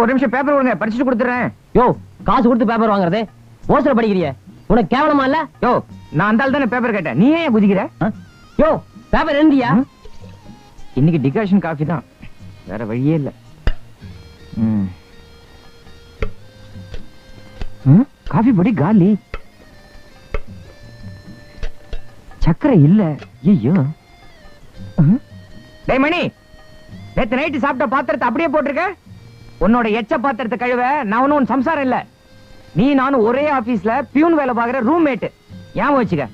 ஒரு நிமிஷம் பேப்பர் கொடுங்க, படிச்சுட்டு கொடுத்துறேன். யோ, காசு கொடுத்து பேப்பர் வாங்குறதே ஓசர படிக்கிறிய? உனக்கு கேவலமா இல்ல? யோ, நான் அந்த ஆள் தானே பேப்பர் கேட்டேன், நீ ஏன் குதிக்கிற? யோ, பேப்பர் எழுந்தியா? இன்னைக்கு டிகாஷன் காஃபி தான், வேற வழியே இல்ல. காஃபி பொடி காலி, சக்கரை இல்ல. ஐயோ, டேய் மணி, நேத்து நைட்டு சாப்பிட்ட பாத்திரத்தை அப்படியே போட்டிருக்க. உன்னோட எச்ச பாத்திரத்தை கழுவ நான் ஒன்னும் சம்சாரம் இல்ல. நீ நானும் ஒரே ஆபீஸ்ல பியூன் வேலை பாக்குற ரூம்மேட். ஞாபகம் வச்சுக்க.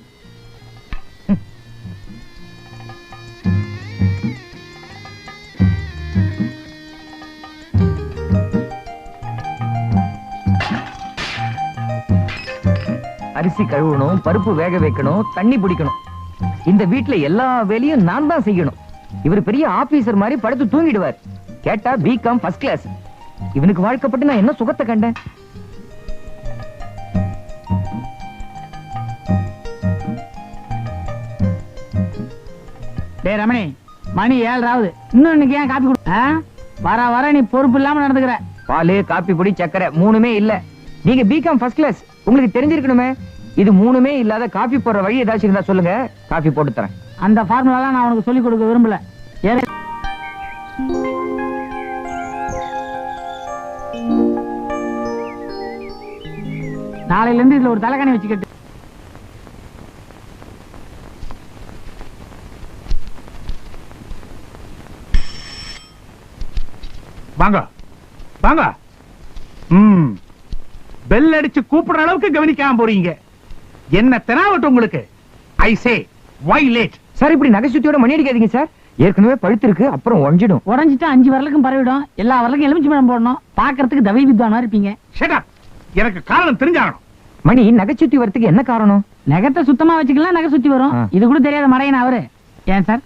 அரிசி கழுவணும், பருப்பு வேக வைக்கணும், தண்ணி பிடிக்கணும். இந்த வீட்டுல எல்லா வேலையும் நான் தான் செய்யணும். இவர் பெரிய ஆபீசர் மாதிரி படுத்து தூங்கிடுவார். கேட்டா பிகாம் ஃபர்ஸ்ட் கிளாஸ். இவனுக்கு வாழ்க்கப்பட்டு நான் என்ன சுகத்தை கண்டேன்? டேய் ரமணி, மணி 7:00 இன்னும் இன்னைக்கு ஏன் காப்பி கொடு? வர வர நீ பொறுப்பு இல்லாம நடந்துக்கிற. பாலு, காப்பி பொடி, சக்கரை மூணுமே இல்ல. நீங்க பிகாம் ஃபர்ஸ்ட் கிளாஸ், உங்களுக்கு தெரிஞ்சிருக்கணுமே. இது மூணுமே இல்லாத காபி போடுற வழி ஏதாச்சும் இருந்தா சொல்லுங்க, காபி போட்டு தரேன். அந்த ஃபார்முலா நான் உனக்கு சொல்லிக் கொடுக்க விரும்பல. நாளையில இருந்து இதுல ஒரு தலைகாணி வச்சுக்கிட்டு வாங்க வாங்க. பெல் அடிச்சு கூப்பிடுற அளவுக்கு கவனிக்காம போறீங்க. என்ன தெனாவட்டும் உங்களுக்கு? ஐ சே வை லேட்? சார், இப்படி நகைச்சுத்தியோட மணி அடிக்காதீங்க சார். ஏற்கனவே பழுத்து இருக்கு, அப்புறம் உடைஞ்சிடும். உடைஞ்சிட்டு 5 வரலுக்கும் பரவிடும். எல்லா வரலுக்கும் எலுமிச்சை பழம் போடணும். பாக்குறதுக்கு தவி வித்வானா இருப்பீங்க. Shut up. எனக்கு காரணம் தெரிஞ்சாகணும். மணி, நகைச்சுத்தி வரதுக்கு என்ன காரணம்? நகத்தை சுத்தமா வச்சுக்கலாம், நகை சுத்தி வரும். இது கூட தெரியாத மடையன் அவரு. ஏன் sir?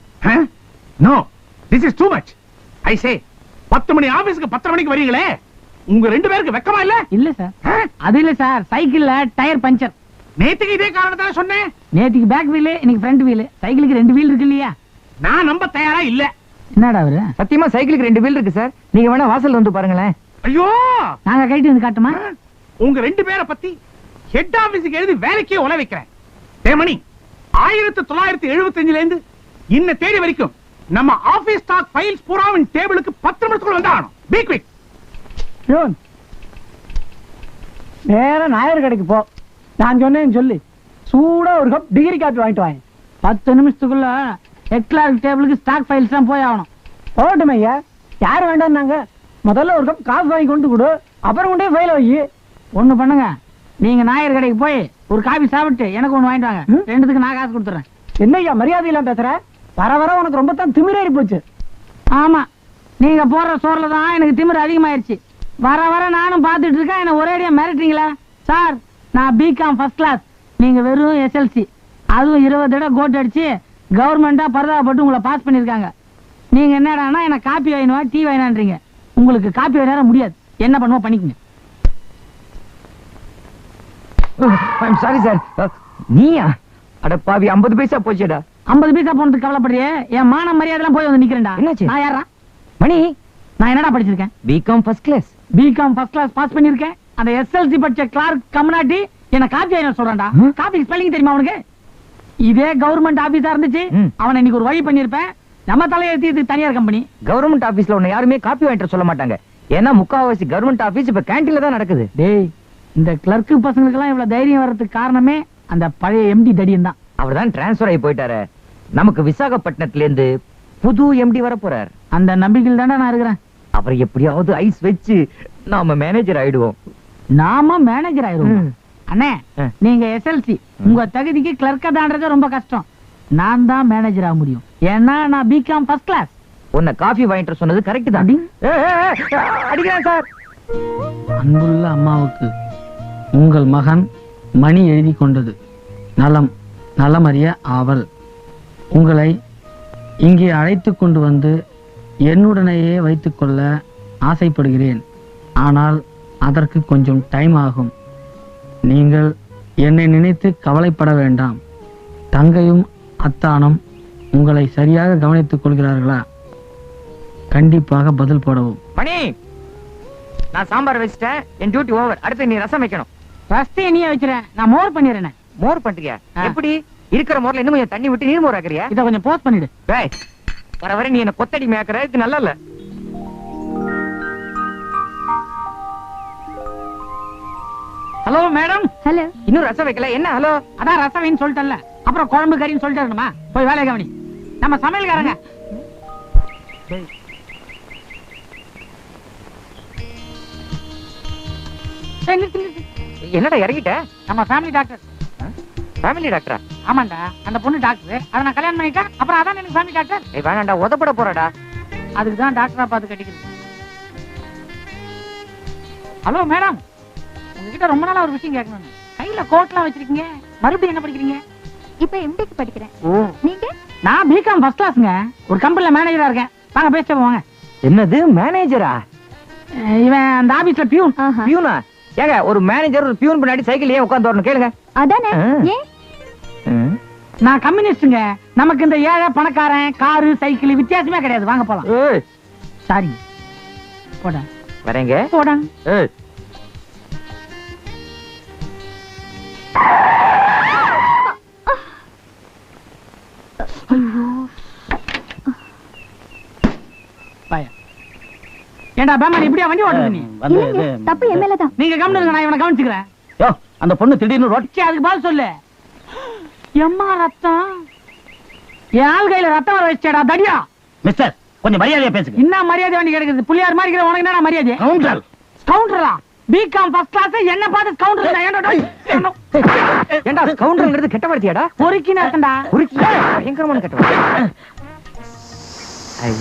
No, this is too much. I say 10 மணி ஆபீஸ்க்கு 10 மணிக்கு வரீங்களே, உங்க 2 பேருக்கு வெக்கமா இல்ல? இல்ல சார், அது இல்ல சார், சைக்கிள்ல டயர் பஞ்சர். நேத்துக்கு இதே காரணத்தை சொன்னேன். நேத்துக்கு பேக் வீல், இன்னைக்கு ஃப்ரண்ட் வீல். சைக்கிளுக்கு 2 வீல் இருக்கு இல்லையா? நான் நம்ப தயாரா இல்ல. என்னடா அவரு? சத்தியமா சைக்கிளுக்கு 2 வீல் இருக்கு சார். நீங்க வேணா வாசல்ல வந்து பாருங்களேன். ஐயோ, நாங்க கைட்டு வந்து காட்டுமா? உங்க 2 பேரை பத்தி ஹெட் ஆபீஸுக்கு எழுதி வேலைக்கே உல வைக்கிறேன். தேமணி, 1975ல இருந்து இன்ன தேதி வரைக்கும் நம்ம ஆபீஸ் ஸ்டாக் ஃபைல்ஸ் பூராவின் டேபிளுக்கு 10 நிமிஷத்துக்குள்ள வந்தாகணும். Be quick. நேர நாயர் கடைக்கு போ. நான் சொன்னேன்னு சொல்லி சூடா ஒரு கப் டிகிரி காப்பி வாங்கிட்டு வாங்க. 10 நிமிஷத்துக்குள்ள எக்லார்க் டேபிளுக்கு ஸ்டாக் ஃபைல்ஸ் தான் போய் ஆகணும். போகட்டும் ஐயா, யார் வேண்டாம்னாங்க? முதல்ல ஒரு கப் காஃபி வாங்கி கொண்டு கொடு, அப்புறம் கொண்டே ஃபைல வை. ஒண்ணு பண்ணுங்க, நீங்க நாயர் கடைக்கு போய் ஒரு காபி சாப்பிட்டு எனக்கு ஒண்ணு வாங்கிட்டு வாங்க. 2த்துக்கு நான் காசு கொடுத்துறேன். என்ன ஐயா மரியாதை இல்லாம பேசுற? வர வர உனக்கு ரொம்ப தான் திமிரேறி போச்சு. ஆமா, நீங்க போடுற சோறுல தான் எனக்கு திமிரு அதிகமாயிருச்சு. வர வர நானும் பாத்துட்டு இருக்கேன், என்ன ஒரேடியா மிரட்டுறீங்களா? சார், நான் பிகாம் ஃபர்ஸ்ட் கிளாஸ், நீங்க வெறும் எஸ்எல்சி. அதுவும் 20 தடவை கோட் அடிச்சு கவர்மெண்டா பரதாபப்பட்டு உங்களை பாஸ் பண்ணிருக்காங்க. நீங்க என்னடானா என்ன காப்பி வாங்கினா டீ வாங்கினான்றீங்க. உங்களுக்கு காப்பி வாங்கினா முடியாது. என்ன பண்ணுவோம் பண்ணிக்கங்க. Sorry sir. நீயா? அட பாவி, 50 பைசா போச்சேடா. 50 பைசா போனதுக்கு கவலைப்படுறியே? என் மான மரியாதைலாம் போய் வந்து நிக்கிறேன்டா. என்னாச்சு? நான் யாரா? மணி, நான் என்னடா படிச்சிருக்கேன்? BCom first class. BCom first class pass பண்ணிருக்கேன். அந்த எஸ்எல்சி படிச்ச கிளார்க் கம்னாட்டி என்ன காப்பி வாங்கின சொல்றான்டா. காப்பி ஸ்பெல்லிங் தெரியுமா உனக்கு? இதே கவர்மெண்ட் ஆபீஸா இருந்துச்சு, அவனை இன்னைக்கு ஒரு வழி பண்ணிருப்பேன். நம்ம தலையெழுத்தி இது தனியார் கம்பெனி. கவர்மெண்ட் ஆபீஸ்ல உன்னை யாருமே காப்பி வாங்கிட்டு சொல்ல மாட்டாங்க. ஏன்னா முக்காவாசி கவர்மெண்ட் ஆபீஸ் இப்ப கேண்டீன்ல தான் நடக்குது. டேய், இந்த கிளர்க்கு பசங்களுக்கு எல்லாம் இவ்வளவு தைரியம் வர்றதுக்கு காரணமே அந்த பழைய எம்டி தடியன் தான். அவர் தான் டிரான்ஸ்பர் ஆகி போயிட்டாரு. நமக்கு விசாகப்பட்டினத்துல இருந்து புது எம்டி வர போறார். அந்த நம்பிக்கையில் தானே நான் இருக்கிறேன். அவர் எப்படியாவது ஐஸ் வச்சு நாம மேனேஜர் ஆயிடுவோம். நாம மேனேஜர் ஆயிடுவோம். அண்ணே, நீங்க எஸ்எல்சி, உங்க தகுதிக்கு கிளர்க்கா தான்றது ரொம்ப கஷ்டம். நான் தான் மேனேஜர் ஆக முடியும். ஏன்னா நான் பிகாம் ஃபர்ஸ்ட் கிளாஸ். உன்னை காஃபி வாங்கிட்டு சொன்னது கரெக்ட் தான். அடிக்கிறேன் சார். அன்புள்ள அம்மாவுக்கு உங்கள் மகன் மணி எழுதி கொண்டது. நலம் நலமறிய ஆவல். உங்களை இங்கே அழைத்து கொண்டு வந்து என்னுடனேயே வைத்துக்கொள்ள ஆசைப்படுகிறேன். ஆனால் அதற்கு கொஞ்சம் டைம் ஆகும். நீங்கள் என்னை நினைத்து கவலைப்பட வேண்டாம். தங்கையும் அத்தானும் உங்களை சரியாக கவனித்துக் கொள்கிறார்களா? கண்டிப்பாக பதில் போடவும். மணி, நான் சாம்பார் வச்சிட்டேன். என் டியூட்டி ஓவர். அடுத்து நீ ரசம் வைக்கணும். ரஸ்தையை நீயே வச்சிரேன், நான் மோர் பண்ணிடுறேன். மோர் பண்றியா? எப்படி இருக்கிற மோர்ல இன்னும் கொஞ்சம் தண்ணி விட்டு நீர் மோர் ஆக்குறியா? இதை கொஞ்சம் போஸ்ட் பண்ணிடு. டேய், வர வர நீ என்ன கொத்தடி மேய்க்கிற. இது நல்லா இல்ல. Hello madam. ஹலோ. இன்னும் ரசம் வைக்கல. என்ன ஹலோ? அதான் ரசவைன்னு சொல்லிட்டல, அப்புறம் குழம்பு கறின்னு சொல்லிட்டு இருக்கணுமா? போய் வேலையை கவனி. நம்ம சமையல்காரங்க. என்னடா இறங்கிட்ட? நம்ம ஃபேமிலி டாக்டர். ஃபேமிலி டாக்டரா? ஆமாண்டா, அந்த பொண்ணு டாக்டர். அதை நான் கல்யாணம் பண்ணிட்டேன். அப்புறம் அதான் எனக்கு ஃபேமிலி டாக்டர். ஏய் வேணாண்டா, உதப்பட போறடா. அதுக்கு தான் டாக்டரா பார்த்து கட்டிக்கிறது. ஹலோ மேடம், உங்ககிட்ட ரொம்ப நாளா ஒரு விஷயம் கேட்கணும். கையில கோட்லாம் வச்சிருக்கீங்க, மறுபடியும் என்ன படிக்கிறீங்க? இப்ப எம்டெக் படிக்கிறேன். நீங்க? நான் பிகாம் ஃபர்ஸ்ட் கிளாஸ்ங்க. ஒரு கம்பெனில மேனேஜரா இருக்கேன். வாங்க பேசிட்டு போவாங்க. என்னது மேனேஜரா? இவன் அந்த ஆபீஸ்ல பியூன். ஆஹா. பியூனா? ஏங்க, ஒரு மேனேஜர் ஒரு பியூன் பின்னாடி சைக்கிள் ஏன் உட்கார்ந்து வரணும் கேளுங்க. அதானே. ஆ. ஏன்? நான் கம்யூனிஸ்டுங்க. நமக்கு இந்த ஏழை பணக்காரன் காரு சைக்கிள் வித்தியாசமே கிடையாது. வாங்க போலாம். ஏய், சாரி. போடா வரேங்க. போடா. ஏய், பாயா. ஏண்டா பேமன் இப்படியா வண்டி ஓட்டுறது நீ? இல்லைங்க, தப்பு என் மேலதான். நீங்க கவனிங்க, நான் இவனை கவனிச்சுக்கிறேன். யோ, அந்த பொண்ணு திடீர்னு ரோட் சரி, அதுக்கு பதில் சொல்லு. எம்மா ரத்தம். என் ஆள் கையில ரத்தம் வர வச்சேடா தடியா. மிஸ்டர், கொஞ்சம் மரியாதையா பேசுங்க. என்ன மரியாதை வேண்டி கிடைக்குது? புள்ளியார் மாதிரி இருக்கிற உனக்கு என்ன மரியாதை? கவுண்டர். கவுண்டரா? பிகாம் ஃபர்ஸ்ட் கிளாஸ் என்ன பார்த்து கவுண்டர்? ஏண்டா கவுண்டர்ங்கிறது கெட்ட வார்த்தையாடா? பொறுக்கினா இருக்கண்டா. உருக்கி பயங்கரமான கெட்ட வார்த்தை. ஐ.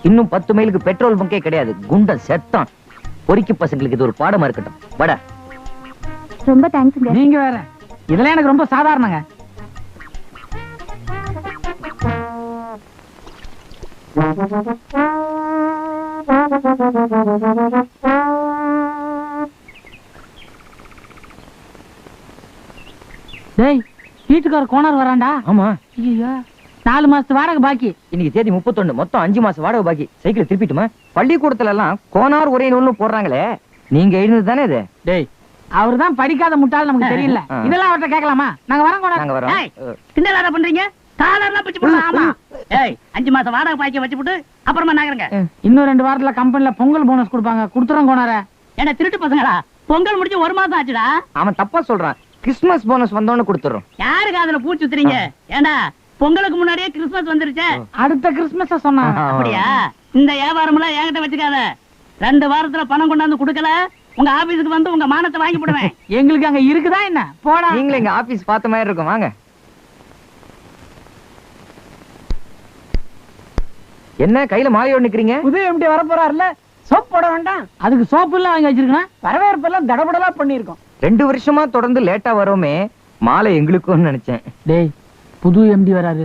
இன்னும் 10 மைலுக்கு பெட்ரோல் பங்கே கிடையாது. குண்டன் செத்தான். பொறுக்கி பசங்களுக்கு இது ஒரு பாடமா இருக்கட்டும். வட. ரொம்ப தேங்க்ஸ்ங்க. நீங்க வேற. இதெல்லாம் எனக்கு ரொம்ப சாதாரணங்க. டேய், வீட்டுக்கார கோனார் வரான்டா. ஆமா, ஐயோ, 4 மாசத்து வாடகை பாக்கி. இன்னைக்கு தேதி 31. மொத்தம் 5 மாசம் வாடகை பாக்கி. சைக்கிள் திருப்பிட்டுமா? பள்ளிக்கூடத்துல எல்லாம் கோனார் ஒரே நூல்னு போடுறாங்களே, நீங்க எழுந்தது தானே இது? டேய், அவர்தான் படிக்காத முட்டாள், நமக்கு தெரியல. ஆ. இதெல்லாம் அவர்ட்ட கேட்கலாமா? நாங்க வரோம் கோனார். நாங்க வரோம். ஏய், கிண்டலாடா பண்றீங்க? காலர்லாம் பிச்சு போடலாம். ஆமா. ஏய், 5 மாசம் வாடகை பாக்கி வச்சு போட்டு அப்புறமா நாங்கறங்க. இன்னும் 2 வாரத்துல கம்பெனில பொங்கல் போனஸ் கொடுப்பாங்க. கொடுத்துறோம் கோனார. என்ன திருட்டு பசங்களா? பொங்கல் முடிஞ்சு 1 மாசம் ஆச்சுடா. அவன் தப்பா சொல்றான். கிறிஸ்துமஸ் போனஸ் வந்தோன்னு கொடுத்துறோம். யாருக்கு அதுல பூச்சி சுத்துறீங்க? ஏண்டா, பொங்கலுக்கு முன்னாடியே கிறிஸ்மஸ் வந்துருச்சே. அடுத்த கிறிஸ்துமஸ் சொன்னாங்க. அப்படியா? இந்த வியாபாரம்லாம் என்கிட்ட வச்சுக்காத. 2 வாரத்துல பணம் கொண்டாந்து கொடுக்கல, உங்க ஆபீஸுக்கு வந்து உங்க மானத்தை வாங்கி போடுவேன். எங்களுக்கு அங்க இருக்குதா என்ன? போடா. நீங்களும் எங்க ஆபீஸ் பார்த்த மாதிரி இருக்கும். வாங்க. என்ன கையில மாலையோட நிக்கிறீங்க? புது எம்டி வர போறாருல, சோப் போட வேண்டாம். அதுக்கு சோப்பு எல்லாம் வாங்கி வச்சிருக்கேன். வரவேற்பெல்லாம் தடபடலா பண்ணிருக்கோம். 2 வருஷமா தொடர்ந்து லேட்டா வரோமே, மாலை எங்களுக்கும் நினைச்சேன். டேய், புது எம்டி வராரு.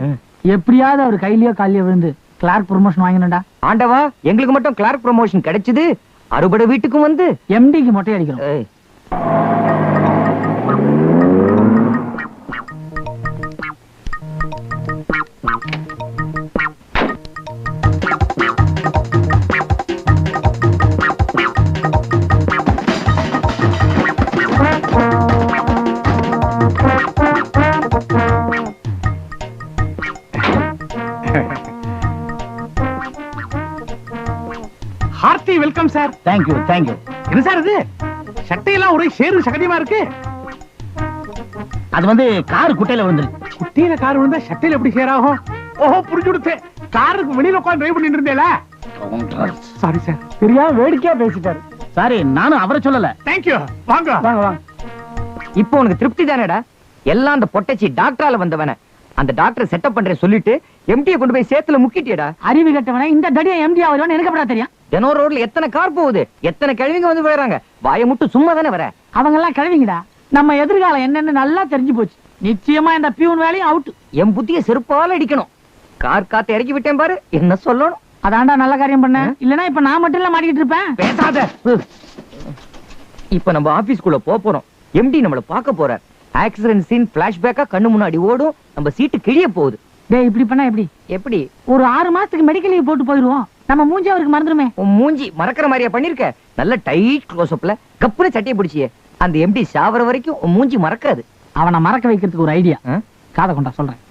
எப்படியாவது அவர் கையிலயோ காலியோ விழுந்து கிளார்க் ப்ரமோஷன் வாங்கினடா. ஆண்டவா, எங்களுக்கு மட்டும் கிளார்க் ப்ரமோஷன் கிடைச்சது. அறுபடை வீட்டுக்கும் வந்து எம்டிக்கு மொட்டை அடிக்கிறோம். ஏய், hearty welcome sir. Thank you, thank you. என்ன சார் இது? சட்டையெல்லாம் ஒரே சேரு சகதியமா இருக்கு. அது வந்து கார் குட்டையில விழுந்துருச்சு. குட்டியில கார் விழுந்தா சட்டையில எப்படி சேராகும்? ஓஹோ, புரிஞ்சு கொடுத்து. காருக்கு வெளியில உட்கார்ந்து டிரைவ் பண்ணிட்டு இருந்தேல. Sorry sir. தெரியாம வேடிக்கையா பேசிட்டாரு. சாரி, நானும் அவரை சொல்லல. தேங்க்யூ. வாங்க வாங்க வாங்க. இப்போ உனக்கு திருப்தி தானேடா? எல்லாம் அந்த பொட்டச்சி டாக்டரால வந்தவன. அந்த டாக்டர் செட்டப் பண்றேன் சொல்லிட்டு எம்டியை கொண்டு போய் சேத்துல முக்கிட்டியடா. அறிவு கட்டவன இந்த தடியை எம்டி ஆகுதுன்னு எனக்கு எப்படா தெரியும்? தினம் ரோட்ல எத்தனை கார் போகுது, எத்தனை கிழவிங்க வந்து விழுறாங்க. வாயை மட்டும் சும்மா தானே வர. அவங்க எல்லாம் கிழவிங்கடா. நம்ம எதிர்காலம் என்னன்னு நல்லா தெரிஞ்சு போச்சு. நிச்சயமா இந்த பியூன் வேலையும் அவுட். என் புத்திய செருப்பால அடிக்கணும். கார் காத்து இறக்கி விட்டேன் பாரு, என்ன சொல்லணும். அதான்டா நல்ல காரியம் பண்ண. இல்லனா இப்ப நான் மட்டும் இல்ல மாட்டிக்கிட்டு இருப்பேன். பேசாத. இப்ப நம்ம ஆபீஸ்க்குள்ள போறோம். எம்டி நம்மள பார்க்க போறார். ஆக்சிடென்ட் சீன் பிளாஷ்பேக்கா கண்ணு முன்னாடி ஓடும். நம்ம சீட்டு கிழிய போகுது. டேய் இப்படி பண்ணா எப்படி? எப்படி? ஒரு 6 மாசத்துக்கு மெடிக்கல் லீவ் போட்டு போயிடுவோம். நம்ம மூஞ்சி அவருக்கு மறந்துருமே. உன் மூஞ்சி மறக்கிற மாதிரியா பண்ணிருக்க? நல்ல டைட் க்ளோஸ் அப்ல கப்புன்னு சட்டையை பிடிச்சியே. அந்த எம்டி சாவர வரைக்கும் உன் மூஞ்சி மறக்காது. அவனை மறக்க வைக்கிறதுக்கு ஒரு ஐடியா. காதை கொண்டா சொல்றேன்.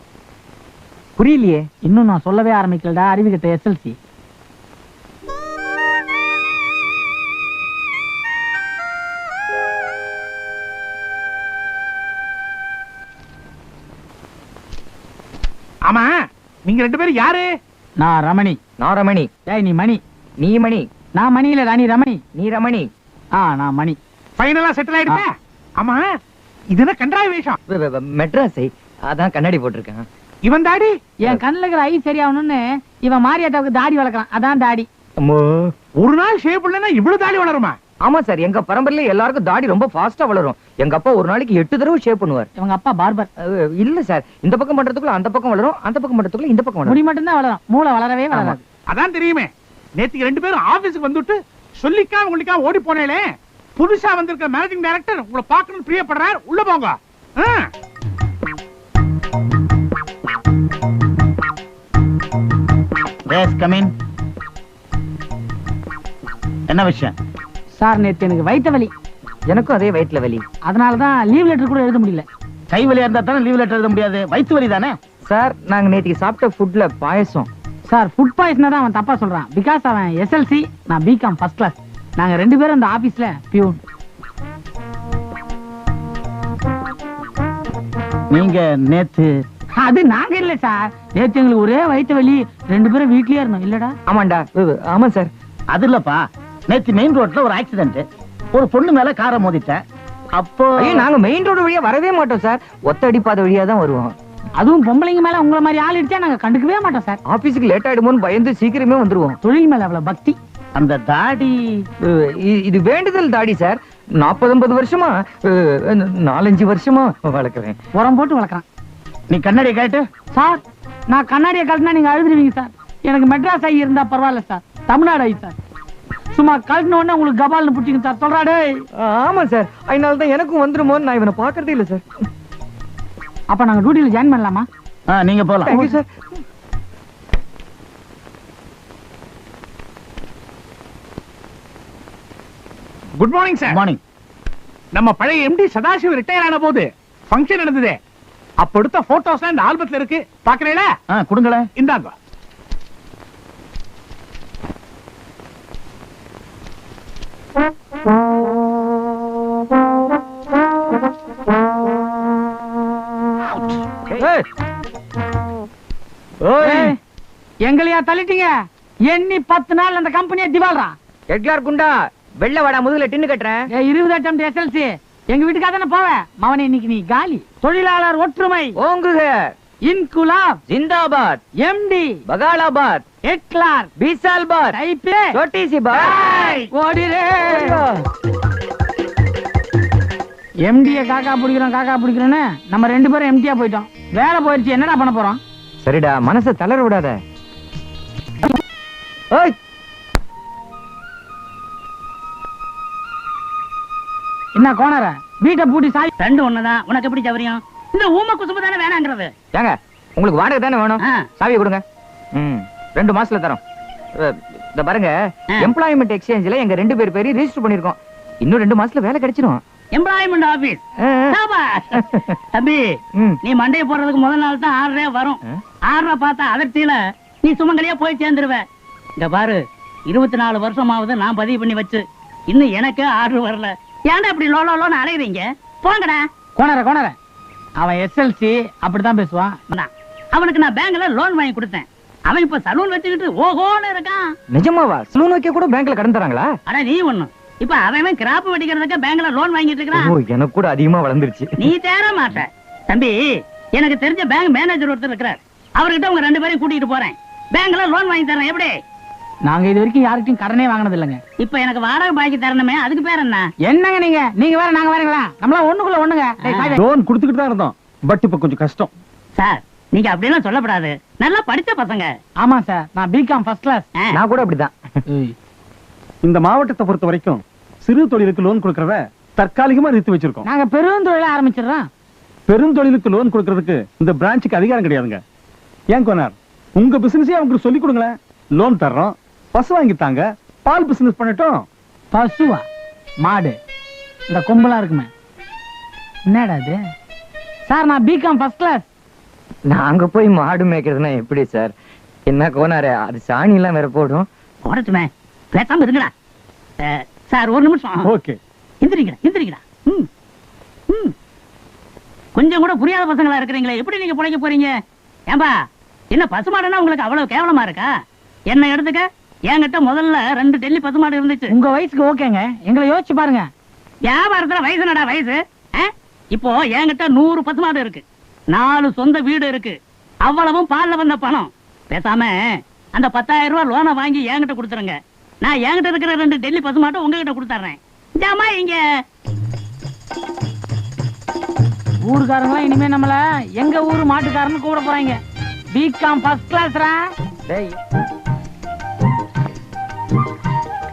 புரியலையே. இன்னும் நான் சொல்லவே ஆரம்பிக்கலடா அறிவு கிட்ட எஸ்எல்சி. ஆமா, நீங்க 2 பேரும் யாரு? நான் ரமணி. நான் ரமணி. டேய் நீ மணி. நீ மணி. நான் மணி இல்லடா, நீ ரமணி. நீ ரமணி. நான் மணி. ஃபைனலா செட்டில் ஆயிடுச்சா? ஆமா, இது என்ன கண்டாய் வேஷம்? மெட்ராஸை அதான் கண்ணாடி போட்டிருக்கேன். இவன் தாடி? என் கண்ணுல இருக்கிற ஐ சரியாகணும்னு இவன் மாரியாட்டாவுக்கு தாடி வளர்க்கறான். அதான் தாடி. ஒரு நாள் ஷேப் இல்லைன்னா இவ்வளவு தாடி வளருமா? ஆமா சார், எங்க பரம்பரையில எல்லாருக்கும் தாடி ரொம்ப ஃபாஸ்டா வளரும். எங்க அப்பா ஒரு நாளைக்கு 8 தடவை ஷேப் பண்ணுவார். இவங்க அப்பா பார்பர். இல்ல சார், இந்த பக்கம் பண்றதுக்குள்ள அந்த பக்கம் வளரும், அந்த பக்கம் பண்றதுக்குள்ள இந்த பக்கம் முடி வளரும். மட்டும் தான் வளரும், மூளை வளரவே வளராது. அதான் தெரியுமே. நேத்துக்கு 2 பேரும் ஆபீஸ்க்கு வந்துட்டு சொல்லிக்காம உங்களுக்காக ஓடி போனேலே. புதுசா வந்திருக்க மேனேஜிங் டைரக்டர் உங்களை பார்க்கணும்னு பிரியப்படுறார். உள்ள போங்க. என்ன விஷயம் சார்? நேத்து எனக்கு வயிற்று வலி. எனக்கும் அதே வயிற்றுல வலி. அதனாலதான் லீவ் லெட்டர் கூட எழுத முடியல. கை வலியா இருந்தா தானே லீவ் லெட்டர் எழுத முடியாது. வயிற்று வலி தானே சார்? நாங்க நேற்றுக்கு சாப்பிட்ட ஃபுட்ல பாயசம். சார் ஃபுட் பாய்சன் தான் அவன் தப்பா சொல்றான். பிகாஸ் அவன் எஸ்எல்சி, நான் பிகாம் ஃபர்ஸ்ட் கிளாஸ். நாங்க 2 பேரும் இந்த ஆபீஸ்ல பியூன். நீங்க நேத்து? அது நாங்க இல்ல சார். நேத்து எங்களுக்கு ஒரே வயிற்று வலி, 2 பேரும் வீட்லயே இருந்தோம். இல்லடா? ஆமாண்டா. ஆமா சார். அது இல்லப்பா, நேத்து மெயின் ரோட்ல ஒரு ஆக்சிடென்ட். ஒரு பொண்ணு மேல காரை மோதிட்டேன். அப்போ ஐயோ, நாங்க மெயின் ரோடு வழியா வரவே மாட்டோம் சார். ஒத்த அடிப்பாத வழியா தான் வருவோம். அதுவும் பொம்பளைங்க மேல உங்களை மாதிரி ஆள் இடிச்சா நாங்க கண்டுக்கவே மாட்டோம் சார். ஆபீஸுக்கு லேட் ஆயிடுமோன்னு பயந்து சீக்கிரமே வந்துருவோம். தொழில் மேல அவ்வளவு பக்தி. அந்த தாடி இது வேண்டுதல் தாடி சார். 40-50 வருஷமா 4-5 வருஷமா வளர்க்குறேன். உரம் போட்டு வளர்க்குறான். நீ கண்ணாடியை கேட்டு சார், நான் கண்ணாடியை கழட்டினா நீங்க அழுதுருவீங்க சார். எனக்கு மெட்ராஸ் ஐ இருந்தா பரவாயில்ல சார். தமிழ்நாடு ஐ சார். சும்மா கழட்டின உடனே உங்களுக்கு கபால்னு புடிச்சிங்க சார். சொல்றாடே. ஆமா சார், அதனாலதான் எனக்கும் வந்துருமோன்னு நான் இவனை பாக்குறதே இல்ல சார். அப்ப நாங்க டியூட்டில ஜாயின் பண்ணலாமா? நீங்க போலாம். Thank you sir. Good morning sir. Morning. நம்ம பழைய எம்டி சதாசிவம் ரிட்டையர் ஆன போது ஃபங்க்ஷன் நடந்ததே. அப்ப எடுத்த போட்டோஸ்லாம் இந்த ஆல்பத்துல இருக்கு. பாக்குறீங்களா? கொடுங்களேன். இந்தாங்க. எங்களையா தள்ளிட்டீங்க? எண்ணி 10 நாள் அந்த கம்பெனியை திவால்ரா. எட்லார் குண்டா, வெள்ள வாடா, முதுகுல டின்னு கட்டுறேன். 20 அட்டம் எஸ்எல்சி. எங்க வீட்டுக்காக தானே போவேன். மவனே இன்னைக்கு நீ காலி. தொழிலாளர் ஒற்றுமை ஓங்குக. இன்குலாப் ஜிந்தாபாத். எம்டி பகாலாபாத். எட்லார் பீசால்பாத். டைப்பே छोटी सी बात. ஓடிரே. எம்டியை காக்கா பிடிக்கிறோன்னு நம்ம 2 பேரும் எம்டியா போயிட்டோம். வேலை போயிடுச்சு, என்னடா பண்ண போறோம்? சரிடா, மனசை தளர விடாத. ஓய், என்ன கோணர வீட்டை பூட்டி சாய். 2 ஒண்ணுதான். உனக்கு எப்படி சவரியம்? இந்த ஊம குசும்பு தானே வேணாங்கிறது. ஏங்க, உங்களுக்கு வாடகை தானே வேணும்? ஆ. சாவியை கொடுங்க. 2 மாசத்துல தரோம். இத பாருங்க, எம்ப்ளாய்மெண்ட் எக்ஸ்சேஞ்சில எங்க 2 பேர் பேரையும் ரெஜிஸ்டர் பண்ணிருக்கோம். இன்னும் 2 மாசத்துல வேலை கிடைச்சிடும். Employment office. தம்பி, நீ மண்டைய போடுறதுக்கு முதல் நாள் தான் 6:30 வரும். 6:30 பார்த்தா அதிர்ச்சியில நீ சுமங்கலியா போய் சேர்ந்துருவ. இந்த பாரு, 24 வருஷமாவது நான் பதிவு பண்ணி வச்சு இன்னும் எனக்கு ஆர்டர் வரல. ஏன்டா இப்படி லோலோன்னு அலையுறீங்க? போங்கடா. கோணர அவன் எஸ்எல்சி அப்படித்தான் பேசுவான். அவனுக்கு நான் பேங்க்ல லோன் வாங்கி கொடுத்தேன். அவன் இப்ப சலூன் வச்சுக்கிட்டு ஓஹோன்னு இருக்கான். நிஜமாவா? சலூன் வைக்க கூட பேங்க்ல கடன் தராங்களா? அட நீ ஒண்ணு. இப்ப அவன் கிராப் வெட்டிக்கிறதுக்கு பேங்க்ல லோன் வாங்கிட்டு இருக்கான். எனக்கு கூட அதிகமா வளர்ந்துருச்சு. நீ தேர மாட்ட. தம்பி, எனக்கு தெரிஞ்ச பேங்க் மேனேஜர் ஒருத்தர் இருக்கிறார். அவர்கிட்ட உங்க 2 பேரையும் கூட்டிட்டு போறேன். பேங்க்ல லோன் வாங்கி தரேன். எப்படி? நாங்க இது வரைக்கும் யாருக்கும் கடனே வாங்கினது இல்லைங்க. இப்ப எனக்கு வாடகை பாக்கி தரணுமே, அதுக்கு பேர் என்ன? என்னங்க நீங்க வேற நாங்க வேறங்களா? நம்மளா ஒண்ணுக்குள்ள ஒண்ணுங்க. லோன் கொடுத்துக்கிட்டு தான் இருந்தோம், பட் இப்ப கொஞ்சம் கஷ்டம். சார், நீங்க அப்படியெல்லாம் சொல்லப்படாது. நல்லா படிச்ச பசங்க. ஆமா சார், நான் பிகாம் ஃபர்ஸ்ட் கிளாஸ். நான் கூட அப்படிதான். இந்த மாவட்டத்தை பொறுத்த வரைக்கும் சிறு தொழிலுக்கு லோன் கொடுக்கறத தற்காலிகமா நிறுத்தி வச்சிருக்கோம். நாங்க பெருந்தொழில ஆரம்பிச்சிடுறோம். பெருந்தொழிலுக்கு லோன் கொடுக்கறதுக்கு இந்த பிரான்ச்சுக்கு அதிகாரம் கிடையாதுங்க. ஏன் கோனார், உங்க பிசினஸே அவங்களுக்கு சொல்லி கொடுங்களேன். லோன் தர்றோம், பசு வாங்கித்தாங்க, பால் பிசினஸ் பண்ணட்டும். பசுவா? மாடு இந்த கொம்பெல்லாம் இருக்குமே. என்னடா இது சார்? நான் பிகாம் ஃபர்ஸ்ட் கிளாஸ். நாங்க போய் மாடு மேய்க்கிறதுனா எப்படி சார்? என்ன கோனாரு, அது சாணி எல்லாம் வேற போடும். போடட்டுமே, பேசாம இருங்கடா. சார், ஒரு நிமிஷம். ஓகே, எந்திரிங்கடா. கொஞ்சம் கூட புரியாத பசங்களா இருக்கிறீங்களே, எப்படி நீங்க பிழைக்க போறீங்க? ஏம்பா, என்ன பசுமாடுனா உங்களுக்கு அவ்வளவு கேவலமா இருக்கா? என்ன எடுத்துக்க, என்கிட்ட முதல்ல 2 டெல்லி பசுமாடு இருந்துச்சு. உங்க வயசுக்கு ஓகேங்க, எங்களை யோசிச்சு பாருங்க. வியாபாரத்துல வயசு என்னடா வயசு? இப்போ என்கிட்ட 100 பசுமாடு இருக்கு, 4 சொந்த வீடு இருக்கு, அவ்வளவும் பால்ல வந்த பணம். பேசாம அந்த 10,000 ரூபாய் லோனை வாங்கி என்கிட்ட கொடுத்துருங்க. நான் என்கிட்ட இருக்கிற 2 டெல்லி பசுமாட்டை உங்ககிட்ட கொடுத்துறேன். ஜாமா இங்க. ஊருக்காரங்களாம் இனிமே நம்மள எங்க ஊரு மாட்டுக்காரன்னு கூட போறாங்க. பிகாம் ஃபர்ஸ்ட் கிளாஸ்ரா. டேய்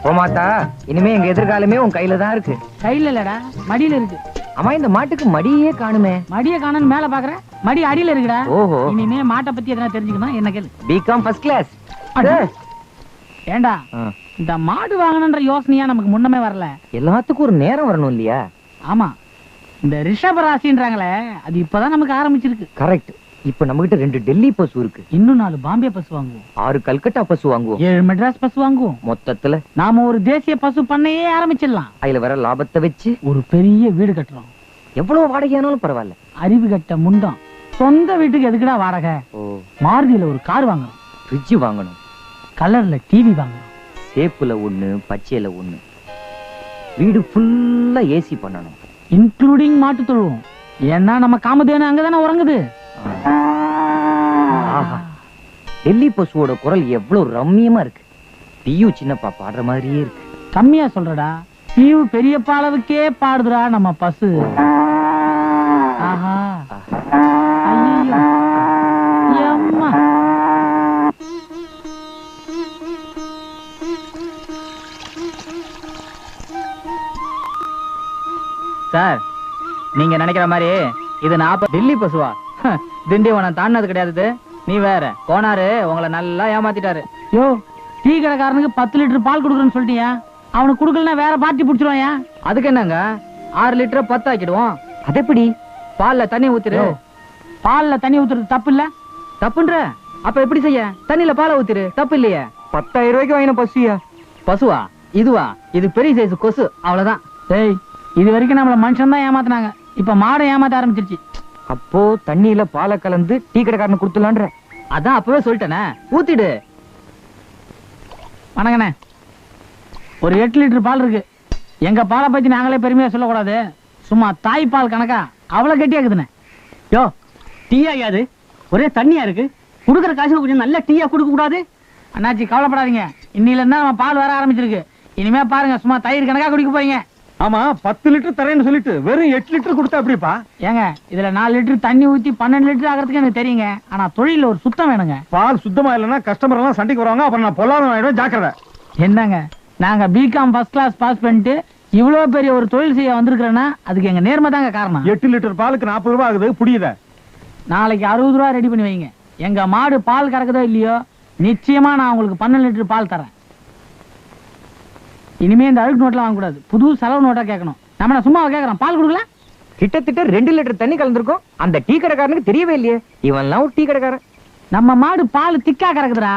போமாத்தா, இனிமே எங்க எதிர்காலமே உன் கையில தான் இருக்கு. கையில இல்லடா, மடியில இருக்கு. அம்மா, இந்த மாட்டுக்கு மடியே காணுமே. மடிய காணன்னு மேல பாக்குற, மடி அடியில இருக்குடா. ஓஹோ. இனிமே மாட்டை பத்தி எதனா தெரிஞ்சுக்கணும், என்ன கேளு. BCom first class. ஏண்டா, இந்த மாடு வாங்கணுன்ற யோசனையா நமக்கு முன்னமே வரல. எல்லாத்துக்கும் ஒரு நேரம் வரணும் இல்லையா? ஆமா, இந்த ரிஷப ராசின்றாங்களே, அது இப்பதான் நமக்கு ஆரம்பிச்சிருக்கு. கரெக்ட். இப்ப நம்ம கிட்ட 2 டெல்லி பசு இருக்கு, இன்னும் 4 பாம்பே பசு வாங்குவோம், 6 கல்கட்டா பசு வாங்குவோம், 7 மெட்ராஸ் பசு வாங்குவோம். மொத்தத்துல நாம ஒரு தேசிய பசு பண்ணையே ஆரம்பிச்சிடலாம். அதுல வர லாபத்தை வச்சு ஒரு பெரிய வீடு கட்டுறோம். எவ்வளவு வாடகையானாலும் பரவாயில்ல. அறிவு கட்ட முண்டம், சொந்த வீட்டுக்கு எதுக்குடா வாடகை? மாருதியில ஒரு கார் வாங்குறோம், ஃப்ரிட்ஜ் வாங்கணும், கலர்ல டிவி வாங்கணும், சேப்புல 1 பச்சையில 1, வீடு ஃபுல்லா ஏசி பண்ணணும், இன்க்ளூடிங் மாட்டு தொழுவோம். ஏன்னா நம்ம காமதேனு அங்கதானே உறங்குது. ஆஹா, டெல்லி பசுவோட குரல் எவ்வளவு ரம்மியமா இருக்கு. பியூ சின்னப்பா பாடுற மாதிரியே இருக்கு. கம்மியா சொல்றடா, பியூ பெரியப்பா அளவுக்கே பாடுதுடா நம்ம பசு. ஆஹா, ஐயோ, அம்மா. சார், நீங்க நினைக்கிற மாதிரி இது 40 டெல்லி பசுவா? திண்டிவனம் தாண்டது கிடையாது. நீ வேற. கோனாரு உங்களை நல்லா ஏமாத்திட்டாரு. யோ, டீ கடைக்காரனுக்கு 10 லிட்டர் பால் கொடுக்குறேன்னு சொல்லிட்டியா? அவனுக்கு கொடுக்கலன்னா வேற பார்ட்டி பிடிச்சிருவாயா? அதுக்கு என்னங்க, 6 லிட்டரை 10 ஆக்கிடுவோம். அது எப்படி? பால்ல தண்ணி ஊத்திரு. பால்ல தண்ணி ஊத்துறது தப்பு இல்ல? தப்புன்ற? அப்ப எப்படி செய்ய? தண்ணியில பாலை ஊத்திரு, தப்பு இல்லையே. 10,000 ரூபாய்க்கு வாங்கின பசுயா? பசுவா? இதுவா? இது பெரிய சைஸ் கொசு, அவ்வளவுதான். டேய், இது வரைக்கும் நம்மள மனுஷன் தான் ஏமாத்தினாங்க, இப்ப மாடை ஏமாத்த ஆரம்பிச்சிருச்சு. அப்போ தண்ணியில பாலை கலந்து டீ கடைக்காரனுக்கு கொடுத்துலான்ற? அதான் அப்பவே சொல்லிட்டேனே, ஊத்திடு. வணங்கண்ணே, ஒரு 8 லிட்டர் பால் இருக்கு. எங்க பாலை பத்தி நாங்களே பெருமையா சொல்லக்கூடாது, சும்மா தாய் பால் கணக்கா அவ்வளவு கெட்டியாக்குதுண்ணே. யோ, டீயா யாது? ஒரே தண்ணியா இருக்கு. குடுக்கற காசு கொஞ்சம் நல்ல டீயா கொடுக்க கூடாது? அண்ணாச்சி கவலைப்படாதீங்க, இன்னில இருந்தா நம்ம பால் வர ஆரம்பிச்சிருக்கு. இனிமே பாருங்க, சும்மா தயிர் கணக்கா குடிக்க போறீங்க. ஆமா, 10 லிட்டர் தரேன்னு சொல்லிட்டு வெறும் 8 லிட்டர் கொடுத்தா எப்படிப்பா? ஏங்க, இதுல 4 லிட்டர் தண்ணி ஊத்தி 12 லிட்டர் ஆகிறதுக்கு எனக்கு தெரியுங்க. ஆனா தொழில ஒரு சுத்தம் வேணுங்க. பால் சுத்தமா இல்லைன்னா கஸ்டமர் எல்லாம் சண்டைக்கு வருவாங்க, அப்புறம் நான் பொல்லாத ஆயிடும், ஜாக்கிரதை. என்னங்க, நாங்க பிகாம் ஃபர்ஸ்ட் கிளாஸ் பாஸ் பண்ணிட்டு இவ்வளவு பெரிய ஒரு தொழில் செய்ய வந்திருக்கிறேன்னா அதுக்கு எங்க நேர்மை தாங்க காரணம். 8 லிட்டர் பாலுக்கு 40 ரூபாய் ஆகுது, புரியுதா? நாளைக்கு 60 ரூபா ரெடி பண்ணி வைங்க. எங்க மாடு பால் கறக்குதோ இல்லையோ, நிச்சயமா நான் உங்களுக்கு 12 லிட்டர் பால் தரேன். இனிமே இந்த அழுக்கு நோட்லாம் வாங்கக்கூடாது, புது செலவு நோட்டா கேட்கணும். நம்ம சும்மா கேட்கறோம், பால் கொடுக்கல. கிட்டத்தட்ட 2 லிட்டர் தண்ணி கலந்துருக்கும். அந்த டீ கடைக்காரனுக்கு தெரியவே இல்லையே. இவன்லாம் ஒரு டீ கடைக்காரன். நம்ம மாடு பால் திக்கா கறக்குதுடா.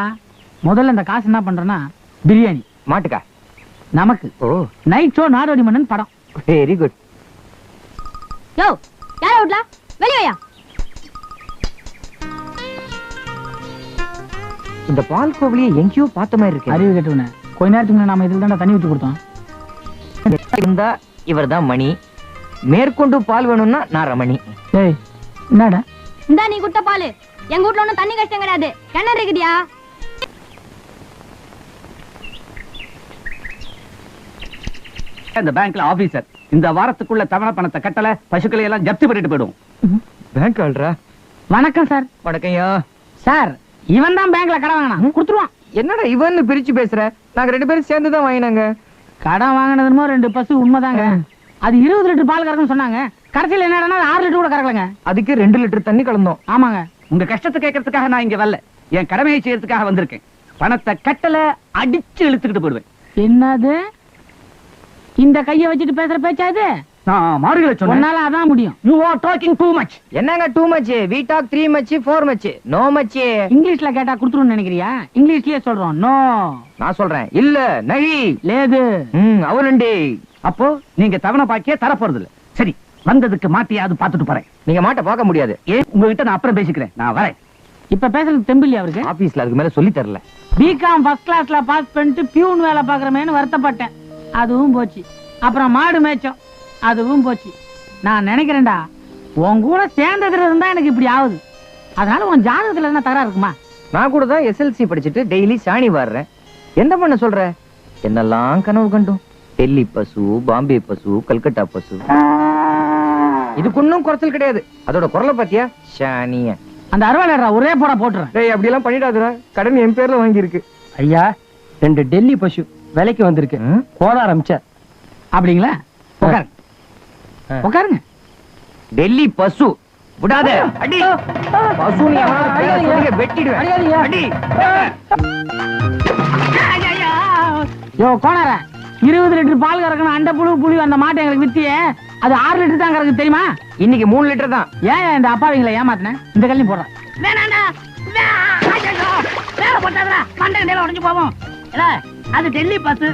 முதல்ல இந்த காசு என்ன பண்றேன்னா, பிரியாணி மாட்டுக்கா? நமக்கு. ஓ, நைட் ஷோ நாடோடி மன்னன் படம். Very good. யோ, யார விடல? வெளியயா? இந்த பால் கோவிலியை எங்கேயோ பார்த்த மாதிரி இருக்கு. அறிவு கேட்டுவன, கொஞ்ச நேரத்துக்கு முன்னாடி நாம இதில் தான் தண்ணி ஊற்றி கொடுத்தோம். இருந்தா இவர் தான் மணி. மேற்கொண்டு பால் வேணும்னா நான் ரமணி. டேய், என்னடா இந்தா நீ குட்ட பாலு. எங்க வீட்ல ஒண்ணும் தண்ணி கஷ்டம் கிடையாது. கிணறு இருக்குதியா? இந்த பேங்க்ல ஆபீசர் இந்த வாரத்துக்குள்ள தவணை பணத்தை கட்டல பசுக்களை எல்லாம் ஜப்தி பண்ணிட்டு போயிடும். பேங்க் ஆள்றா. வணக்கம் சார். வணக்கம்யா. சார் இவன் தான் பேங்க்ல கடன் வாங்கினான், கொடுத்துருவான். என்னடா இவன்னு பிரிச்சு பேசுற? நாங்க 2 பேரும் சேர்ந்து தான் வாங்கினாங்க. கடன் வாங்கினதுமோ 2 பசு உண்மைதாங்க. அது 20 லிட்டர் பால் கறக்குன்னு சொன்னாங்க. கடைசியில் என்னடா 6 லிட்டர் கூட கறக்கலங்க. அதுக்கு 2 லிட்டர் தண்ணி கலந்தோம். ஆமாங்க. உங்க கஷ்டத்தை கேட்கறதுக்காக நான் இங்க வரல, என் கடமையை செய்யறதுக்காக வந்திருக்கேன். பணத்தை கட்டல அடிச்சு இழுத்துக்கிட்டு போடுவேன். என்னது இந்த கைய வச்சுட்டு பேசுற பேச்சா இது? நான் மாறுகளை சொன்னேன். உன்னால அதான் முடியும். You are talking too much. என்னங்க too much? We talk 3 much 4 much no much. இங்கிலீஷ்ல கேட்டா குடுத்துருன்னு நினைக்கிறியா? இங்கிலீஷ்லயே சொல்றோம். நோ. நான் சொல்றேன் இல்ல நகி லேது. அவனுண்டி. அப்போ நீங்க தவணை பாக்கியே தர போறது இல்ல. சரி, வந்ததுக்கு மாட்டியாவது பாத்துட்டு போறேன். நீங்க மாட்ட பார்க்க முடியாது. உங்ககிட்ட நான் அப்புறம் பேசிக்கிறேன், நான் வரேன். இப்ப பேசுறது தெம்பில்லையா அவருக்கு? ஆபீஸ்ல அதுக்கு மேல சொல்லி தரல. பிகாம் ஃபர்ஸ்ட் கிளாஸ்ல பாஸ் பண்ணிட்டு பியூன் வேலை பாக்குறமேன்னு வருத்தப்பட்டேன். அதுவும் போச்சு. அப்புறம் மாடு மேய்ச்சோம், அதுவும் போச்சு. நான் நினைக்கிறேன்டா உன் கூட சேர்ந்ததுல இருந்தா எனக்கு இப்படி ஆகுது. அதனால உன் ஜாதகத்துல என்ன தகராறு இருக்குமா? நான் கூட தான் எஸ்எல்சி படிச்சுட்டு டெய்லி சாணி வாடுறேன். என்ன பண்ண சொல்ற? என்னெல்லாம் கனவு கண்டும். டெல்லி பசு, பாம்பே பசு, கல்கட்டா பசு. இதுக்கு ஒன்னும் குறைச்சல் கிடையாது. அதோட குரலை பாத்தியா? சாணிய. அந்த அறுவாளா ஒரே போட போட்டுறேன். டேய் அப்படி எல்லாம் பண்ணிடாதடா. கடன் என் பேர்ல வாங்கி இருக்கு. ஐயா 2 டெல்லி பசு விலைக்கு வந்திருக்கு. கோலார் அமிச்சார். அப்படிங்களா? உட்காருங்க. டெல்லி பசு விடாத. அடி பசு நீ வெட்டிடுவேன். அடி. யோ கோனார 20 லிட்டர் பால் கறக்கணும். அண்ட புழு அந்த மாட்டை எங்களுக்கு வித்தியே. அது 6 லிட்டர் தான் கறக்கு தெரியுமா? இன்னைக்கு 3 லிட்டர் தான். ஏன் இந்த அப்பாவிங்களை ஏமாத்தின? இந்த கல்லையும் போடுறேன். உடஞ்சு போவோம். அது டெல்லி பஸ்,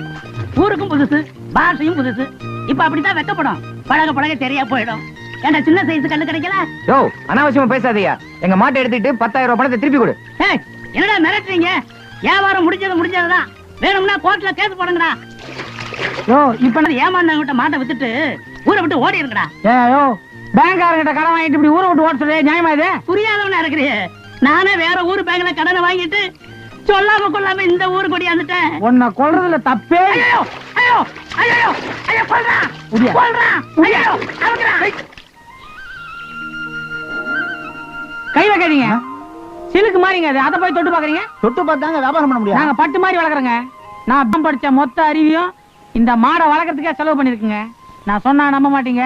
ஊருக்கும் புதுசு, பாஷையும் புதுசு. இப்ப அப்படித்தான் வெக்கப்படும். பழக பழக தெரியா போயிடும். ஏன்டா சின்ன சைஸ் கல்லு கிடைக்கல? யோ அனாவசியமா பேசாதீயா. எங்க மாட்டை எடுத்துட்டு 10,000 ரூபாய் பணத்தை திருப்பி கொடு. என்னடா மிரட்டுறீங்க? வியாபாரம் முடிஞ்சதுதான். வேணும்னா கோர்ட்ல கேஸ் போடுங்கடா. யோ இப்ப ஏமாந்தவங்கிட்ட மாட்டை வித்துட்டு ஊரை விட்டு ஓடி இருக்கடா. யோ பேங்காரங்கிட்ட கடன் வாங்கிட்டு இப்படி ஊரை விட்டு ஓட சொல்ல நியாயமா இது? புரியாதவனா இருக்கிறீ. நானே வேற ஊரு பேங்க்ல கடனை வாங்கிட்டு சொல்லாம கொள்ளாம இந்த ஊரு கொடி வந்துட்டேன். உன்னை கொல்றதுல தப்பே. ஐயோ ஐயோ ஐயோ ஐயோ கொல்றா கொல்றா. ஐயோ அவங்கடா. கை வைக்காதீங்க. சிலுக்கு மாறிங்க. அது அதை போய் தொட்டு பாக்குறீங்க. தொட்டு பார்த்தாங்க வியாபாரம் பண்ண முடியாது. நாங்க பட்டு மாதிரி வளர்க்குறோங்க. நான் படிச்ச மொத்த அறிவியும் இந்த மாடை வளர்க்கறதுக்கே செலவு பண்ணிருக்குங்க. நான் சொன்னா நம்ப மாட்டீங்க.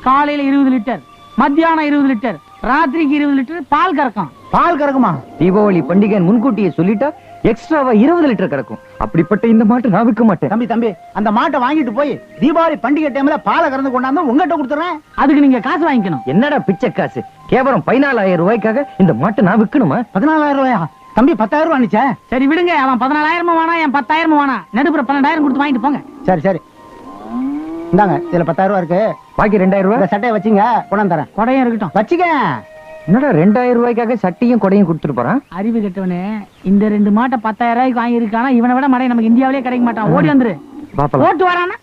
காலையில 20 லிட்டர், மத்தியானம் 20 லிட்டர், ராத்திரிக்கு 20 லிட்டர் பால் கறக்கும். பால் கறக்குமா? தீபாவளி பண்டிகை முன்கூட்டியே சொல்லிட்டா எக்ஸ்ட்ராவா 20 லிட்டர் கிடக்கும். அப்படிப்பட்ட இந்த மாட்டை நான் விற்க மாட்டேன். தம்பி அந்த மாட்டை வாங்கிட்டு போய் தீபாவளி பண்டிகை டைம்ல பாலை கறந்து கொண்டாந்து உங்ககிட்ட கொடுத்துறேன். அதுக்கு நீங்க காசு வாங்கிக்கணும். என்னடா பிச்சை காசு? கேவலம் 14,000 ரூபாய்க்காக இந்த மாட்டை நான் விற்கணுமா? 14,000 ரூபாயா? தம்பி 10,000 ரூபாய் அனுச்சே. சரி விடுங்க. அவன் 14,000 வேணா, என் 10,000 வேணா. நடுப்புற 12,000 கொடுத்து வாங்கிட்டு போங்க. சரி இந்தாங்க, இதுல 10,000 ரூபாய் இருக்கு. பாக்கி 2,000 ரூபாய். இந்த சட்டையை வச்சுங்க, கொண்டாந்து தரேன். கொடையும் இருக்கட்டும். வச்சுக்க. என்னடா 2,000 ரூபாய்க்காக சட்டையும் கொடையும் கொடுத்துட்டு போறான்? அறிவு கெட்டவனே. இந்த 2 மாட்டை 10,000 ரூபாய்க்கு வாங்கியிருக்கானா? இவனை விட மடை நமக்கு இந்தியாவிலே கிடைக்க மாட்டான். ஓடி வந்துரு. ஓட்டு வரானா?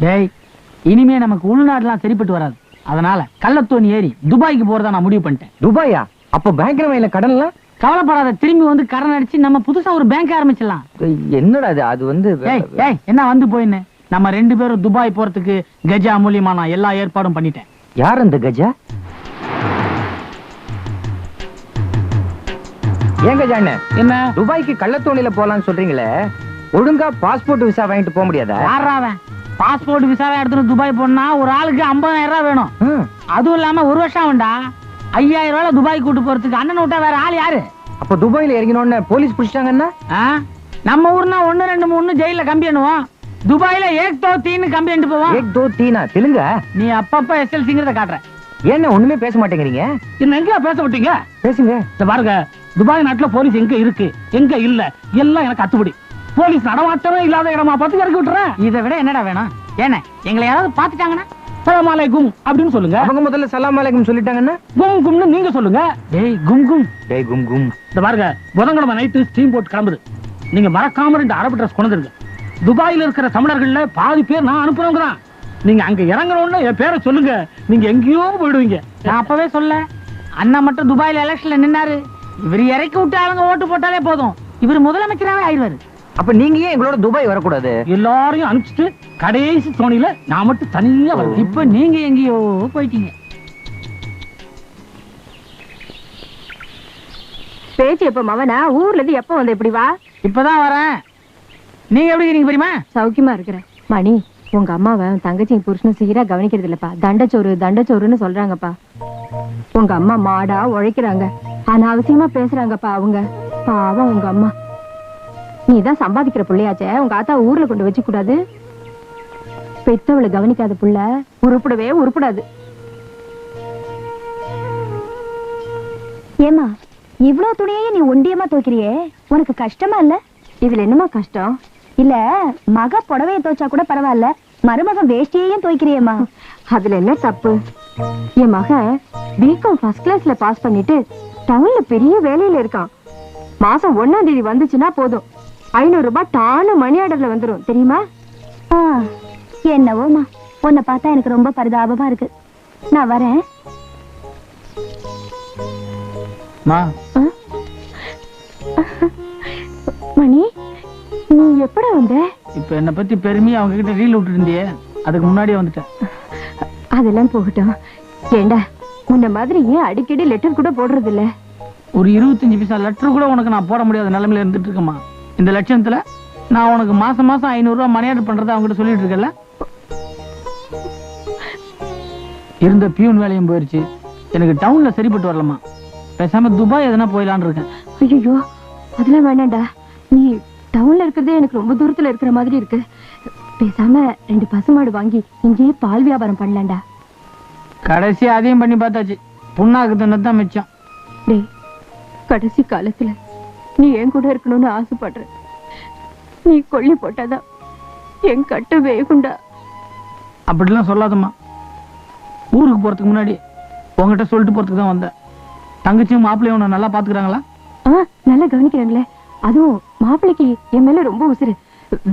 டேய் இனிமே நமக்கு உள்நாடுலாம் சரிப்பட்டு வராது. அதனால கள்ளத்தோணி ஏறி துபாய்க்கு போறதா நான் முடிவு பண்ணிட்டேன். துபாயா? அப்ப பேங்க்ல வாங்கின கடன்லாம்? கவலைப்படாத. திரும்பி வந்து கடன் அடிச்சு நம்ம புதுசா ஒரு பேங்க் ஆரம்பிச்சிடலாம். என்னடா அது வந்து என்ன வந்து போயின்னு? நம்ம 2 பேரும் துபாய் போறதுக்கு கஜா மூலியமா நான் எல்லா ஏற்பாடும் பண்ணிட்டேன். யார் அந்த கஜா? ஏன் கஜா அண்ணே, என்ன துபாய்க்கு கள்ளத்தோணில போலான்னு சொல்றீங்களே, ஒழுங்கா பாஸ்போர்ட் விசா வாங்கிட்டு போக முடியாதா? யாராவன் பாஸ்போர்ட் விசாவை எடுத்துட்டு துபாய் போனா ஒரு ஆளுக்கு 50,000 ரூபாய் வேணும். அதுவும் இல்லாம 1 வருஷம் ஆகும்டா. 5,000 ரூபாய் துபாய் கூட்டு போறதுக்கு அண்ணன் விட்டா வேற ஆள் யாரு? அப்ப துபாயில இறங்கினோன்னு போலீஸ் பிடிச்சிட்டாங்கன்னா? நம்ம ஊர்னா 1, 2, 3 ஜெயில கம்பி எண்ணுவோம். துபாயில ஏக் தோ தீன்னு கம்பி எண்டு போவோம். ஏக் தோ தீனா தெலுங்க? நீ அப்பப்ப எஸ்எல்சிங்கிறத காட்டுற. ஏன்னா ஒண்ணுமே பேச மாட்டேங்கிறீங்க? என்ன எங்க பேச விட்டீங்க? பேசுங்க. இந்த பாருங்க, துபாய் நாட்டுல போலீஸ் எங்க இருக்கு எங்க இல்ல எல்லாம் எனக்கு அத்துப்படி. போலீஸ் நடமாட்டமே இல்லாத இடமா பார்த்து இறக்கி விட்டுறேன். இதை விட என்னடா வேணும்? ஏன்னா எங்களை யாராவது பாத்துட்டாங்கன்னா சலாம் அலைக்கும் அப்படின்னு சொல்லுங்க. அவங்க முதல்ல சலாம் அலைக்கும் சொல்லிட்டாங்கன்னா கும் கும்னு நீங்க சொல்லுங்க. டேய் கும் கும். டேய் கும் கும். இந்த பாருங்க, புதன்கிழமை நைட்டு ஸ்டீம் போட் கிளம்புது. நீங்க மறக்காம 2 அரபு ட்ரெஸ் கொண்டு வந்துருங்க. துபாயில இருக்கிற தமிழர்கள்ல பாதி பேர் நான் அனுப்புறவங்க தான். நீங்க அங்க இறங்கணும்னு என் பேரை சொல்லுங்க, நீங்க எங்கேயோ போயிடுவீங்க. நான் அப்பவே சொல்ல, அண்ணா மட்டும் துபாயில எலெக்ஷன்ல நின்னாரு, இவர் இறக்கி விட்டு ஆளுங்க ஓட்டு போட்டாலே போதும், இவர் முதலமைச்சராகவே ஆயிடுவாரு. அப்ப நீங்க ஏன் எங்களோட துபாய் வரக்கூடாது? எல்லாரையும் அனுப்பிச்சிட்டு கடைசி தோணியில நான் மட்டும் தனியா வரேன். இப்ப நீங்க எங்கேயோ போயிட்டீங்க. பேச்சு எப்ப மவனா? ஊர்ல இருந்து எப்ப வந்த? இப்படி வா. இப்பதான் வரேன். நீங்க எப்படி இருக்கீங்க பெரியமா? சௌக்கியமா இருக்கிறேன். மணி, உங்க அம்மாவை தங்கச்சி புருஷனும் சீரா கவனிக்கிறது இல்லப்பா. தண்டச்சோறுன்னு சொல்றாங்கப்பா. உங்க அம்மா மாடா உழைக்கிறாங்க, அனாவசியமா பேசுறாங்கப்பா அவங்க. பாவம் உங்க அம்மா. நீதான் சம்பாதிக்கிற புள்ளையாச்சே, உங்க ஆத்தா ஊர்ல கொண்டு வச்சு கூடாது. பெத்தவளை கவனிக்காத புள்ள உருப்படவே உருப்படாது. ஏமா இவ்வளவு துணியே நீ ஒண்டியமா துவைக்கிறியே, உனக்கு கஷ்டமா இல்ல? இதுல என்னமா கஷ்டம்? இல்ல மக புடவைய துவைச்சா கூட பரவாயில்ல, மருமக வேஷ்டியையும் துவைக்கிறியேம்மா. அதுல என்ன தப்பு? என் மகன் பிகாம் ஃபர்ஸ்ட் கிளாஸ்ல பாஸ் பண்ணிட்டு டவுன்ல பெரிய வேலையில இருக்கான். மாசம் 1ஆம் தேதி வந்துச்சுன்னா போதும் 500 ரூபாய் டானு மணி ஆர்டர்ல வந்துரும், தெரியுமா? என்னவோமா, உன்னை பார்த்தா எனக்கு ரொம்ப பரிதாபமா இருக்கு. நான் வரேன். மணி, நீ எப்படா வந்த? இப்ப என்ன பத்தி பெருமையா அவங்க கிட்ட ரீல் விட்டு இருந்தியே, அதுக்கு முன்னாடியே வந்துட்டேன். அதெல்லாம் போகட்டும். ஏண்டா முன்ன மாதிரி ஏன் அடிக்கடி லெட்டர் கூட போடுறது இல்ல? ஒரு 25 பைசா லெட்டர் கூட உனக்கு நான் போட முடியாத நிலைமையில இருந்துட்டு இருக்கேம்மா. இந்த லட்சணத்துல நான் உனக்கு மாசம் 500 ரூபாய் மணி ஆர்டர் பண்றதை அவங்க கிட்ட சொல்லிட்டு இருக்கல. இருந்த பியூன் வேலையும் போயிருச்சு, எனக்கு டவுன்ல சரிப்பட்டு வரலமா. பேசாம துபாய் எதனா போயிடலான்னு இருக்கேன். ஐயோ, அதெல்லாம் வேணாண்டா. நீ டவுன்ல இருக்கிறதே எனக்கு ரொம்ப தூரத்துல இருக்கிற மாதிரி இருக்கு. பேசாம 2 பசுமாடு வாங்கி இங்கேயே பால் வியாபாரம் பண்ணலாம்டா. கடைசி அதையும் பண்ணி பார்த்தாச்சு, புண்ணாக்கு தின்னதான் மிச்சம். டேய், கடைசி காலத்துல நீ என் கூட இருக்கணும்னு ஆசைப்படுற. நீ கொல்லி போட்டாதான் என் கட்டு வேகுண்டா. அப்படிலாம் சொல்லாதம்மா. ஊருக்கு போறதுக்கு முன்னாடி உங்ககிட்ட சொல்லிட்டு போறதுக்கு தான் வந்தேன். தங்கச்சியும் மாப்பிள்ளையும் உன்னை நல்லா பாத்துக்கிறாங்களா? நல்லா கவனிக்கிறாங்களே. அதுவும் மாப்பிள்ளைக்கு என் மேல ரொம்ப உசுரு.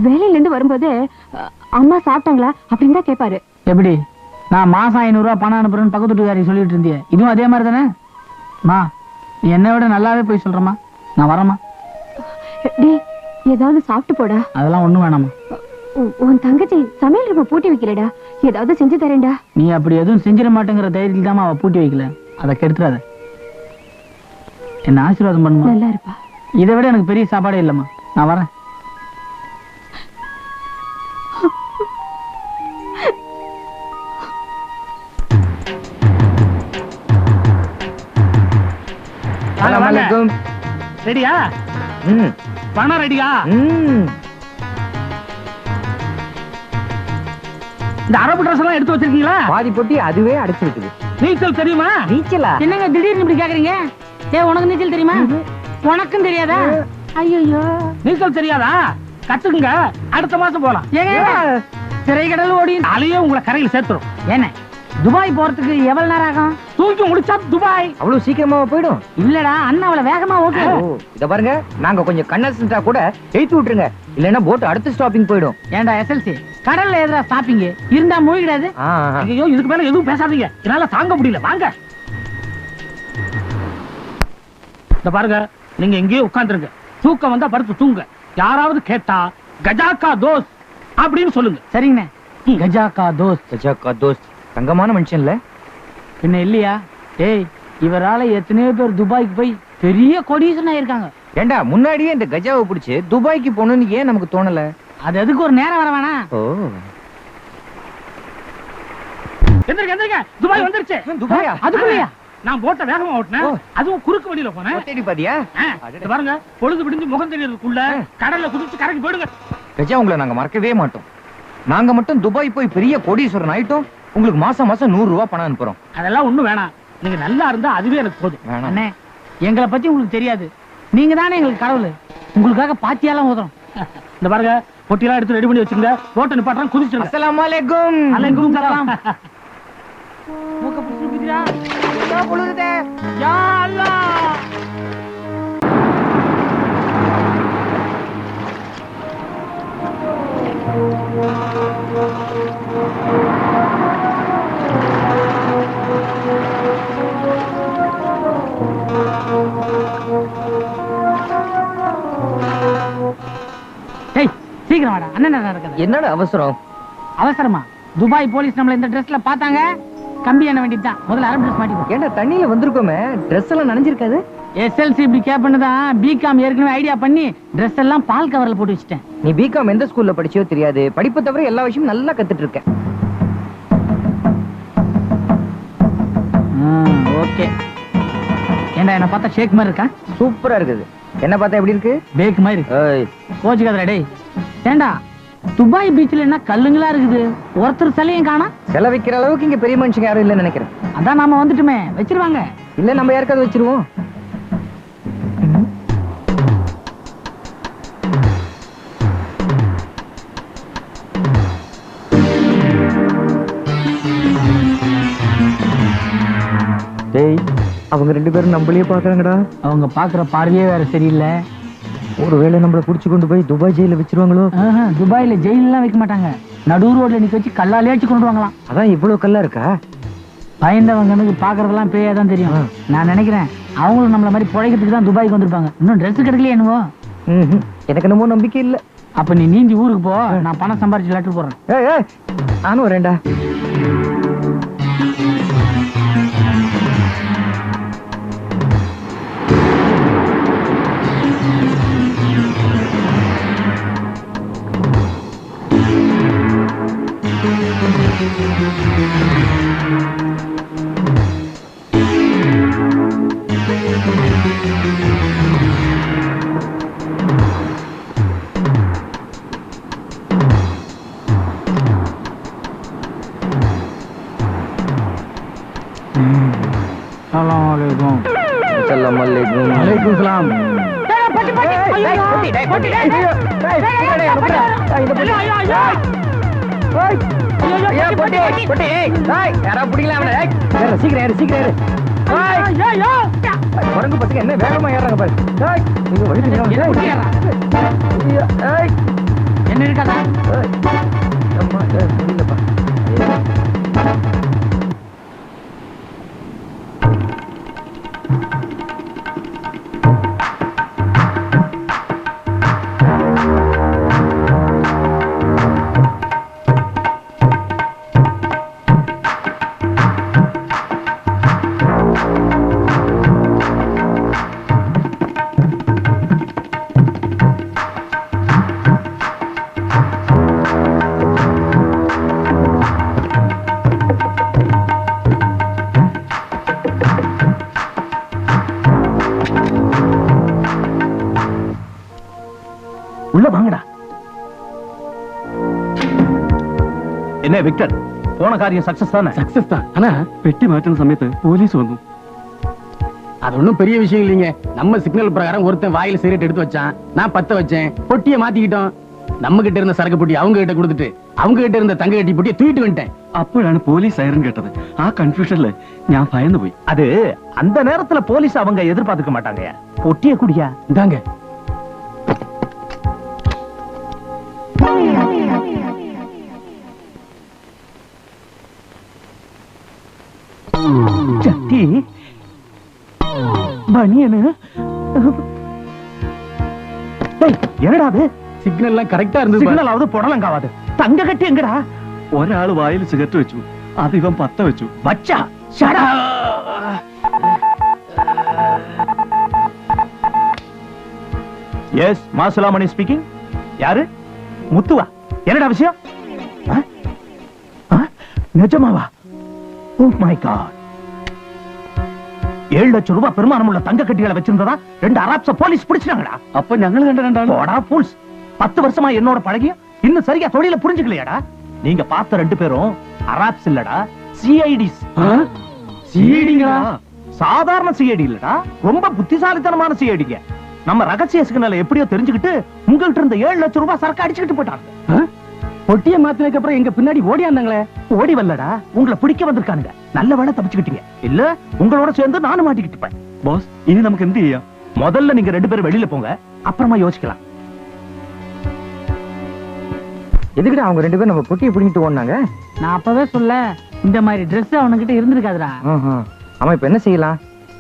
வேலையில இருந்து வரும்போது அம்மா சாப்பிட்டாங்களா அப்படின்னு தான் கேட்பாரு. எப்படி? நான் மாசம் 500 ரூபாய் பணம் அனுப்புறேன்னு பக்கத்து வீட்டுக்காரி சொல்லிட்டு இருந்தியே, இதுவும் அதே மாதிரி தானே? மா, நீ என்னை விட நல்லாவே போய் சொல்றமா. நான் வரமா. டேய், ஏதாவது சாப்பிட்டு போடா. அதெல்லாம் ஒண்ணும் வேணாமா. உன் தங்கச்சி சமையல் ரூபா பூட்டி வைக்கலடா, ஏதாவது செஞ்சு தரேன்டா. நீ அப்படி எதுவும் செஞ்சிட மாட்டேங்கிற தைரியத்தில் தான் அவ பூட்டி வைக்கல. அதை கெடுத்துறாத. என்ன ஆசீர்வாதம் பண்ணுமா. நல்லா இருப்பா. இதை விட எனக்கு பெரிய சாப்பாடே இல்லம்மா. நான் வரேன். ரெடியா? பணம் ரெடியா? இந்த அரபு ட்ரெஸ் எல்லாம் எடுத்து வச்சிருக்கீங்களா? பாதி பொட்டி அதுவே அடைச்சிருக்குது. நீச்சல் தெரியுமா? நீச்சலா? என்னங்க திடீர்னு இப்படி கேக்குறீங்க? உனக்கு நீச்சல் தெரியுமா? உனக்கும் தெரியாதா? ஐயோ, நீச்சல் தெரியாதா? கத்துக்குங்க, அடுத்த மாசம் போலாம். திரைக்கடல் ஓடி அலையே உங்களை கரையில் சேர்த்துரும். என்ன துபாய் போறதுக்கு எவ்வளவு நேரம் ஆகும்? தூக்கி முடிச்சா துபாய் அவ்வளவு சீக்கிரமா போயிடும்? இல்லடா, அண்ணா அவளை வேகமா ஓட்டு. இத பாருங்க, நாங்க கொஞ்சம் கண்ணா கூட ஏத்தி விட்டுருங்க, இல்லன்னா போட் அடுத்த ஸ்டாப்பிங் போயிடும். ஏண்டா எஸ்எல்சி, கடல்ல எதிரா ஸ்டாப்பிங் இருந்தா மூழ்கிடாது? ஐயோ, இதுக்கு மேல எதுவும் பேசாதீங்க, என்னால தாங்க முடியல. வாங்க. இந்த பாருங்க, நீங்க எங்கேயோ உட்கார்ந்துருங்க. தூக்கம் வந்தா படுத்து தூங்க. யாராவது கேட்டா கஜாக்கா தோஸ் அப்படின்னு சொல்லுங்க. சரிங்கண்ணே. கஜாக்கா தோஸ். கஜாக்கா தோஸ் தங்கமான மனுஷன்ல என்ன இல்லையா? ஏய், இவரால எத்தனையோ பேர் துபாய்க்கு போய் பெரிய கோடீஸ்வரன் ஆயிருக்காங்க. ஏண்டா, முன்னாடியே இந்த கஜாவை பிடிச்சு துபாய்க்கு போகணும்னு ஏன் நமக்கு தோணல? அது எதுக்கு ஒரு நேரம் வர வேணா? ஓ, எந்திரிங்க எந்திரிங்க, துபாய் வந்துருச்சு. துபாயா? அதுக்குள்ளயா? நான் போட்ட வேகமா ஓட்டினேன், அதுவும் குறுக்கு வழியில போனேன். தேடி பாத்தியா? பாருங்க, பொழுது விடிஞ்சு முகம் தெரியறதுக்குள்ள கடல்ல குதிச்சு கரைக்கு போயிடுங்க. கஜா, உங்களை நாங்க மறக்கவே மாட்டோம். நாங்க மட்டும் துபாய் போய் பெரிய கோடீஸ்வரன் ஆயிட்டோம், உங்களுக்கு மாசம் 100 ரூபாய் பணம் அனுப்புறோம். அதெல்லாம் ஒண்ணும் வேணாம், நீங்க நல்லா இருந்தா அதுவே எனக்கு போதும். அண்ணே, எங்களை பத்தி உங்களுக்கு தெரியாது, நீங்க தானே எங்களுக்கு கடவுள். உங்களுக்காக பாத்தியாலாம் ஊதுறோம். இந்த பாருங்க, பொட்டியெல்லாம் எடுத்து ரெடி பண்ணி வச்சுங்க. போட்டு நிப்பாட்டுறேன், குதிச்சிருங்க. அஸ்ஸலாமு அலைக்கும். அலைக்கும் சலாம். மூக்க பிடிச்சிருக்கீங்களா? பொழுதுதே. யா அல்லாஹ். வாடா அண்ணன் நடக்குது. என்னடா அவசரம்? அவசரமா? துபாய் போலீஸ் நம்மள இந்த ட்ரெஸ்ல பார்த்தாங்க, கம்பி என்ன வேண்டியதுதான். முதல்ல அரை ட்ரெஸ் மாட்டிக்கோ. ஏன்டா தண்ணியில வந்திருக்கோமே, ட்ரெஸ் எல்லாம் நனைஞ்சிருக்காது? எஸ்எல்சி இப்படி கேப்பண்ணதான் பிகாம் ஏற்கனவே ஐடியா பண்ணி ட்ரெஸ் எல்லாம் பால் கவர்ல போட்டு வச்சிட்டேன். நீ பிகாம் எந்த ஸ்கூல்ல படிச்சியோ தெரியாது, படிப்பு தவிர எல்லா விஷயமும் நல்லா கத்துட்டு இருக்க. ஓகே. ஏண்டா என்ன பார்த்தா ஷேக் மாதிரி இருக்கா? சூப்பரா இருக்குது. என்ன பார்த்தா எப்படி இருக்கு? பேக் மாதிரி. ஏய், கோச்சுக்காதடா டேய். ஏண்டா துபாய் பீச்ல என்ன கல்லுங்களா இருக்குது, ஒருத்தர் சிலையும் காணா? செல வைக்கிற அளவுக்கு இங்க பெரிய மனுஷங்க யாரும் இல்லைன்னு நினைக்கிறேன். அதான் நாம வந்துட்டுமே, வச்சிருவாங்க. இல்ல நம்ம யாருக்காவது வச்சிருவோம். டேய், அவங்க 2 பேரும் நம்மளையே பாக்குறாங்கடா. அவங்க பாக்குற பார்வையே வேற சரியில்லை. ஒருவேளை நம்மள புடிச்சு கொண்டு போய் துபாய் ஜெயில வச்சிருவாங்களோ? துபாயில ஜெயில எல்லாம் வைக்க மாட்டாங்க, நடு ரோட்ல நிக்க வச்சு கல்லாலே அடிச்சு கொண்டு வாங்கலாம். அதான் இவ்வளவு கல்லா இருக்கா? பயந்தவங்களுக்கு பாக்குறதெல்லாம் பேயா தான் தெரியும். நான் நினைக்கிறேன் அவங்களும் நம்மள மாதிரி பிழைக்கிறதுக்கு தான் துபாய்க்கு வந்திருப்பாங்க. இன்னும் ட்ரெஸ் கிடைக்கலையே என்னவோ. எனக்கு என்னமோ நம்பிக்கை இல்ல. அப்ப நீ நீந்தி ஊருக்கு போ, நான் பணம் சம்பாரிச்சு லெட்டர் போடுறேன். ஏய், நானும் வரேன்டா. வலைக்கும் சலாம். குரங்கு பசங்க என்ன வேகமா ஏறாங்க பாரு. என்ன இருக்காதா? முடியலப்பா. உள்ள வாங்கடா. என்ன விக்டர், போன காரியம் சக்சஸ் தானே? சக்சஸ் தான். ஆனா பெட்டி மாற்றின சமயத்து போலீஸ் வந்து. அது ஒண்ணும் பெரிய விஷயம் இல்லைங்க. நம்ம சிக்னல் பிரகாரம் ஒருத்தன் வாயில சிகரெட் எடுத்து வச்சான், நான் 10 வச்சேன். பொட்டியை மாத்திக்கிட்டோம். நம்ம கிட்ட இருந்த சரக்கு பொட்டி அவங்க கிட்ட கொடுத்துட்டு அவங்க கிட்ட இருந்த தங்க கட்டி பொட்டியை தூக்கிட்டு வந்துட்டேன். അപ്പോഴാണ് പോലീസ് സൈറൻ കേട്ടത്. ആ കൺഫ്യൂഷനിൽ ഞാൻ ഭയന്നു പോയി. அது அந்த நேரத்துல போலீஸ் அவங்க எதிர்பார்த்துக்க மாட்டாங்க. பொட்டிய குடியா இந்தாங்க. சட்டி பனியனு. என்னடா அது? சிக்னல் எல்லாம் கரெக்டா இருந்தது. சிக்னலாவது புடலங்காவாது. தங்க கட்டி எங்கடா? ഒരാള് വായിൽ സിഗരറ്റ് വെച്ചു, അത് ഇവൻ 10 വെച്ചു. வச்சா ஷடா. S, மாசுலாமணி speaking. யாரு? முத்துவா? என்னடா விஷயம்? நிஜமாவா? Oh my God. 7 லட்சம் ரூபாய் பெருமானம் உள்ள தங்க கட்டிகளை வச்சிருந்ததா 2 அராப்ஸ போலீஸ் பிடிச்சாங்கடா. അപ്പൊ ഞങ്ങൾ കണ്ട போடா ஃபூல்ஸ். 10 வருஷமா என்னோட பழகியும் இன்னும் சரியா தொழில புரிஞ்சுக்கலையாடா? நீங்க பார்த்த 2 பேரும் அராப்ஸ் இல்லடா, சிஐடிஸ். சிஐடிங்களா? சாதாரண சிஐடி இல்லடா, ரொம்ப புத்திசாலித்தனமான சிஐடிங்க. நம்ம ரகசிய சிக்னலை எப்படியோ தெரிஞ்சுக்கிட்டு உங்கள்ட்ட இருந்த 7 லட்சம் ரூபாய் சரக்கு அடிச்சுக்கிட்டு போட்டாங்க. பொட்டியை மாத்தினதுக்கு அப்புறம் எங்க பின்னாடி ஓடியாந்தாங்களே. ஓடி வரலடா, உங்களை பிடிக்க வந்திருக்கானுங்க. நல்ல வேளை தப்பிச்சுக்கிட்டீங்க. இல்ல உங்களோட சேர்ந்து நானும் மாட்டிக்கிட்டுப்பேன். ബോസ്, ഇനി നമുക്ക് എന്ത് ചെയ്യാം? முதல்ல நீங்க 2 பேரும் வெளியில போங்க, அப்புறமா யோசிக்கலாம். எதுக்குடா அவங்க 2 பேரும் நம்ம பொட்டியை பிடிங்கிட்டு ஓடுனாங்க? நான் அப்பவே சொல்ல, இந்த மாதிரி ட்ரெஸ் அவனுக்கிட்ட இருந்திருக்காதுடா. ஆமா, இப்ப என்ன செய்யலாம்?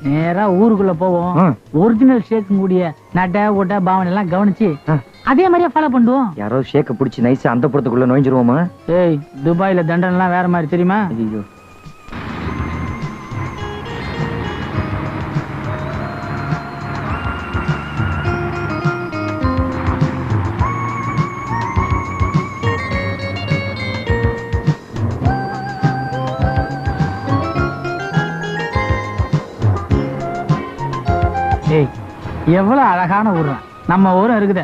நேரா ஊருக்குள்ள போவோம். ஒரிஜினல் ஷேக் கூடிய நட்டை ஓட்ட பாவனை எல்லாம் கவனிச்சு அதே மாதிரியே ஃபாலோ பண்ணுவோம். யாரோ ஷேக்க புடிச்சு நைஸா அந்த புறத்துக்குள்ள நுழைஞ்சிருவோமா? ஏய், துபாயில தண்டனை எல்லாம் வேற மாதிரி தெரியுமா? ஐயோ, ஏய், எவ்வளவு அழகான ஊர். நம்ம ஊரும் இருக்குதே,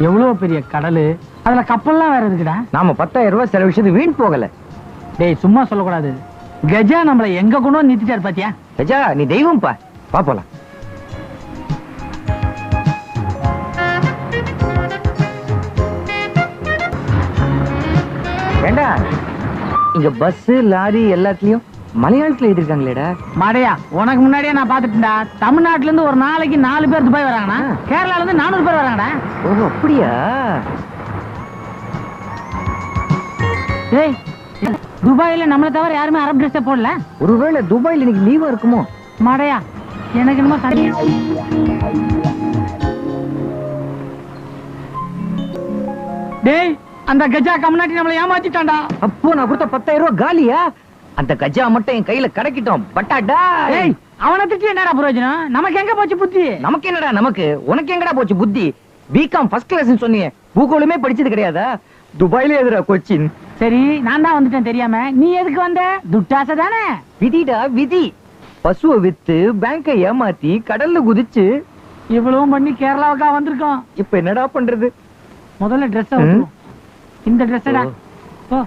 எவ்வளவு பெரிய கடலு, அதுல கப்பல்லாம் வேற இருக்குடா. நாம 10,000 ரூபாய் செலவிச்சது வீண் போகல. டேய், சும்மா சொல்லக்கூடாது. கஜா நம்மள எங்க கொண்டு வந்து நிறுத்திட்டாரு பாத்தியா? கஜா, நீ தெய்வம் பா. வா போலாம். ஏண்டா, இங்க பஸ் லாரி எல்லாத்துலயும் மலையாளத்துல எழுதிருக்காங்களேடா. மாடையா, உனக்கு முன்னாடியே நான் பாத்துட்டேன்டா. தமிழ்நாட்டுல இருந்து ஒரு நாளைக்கு 4 பேர் துபாய் வராங்கண்ணா. கேரளால இருந்து 400 பேர் வராங்கடா. ஓ, அப்படியா? ஏய், துபாயில நம்மள தவிர யாருமே அரபு ட்ரெஸ் போடல. ஒருவேளை துபாயில இன்னைக்கு லீவா இருக்குமோ? மாடையா, எனக்கு என்னமோ சரி. டேய், அந்த கஜா கம்னாட்டி நம்மள ஏமாத்திட்டான்டா. அப்போ நான் கொடுத்த 10,000 ரூபாய் காலியா? அந்த கஜா மட்டும் என் கையில கிடைக்கிட்டோம். பட்டாடா. ஏய், அவனை திட்டி என்னடா பிரயோஜனம்? நமக்கு எங்க போச்சு புத்தி? நமக்கு என்னடா நமக்கு? உனக்கு எங்கடா போச்சு புத்தி? பிகாம் ஃபர்ஸ்ட் கிளாஸ் சொன்னீங்க, பூகோளமே படிச்சது கிடையாதா? துபாயில எதுரா கொச்சின்? சரி, நான் தான் வந்துட்டேன் தெரியாம. நீ எதுக்கு வந்த? துட்டாசை தானே? விதிடா விதி. பசுவை வித்து பேங்கை ஏமாத்தி கடல்ல குதிச்சு இவ்வளவும் பண்ணி கேரளாவுக்கா வந்திருக்கோம். இப்ப என்னடா பண்றது? முதல்ல ட்ரெஸ் இந்த ட்ரெஸ்டா. ஓ,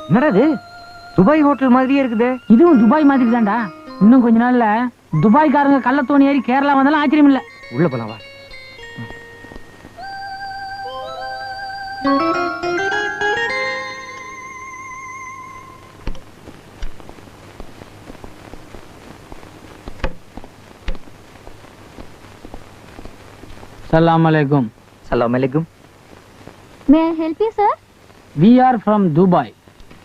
என்னடா இது? துபாய் ஹோட்டல் மாதிரியே இருக்குது. இதுவும் துபாய் மாதிரி தான்டா. இன்னும் கொஞ்ச நாள்ல துபாய்க்காரங்க கள்ளத்தோணி ஏறி கேரளா வந்தாலும் ஆச்சரியம் இல்ல. உள்ள போலாம் வா. Assalamu alaikum. Assalamu alaikum. May I help you, sir? We are from Dubai.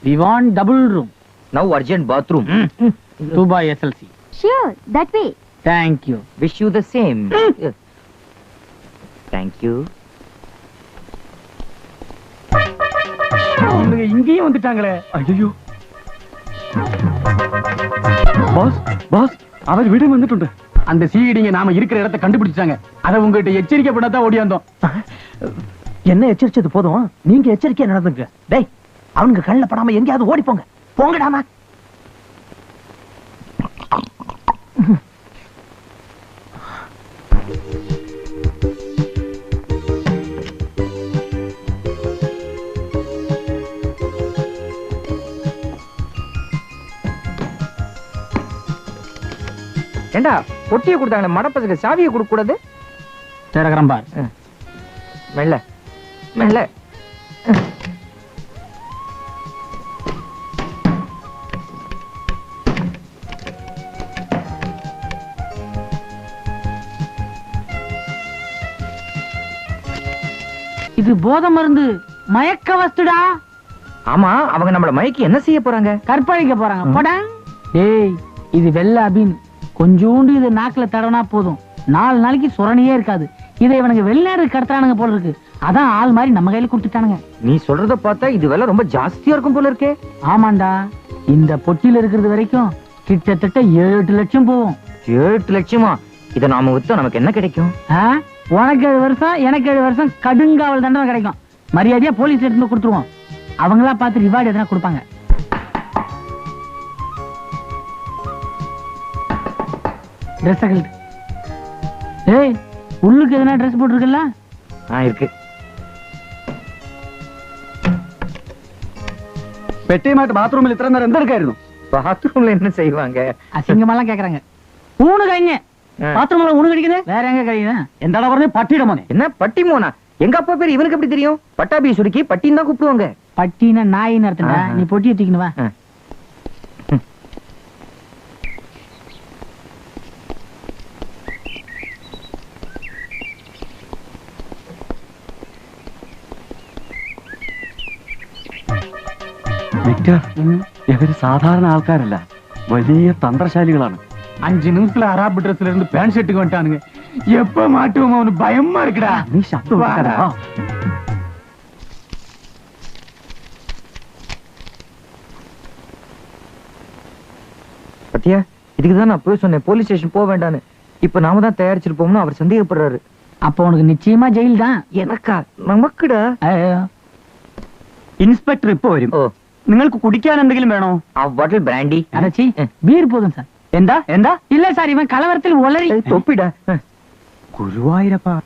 We want double room. Now urgent bathroom. Dubai SLC. Sure, that way. Thank you. Wish you the same. Thank you. இவங்க இங்கேயும் வந்துட்டாங்களே. ஐயோ pass, pass, அவர் வீடு வந்துட்டு. அந்த சீடிங்க நாம இருக்கிற இடத்தை கண்டுபிடிச்சாங்க. அத உங்ககிட்ட எச்சரிக்கை பண்ணாதான் ஓடியாந்தோம். என்ன எச்சரிச்சது போதும், நீங்க எச்சரிக்கையா நடந்துங்க. டேய், அவங்க கண்ணுல படாம எங்கேயாவது ஓடி போங்க. போங்கடாமா. ஏண்டா, பொட்டியை கொடுத்தாங்களே மடப்பதுக்கு சாவியை கொடுக்க கூடாது? திறக்கிறேன் பார். மெல்ல மெல்ல. இது போதை மருந்து, மயக்க வஸ்துடா. ஆமா, அவங்க நம்மள மயக்கி என்ன செய்ய போறாங்க? கற்பழிக்க போறாங்க. போடா. டேய், இது வெள்ள அபின். கொஞ்சோண்டு இது நாக்குல தடவனா போதும், 4 நாளைக்கு சுரணியே இருக்காது. இதை இவனுக்கு வெளிநாடு கடத்துறானுங்க போல இருக்கு. அதான் ஆள் மாதிரி நம்ம கையில கொடுத்துட்டானுங்க. நீ சொல்றத பார்த்தா இது விலை ரொம்ப ஜாஸ்தியா இருக்கும் போல இருக்கே. ஆமாண்டா, இந்த பொட்டியில இருக்கிறது வரைக்கும் கிட்டத்தட்ட 7-8 லட்சம் போகும். 7 லட்சமா? இதை நாம வித்தா நமக்கு என்ன கிடைக்கும்? உனக்கு 7 வருஷம், எனக்கு 7 வருஷம் கடுங்காவல் தண்டனை கிடைக்கும். மரியாதையா போலீஸ் எடுத்து கொடுத்துருவோம். அவங்களா பார்த்து ரிவார்டு எதனா கொடுப்பாங்க. ட்ரெஸ் கழட்டு. ஏய், உள்ளுக்கு எதனா ட்ரெஸ் போட்டுருக்கல? இருக்கு. பெட்டை மாட்டு பாத்ரூம்ல இத்தனை நேரம் எந்த இருக்காയിരുന്നു? பாத்ரூம்ல என்ன செய்வாங்க? அசிங்கமெல்லாம் கேக்குறாங்க. ஊனு கழிங்க. பாத்ரூம்ல ஊனு கழிக்குது. வேற எங்க கழியுது? எந்த அளவு பட்டிடமோனே? என்ன பட்டி மோனா? எங்க அப்பா பேர் இவனுக்கு எப்படி தெரியும்? பட்டாபி சுருக்கி பட்டின்னு தான் கூப்பிடுவாங்க. பட்டினா நாயின்னு அர்த்தம்டா. நீ பொட்டியை தூக்கினு வா. വിക്ടർ ഇവര് സാധാരണ ആൾക്കാരല്ല, വലിയ തന്ത്രശാലികളാണ്. 5 நிமிஷத்துல அராபு ட்ரெஸ்ல இருந்து பேண்ட் ஷர்ட்டுக்கு வந்துட்டானுங்க. எப்ப மாட்டுவோம் அவனு பயமா இருக்குடா. നീ ശബ്ദം കൊടുക്കടാ. பத்தியா, இதுக்குதான் நான் போய் சொன்னேன் போலீஸ் ஸ்டேஷன் போக வேண்டான்னு. இப்ப நாம தான் தயாரிச்சிருப்போம்னு அவர் சந்தேகப்படுறாரு. அப்ப உனக்கு நிச்சயமா ஜெயில் தான். எனக்கா? நமக்குடா. ഇൻസ്പെക്ടർ ഇപ്പൊ വരും. നിങ്ങൾക്ക് കുടിക്കാൻ എന്തെങ്കിലും വേണോ? ആ ബോട്ടിൽ ബ്രാൻഡി. அடச்சி பீர் போதும் சார். എന്താ എന്താ? இல்ல சார், இவன் கலவரத்தில் ஒளறி. தொப்பிடா. ഗുരുവായൂരപ്പാ.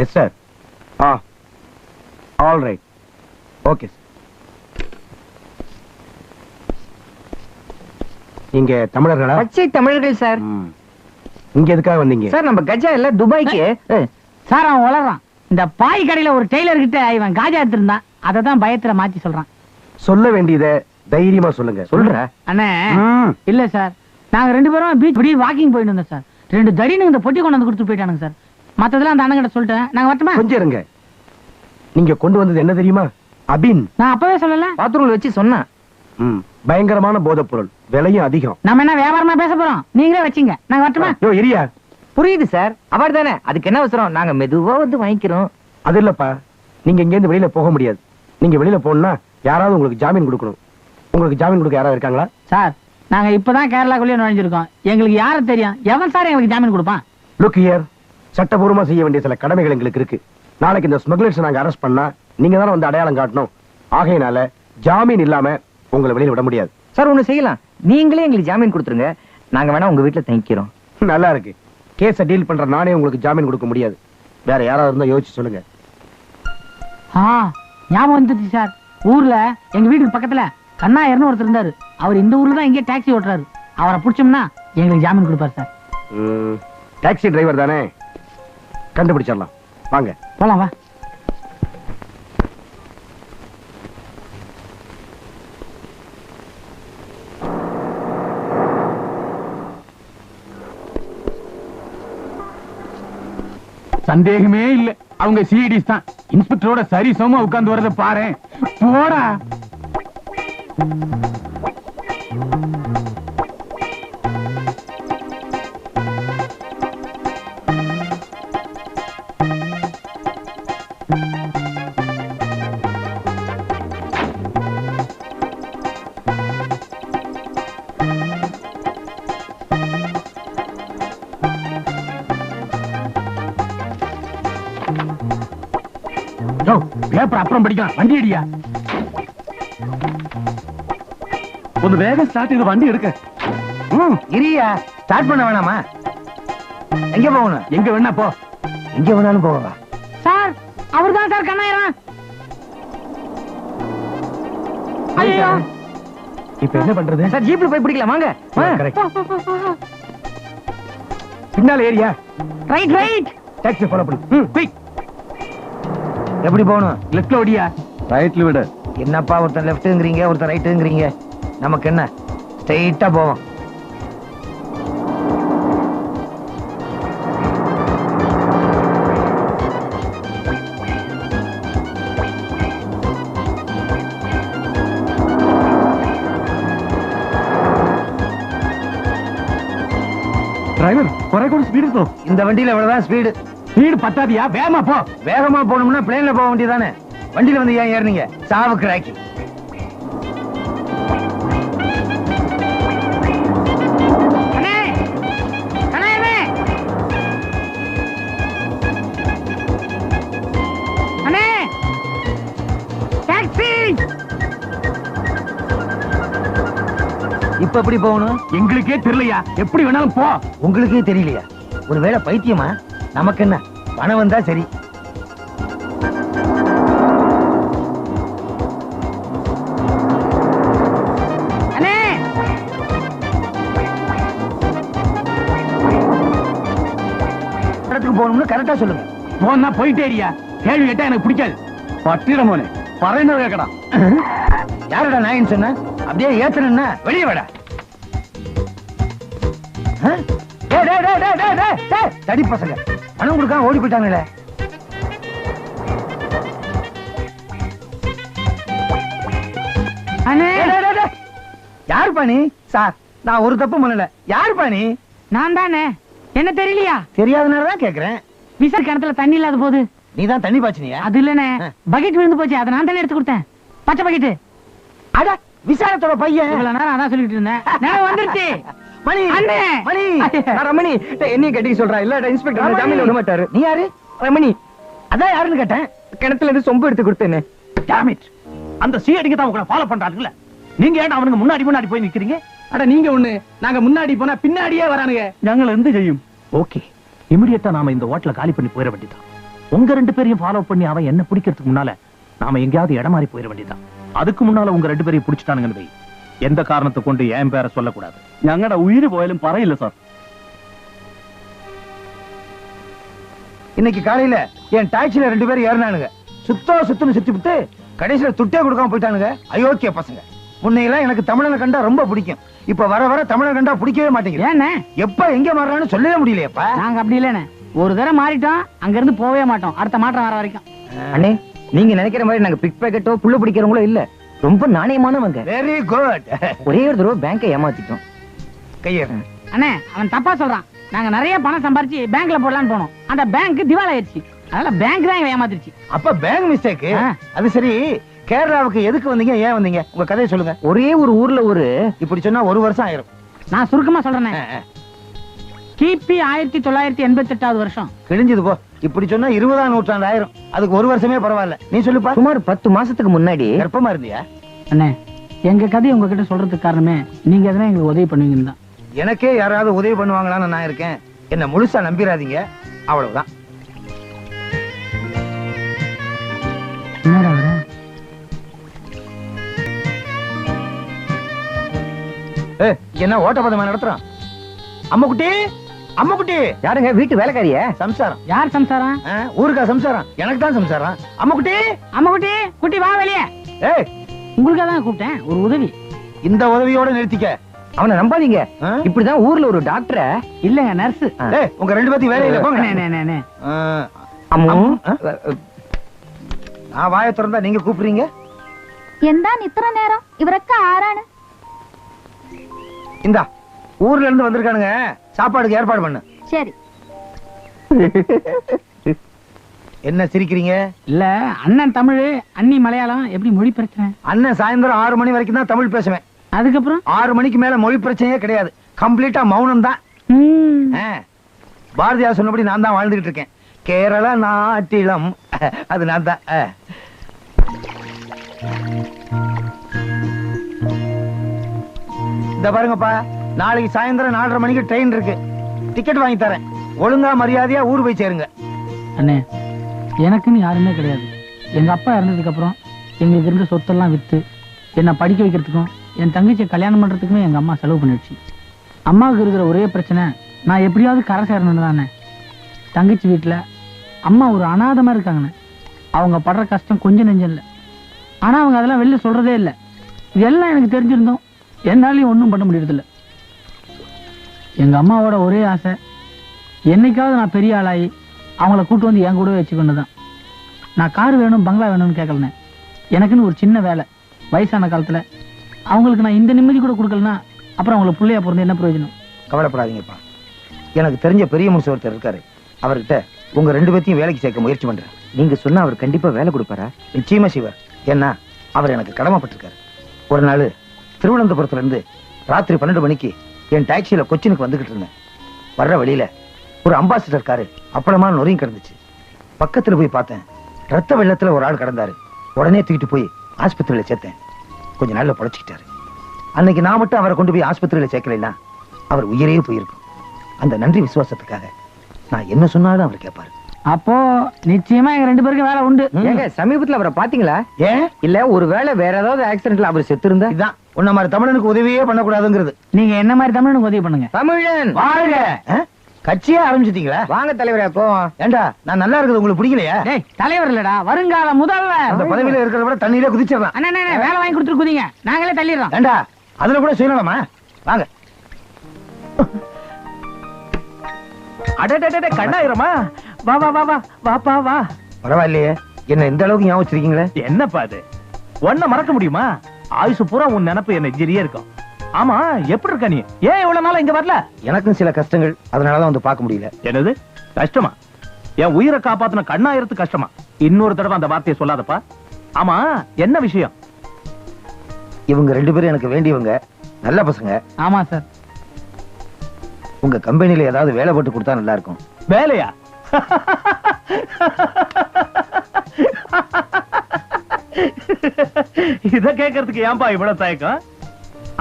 Yes sir. All right. Okay sir. நீங்க தமிழர்களா? பச்சை தமிழர்கள் சார். இங்க எதுக்காக வந்தீங்க சார்? நம்ம கஜா இல்ல துபாய்க்கு. சார் அவன் வளர்றான். இந்த பாய் கடையில ஒரு டெய்லர் கிட்ட இவன் காஜா எடுத்திருந்தான். அதை தான் பயத்துல மாத்தி சொல்றான். சொல்ல வேண்டியதை தைரியமா சொல்லுங்க. சொல்ற அண்ணே இல்ல சார், நாங்க 2 பேரும் பீச் இப்படி வாக்கிங் போயிட்டு இருந்தோம் சார். 2 தடினுங்க இந்த பொட்டி கொண்டு வந்து கொடுத்து போயிட்டானுங்க சார். மத்ததெல்லாம் அந்த அண்ணன் கிட்ட சொல்லிட்டேன். நாங்க வரட்டுமா? கொஞ்சம் இருங்க. நீங்க கொண்டு வந்தது என்ன தெரியுமா? அபின். நான் அப்பவே சொல்லல. பாத்ரூம்ல வச்சு சொன்னா. பயங்கரமான போதைப் பொருள், விலையும் அதிகம். நம்ம என்ன வியாபாரமா பேச போறோம்? நீங்களே வச்சீங்க. நாங்க வரட்டுமா? யோ இரியா. புரியுது சார், அவர் தானே. அதுக்கு என்ன அவசரம்? நாங்க மெதுவா வந்து வாங்கிக்கிறோம். அது இல்லப்பா, நீங்க இங்க இருந்து வெளியில போக முடியாது. நீங்க வெளியில போகணும்னா யாராவது உங்களுக்கு ஜாமீன் கொடுக்கணும். உங்களுக்கு ஜாமீன் கொடுக்க யாராவது இருக்காங்களா? சார் நாங்க இப்பதான் கேரளாக்குள்ளே நுழைஞ்சிருக்கோம். எங்களுக்கு யாரை தெரியும்? எவன் சார் எங்களுக்கு ஜாமீன் கொடுப்பான்? லுக் ஹியர், சட்டபூர்வமா செய்ய வேண்டிய சில கடமைகள் எங்களுக்கு இருக்கு. நாளைக்கு இந்த ஸ்மக்லர்ஸ் நாங்க அரெஸ்ட் பண்ணா நீங்க தானே வந்து அடையாளம் காட்டணும். ஆகையினால ஜாமீன் இல்லாம உங்களை வெளியில விட முடியாது. சார் ஒண்ணு செய்யலாம், நீங்களே எங்களுக்கு ஜாமீன் கொடுத்துருங்க. நாங்க வேணா உங்க வீட்டுல தங்கிக்கிறோம். நல்லா இருக்கு. கேஸ டீல் பண்ற நானே உங்களுக்கு ஜாமீன் கொடுக்க முடியாது. வேற யாராவது இருந்தா யோசிச்சு சொல்லுங்க. ஞாபகம் வந்துச்சு சார். ஊர்ல எங்க வீட்டுக்கு பக்கத்துல கண்ணாயர்னு ஒருத்தர் இருந்தாரு. அவர் இந்த ஊர்ல தான் எங்கேயே டாக்ஸி ஓட்டுறாரு. அவரை பிடிச்சோம்னா எங்களுக்கு ஜாமீன் கொடுப்பாரு சார். டாக்ஸி டிரைவர் தானே, கண்டுபிடிச்சிடலாம். வாங்க போலாம் வா. சந்தேகமே இல்ல, அவங்க சிஐடிஸ் தான். இன்ஸ்பெக்டரோட சரி சமமா உட்கார்ந்து வரத பாரு. போடா. பேப்பர் அப்புறம் படிக்கலாம். வண்டி அடியா. ഒന്ന് വേഗം സ്റ്റാർട്ട് ചെയ്ത് വണ്ടി എടുക്ക. இரியா, ஸ்டார்ட் பண்ண வேணாமா? எங்க போகணும்? எங்க வேணா போ. எங்க வேணாலும் போகவா? சார் அவர் தான் சார் கண்ணாயிரம். ஐயோ இப்ப என்ன பண்றது? சார் ஜீப்ல போய் பிடிக்கலாம் வாங்க. பின்னால area. Right right. Taxi follow பண்ணு. குயிக். எப்படி போகணும்? லெஃப்ட்ல ஓடியா. റൈറ്റിൽ വിട്. என்னப்பா ஒருத்தன் லெஃப்ட்ங்கறீங்க ஒருத்தன் ரைட்ங்கறீங்க? நமக்கு என்ன, ஸ்ட்ரைட்டா போவோம். ഡ്രൈവർ കുറെ കൂടി സ്പീഡ് എടുത്തോ. இந்த வண்டியில எவ்வளவுதான் ஸ்பீடு? ஸ்பீடு பத்தாதியா? வேகமா போ. வேகமா போகணும்னா பிளேன்ல போக வேண்டியதானே. வண்டியில வந்து ஏன் ஏறினீங்க? சாவு கிராக்கி. இப்ப எப்படி போகணும்? எங்களுக்கே தெரியலையா. எப்படி வேணாலும் போ. உங்களுக்கே தெரியலையா? ஒருவேளை பைத்தியமா? நமக்கு என்ன, பணம் வந்தா சரி. கரெக்டா சொல்லுங்க. போனா போயிட்டேரியா, கேள்வி கேட்டா எனக்கு பிடிக்காது. பட்டிடம் போனே பறையினர் கேட்கலாம். யாரோட நாயின்னு சொன்ன? அப்படியே ஏத்தனா வெளியே வாடா. தடி பசங்க பணம் கொடுக்காம ஓடி போயிட்டாங்களே. யாரு பாணி? சார் நான் ஒரு தப்பு பண்ணல. யாரு பாணி? நான் தானே. என்ன தெரியலையா? தெரியாதனாலதான் கேக்குறேன். விசர் கிணத்துல தண்ணி இல்லாத போது நீதான் தண்ணி பாய்ச்சினியா? அது இல்லனே, பக்கெட் விழுந்து போச்சு. அதை நான் தானே எடுத்து கொடுத்தேன். பச்சை பக்கெட். அட விசாரத்தோட பையன். இவ்வளவு நேரம் அதான் சொல்லிட்டு இருந்தேன். நேரம் வந்துருச்சு. மணி அண்ணே மணி ரமணி என்னைய கட்டிக்க சொல்றா. இல்ல இன்ஸ்பெக்டர் ஜாமீன்ல விட மாட்டாரு. நீ யாரு? ரமணி அதான் யாருன்னு கேட்டேன். கிணத்துல இருந்து சொம்பு எடுத்து கொடுத்தேன்னு. Damn it. அந்த சிஐடிக்கு தான் உங்களை ஃபாலோ பண்றாங்கல்ல. நீங்க ஏன் அவனுக்கு முன்னாடி போய் நிக்கிறீங்க? அட நீங்க ஒண்ணு, நாங்க முன்னாடி போனா பின்னாடியே வரானுங்க. நாங்கள் இருந்து செய்யும். ஓகே, இமிடியேட்டா நாம இந்த ஹோட்டல காலி பண்ணி போயிட வேண்டியதான். உங்க 2 பேரையும் ஃபாலோ பண்ணி அவன் என்ன பிடிக்கிறதுக்கு முன்னால நாம எங்கேயாவது இடம் மாறி போயிட வேண்டியதான். அதுக்கு முன்னால உங்க 2 பேரையும் பிடிச்சிட்டானுங்கன்னு வை. எந்த காரணத்தை கொண்டு என் பேரை சொல்லக்கூடாது. ഞങ്ങളുടെ ഉയിര് പോയാലും പറയില്ല സാർ. இன்னைக்கு காலையில என் டாக்ஸில 2 பேரும் ஏறினானுங்க. சுத்துன்னு சுத்தி விட்டு கடைசியில துட்டே கொடுக்காம போயிட்டானுங்க. அயோக்கிய பசங்க. முன்னையெல்லாம் எனக்கு தமிழனை கண்டா ரொம்ப பிடிக்கும். இப்ப வர தமிழனை கண்டா பிடிக்கவே மாட்டேங்குது. ஏண்ணே? எப்ப எங்க மாறான்னு சொல்லவே முடியலையப்பா. நாங்க அப்படி இல்லனே. ஒரு தடவை மாறிட்டோம், அங்க இருந்து போவே மாட்டோம். அடுத்த மாற்றம் வர வரைக்கும். அண்ணே நீங்க நினைக்கிற மாதிரி நாங்க பிக் பாக்கெட்டோ புள்ள பிடிக்கிறவங்களோ இல்ல. ரொம்ப நாணயமானவங்க. Very good. ஒரே ஒரு தடவை பேங்கை ஏமாத்திட்டோம். கையேறு. அண்ணே அவன் தப்பா சொல்றான். நாங்க நிறைய பணம் சம்பாரிச்சு பேங்க்ல போடலாம்னு போனோம். அந்த பேங்க் திவால் ஆயிடுச்சு. அதனால பேங்க் தான் ஏமாத்திருச்சு. அப்ப பேங்க் மிஸ்டேக். அது சரி, கேரளாவுக்கு எதுக்கு வந்தீங்க? ஏன் வந்தீங்க? உங்க கதையை சொல்லுங்க. ஒரே ஒரு ஊர்ல இப்படி சொன்னா 1 வருஷம் ஆயிரும். நான் சுருக்கமா சொல்றேன். கிபி 1988 வருஷம். கிழிஞ்சது போ. இப்படி சொன்னா 20ஆம் நூற்றாண்டு ஆயிரும். அதுக்கு 1 வருஷமே பரவாயில்ல. நீ சொல்லுப்பா. சுமார் 10 மாசத்துக்கு முன்னாடி கர்ப்பமா இருந்தியா? அண்ணே எங்க கதையை உங்ககிட்ட சொல்றதுக்கு காரணமே நீங்க எதனா எங்களுக்கு உதவி பண்ணுவீங்கன்னு தான். எனக்கே யாராவது உதவி பண்ணுவாங்களான்னு நான் இருக்கேன். என்ன முழுசா நம்பிராதீங்க. அவ்வளவுதான். என்னடா அவரு? என்ன ஓட்டப்பதமா நடத்துறான்? அம்மா குட்டி யாருங்க? வீட்டு வேலைக்காரிய? சம்சாரம். யார் சம்சாரம்? ஊருக்கா சம்சாரம்? எனக்கு தான் சம்சாரம். அம்மா குட்டி குட்டி வா வெளியே. ஏய் உங்களுக்காக தான் கூப்பிட்டேன். ஒரு உதவி. இந்த உதவியோட நிறுத்திக்க. அவனை நம்பாதீங்க. இப்படிதான் ஊர்ல ஒரு டாக்டர இல்லங்க நர்ஸ். உங்க 2 பேத்தையும் வேலையில போங்க. நான் வாயை திறந்தா நீங்க கூப்பிடுறீங்க. എന്താണ് ഇത്ര നേരം? ഇവരൊക്കെ ആരാണ്? இந்தா ஊர்ல இருந்து வந்திருக்கானுங்க. சாப்பாடுக்கு ஏற்பாடு பண்ணு. சரி. என்ன சிரிக்கிறீங்க? இல்ல அண்ணன் தமிழ், அண்ணி மலையாளம். எப்படி மொழி பிரச்சனை? அண்ணன் சாயந்தரம் 6 மணி வரைக்கும் தான் தமிழ் பேசுவேன். அதுக்கப்புறம் 6 மணிக்கு மேல மொழி பிரச்சனையே கிடையாது. கம்ப்ளீட்டா மௌனம் தான். பாரதியார் சொன்னபடி நான் தான் வாழ்ந்துகிட்டு இருக்கேன். கேரள நாட்டிலம் அது நான் தான். இந்த பாருங்கப்பா, நாளைக்கு சாயந்தரம் 4:30 மணிக்கு ட்ரெயின் இருக்கு. டிக்கெட் வாங்கி தரேன். ஒழுங்கா மரியாதையா ஊர் போய் சேருங்க. அண்ணே எனக்குன்னு யாருமே கிடையாது. எங்க அப்பா இறந்ததுக்கு அப்புறம் எங்களுக்கு இருந்த சொத்தெல்லாம் வித்து என்னை படிக்க வைக்கிறதுக்கும் என் தங்கச்சியை கல்யாணம் பண்றதுக்குமே எங்க அம்மா செலவு பண்ணிடுச்சு. அம்மாவுக்கு இருக்கிற ஒரே பிரச்சனை நான் எப்படியாவது கரை சேரணும்னு தானே. தங்கச்சி வீட்டுல அம்மா ஒரு அனாதமா இருக்காங்கண்ணே. அவங்க படுற கஷ்டம் கொஞ்சம் நெஞ்சம் இல்லை. ஆனா அவங்க அதெல்லாம் வெளில சொல்றதே இல்லை. இதெல்லாம் எனக்கு தெரிஞ்சிருந்தோம் என்னாலையும் ஒன்றும் பண்ண முடியறதில்ல. எங்க அம்மாவோட ஒரே ஆசை என்னைக்காவது நான் பெரிய ஆளாகி அவங்கள கூட்டு வந்து என் கூடவே வச்சுக்கொண்டுதான். நான் கார் வேணும் பங்களா வேணும்னு கேட்கலனே. எனக்குன்னு ஒரு சின்ன வேலை. வயசான காலத்துல அவங்களுக்கு நான் இந்த நிம்மதி கூட கொடுக்கலனா அப்புறம் அவங்களை பிள்ளையா பிறந்து என்ன பிரயோஜனம்? கவலைப்படாதீங்கப்பா. எனக்கு தெரிஞ்ச பெரிய மனுஷன் ஒருத்தர் இருக்காரு. அவர்கிட்ட உங்க 2 பேத்தையும் வேலைக்கு சேர்க்க முயற்சி பண்றேன். நீங்க சொன்னா அவர் கண்டிப்பா வேலை கொடுப்பாரா? நிச்சயமா செய்வார். ஏன்னா அவர் எனக்கு கடமைப்பட்டிருக்காரு. ஒரு நாள் திருவனந்தபுரத்துல இருந்து ராத்திரி 12 மணிக்கு என் டாக்ஸியில கொச்சினுக்கு வந்துகிட்டு இருந்தேன். வர்ற வழியில ஒரு அம்பாசிடர் காரு அப்பளமா நொறுங்கி கிடந்துச்சு. பக்கத்துல போய் பார்த்தேன். ரத்த வெள்ளத்துல ஒரு ஆள் கிடந்தாரு. உடனே தூக்கிட்டு போய் ஆஸ்பத்திரியில சேர்த்தேன். கொஞ்ச நாள்ல பொழைச்சிக்கிட்டாரு. அன்னைக்கு நான் மட்டும் அவரை கொண்டு போய் ஆஸ்பத்திரியில சேர்க்கலைன்னா அவர் உயிரே போயிருக்கும். அந்த நன்றி விசுவாசத்துக்காக நான் என்ன சொன்னாலும் அவர் கேட்பாரு. அப்போ நிச்சயமா எங்க 2 பேருக்கு வேலை உண்டு. ஏங்க சமீபத்துல அவரை பாத்தீங்களா? ஏன் இல்ல ஒருவேளை வேற ஏதாவது ஆக்சிடென்ட்ல அவர் செத்து இருந்தா? இதான் உன்ன மாதிரி தமிழனுக்கு உதவியே பண்ணக்கூடாதுங்கிறது. நீங்க என்ன மாதிரி தமிழனுக்கு உதவி பண்ணுங்க. தமிழன் வாழ்க. கட்சியே ஆரம்பிச்சிட்டீங்களா? வாங்க தலைவரே போவோம். ஏண்டா நான் நல்லா இருக்குது உங்களுக்கு பிடிக்கலையா? டேய் தலைவர் இல்லடா, வருங்கால அந்த முதல்வர். பதவியில இருக்கிறத விட தண்ணியிலே குதிச்சிடலாம். அண்ணா வேலை வாங்கி கொடுத்துட்டு குதிங்க, நாங்களே தள்ளிடுறோம். ஏண்டா அதுல கூட செய்யலாமா? வாங்க. அடடடட கண்ணாயிரமா? வா வா வா வா வாப்பா வா. பரவாயில்லையே, என்ன இந்த அளவுக்கு ஞாபகம் வச்சிருக்கீங்களே. என்னப்பா அது? ஒன்ன மறக்க முடியுமா? ஆயுசு பூரா உன் நினைப்பு என்ன எதிரியே இருக்கும். ஆமா, எப்படி இருக்க நீ? ஏன் இவ்வளவு நாளா இங்க வரல? எனக்கும் சில கஷ்டங்கள், அதனாலதான் வந்து பார்க்க முடியல. என்னது கஷ்டமா? என் உயிரை காப்பாத்தின கண்ணாயிரத்து கஷ்டமா? இன்னொரு தடவை அந்த வார்த்தையை சொல்லாதப்பா. ஆமா, என்ன விஷயம்? இவங்க 2 பேரும் எனக்கு வேண்டியவங்க, நல்ல பசங்க. ஆமா சார். உங்க கம்பெனில ஏதாவது வேலை போட்டு கொடுத்தா நல்லா இருக்கும். வேலையா? இத கேக்குறதுக்கு ஏன்பா இவ்வளவு தயக்கம்?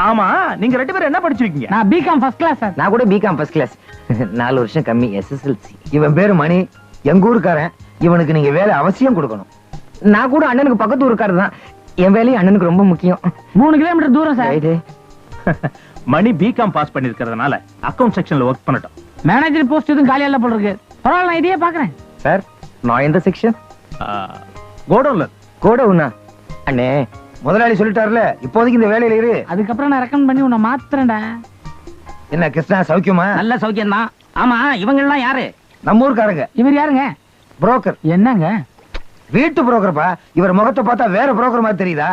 ஆமா, நீங்க 2 பேரும் என்ன படிச்சிருக்கீங்க? நான் பிகாம் ஃபர்ஸ்ட் கிளாஸ் சார். நான் கூட பிகாம் ஃபர்ஸ்ட் கிளாஸ். 4 வருஷம் கம்மி SSLC. இவன் பேரு மணி, எங்க ஊருக்காரன். இவனுக்கு நீங்க வேலை அவசியம் கொடுக்கணும். நான் கூட அண்ணனுக்கு பக்கத்து ஊருக்காரர் தான். என் வேலையும் அண்ணனுக்கு ரொம்ப முக்கியம். 3 கிலோமீட்டர் தூரம் சார். ரைட்டு. மணி பிகாம் பாஸ் பண்ணிருக்கிறதுனால அக்கவுண்ட் செக்ஷன்ல ஒர்க் பண்ணட்டும். மேனேஜர் போஸ்ட் எதுவும் காலியா இல்ல போல இருக்கு. பரவாயில்ல, நான் இதையே பாக்குறேன். சார், நான் எந்த செக்ஷன்? கோடவுன்ல. கோடவுனா? அண்ணே, முதலாளி சொல்லிட்டாருல, இப்போதைக்கு இந்த வேலையில இரு. அதுக்கப்புறம் நான் ரெக்கமெண்ட் பண்ணி உன்னை மாத்துறேன்டா. என்ன கிருஷ்ணா, சௌக்கியமா? நல்ல சௌக்கியம் தான். ஆமா, இவங்க எல்லாம் யாரு? நம்ம ஊருக்காரங்க. இவர் யாருங்க? புரோக்கர். என்னங்க? வீட்டு புரோக்கர்ப்பா. இவர் முகத்தை பார்த்தா வேற புரோக்கர் மாதிரி தெரியுதா?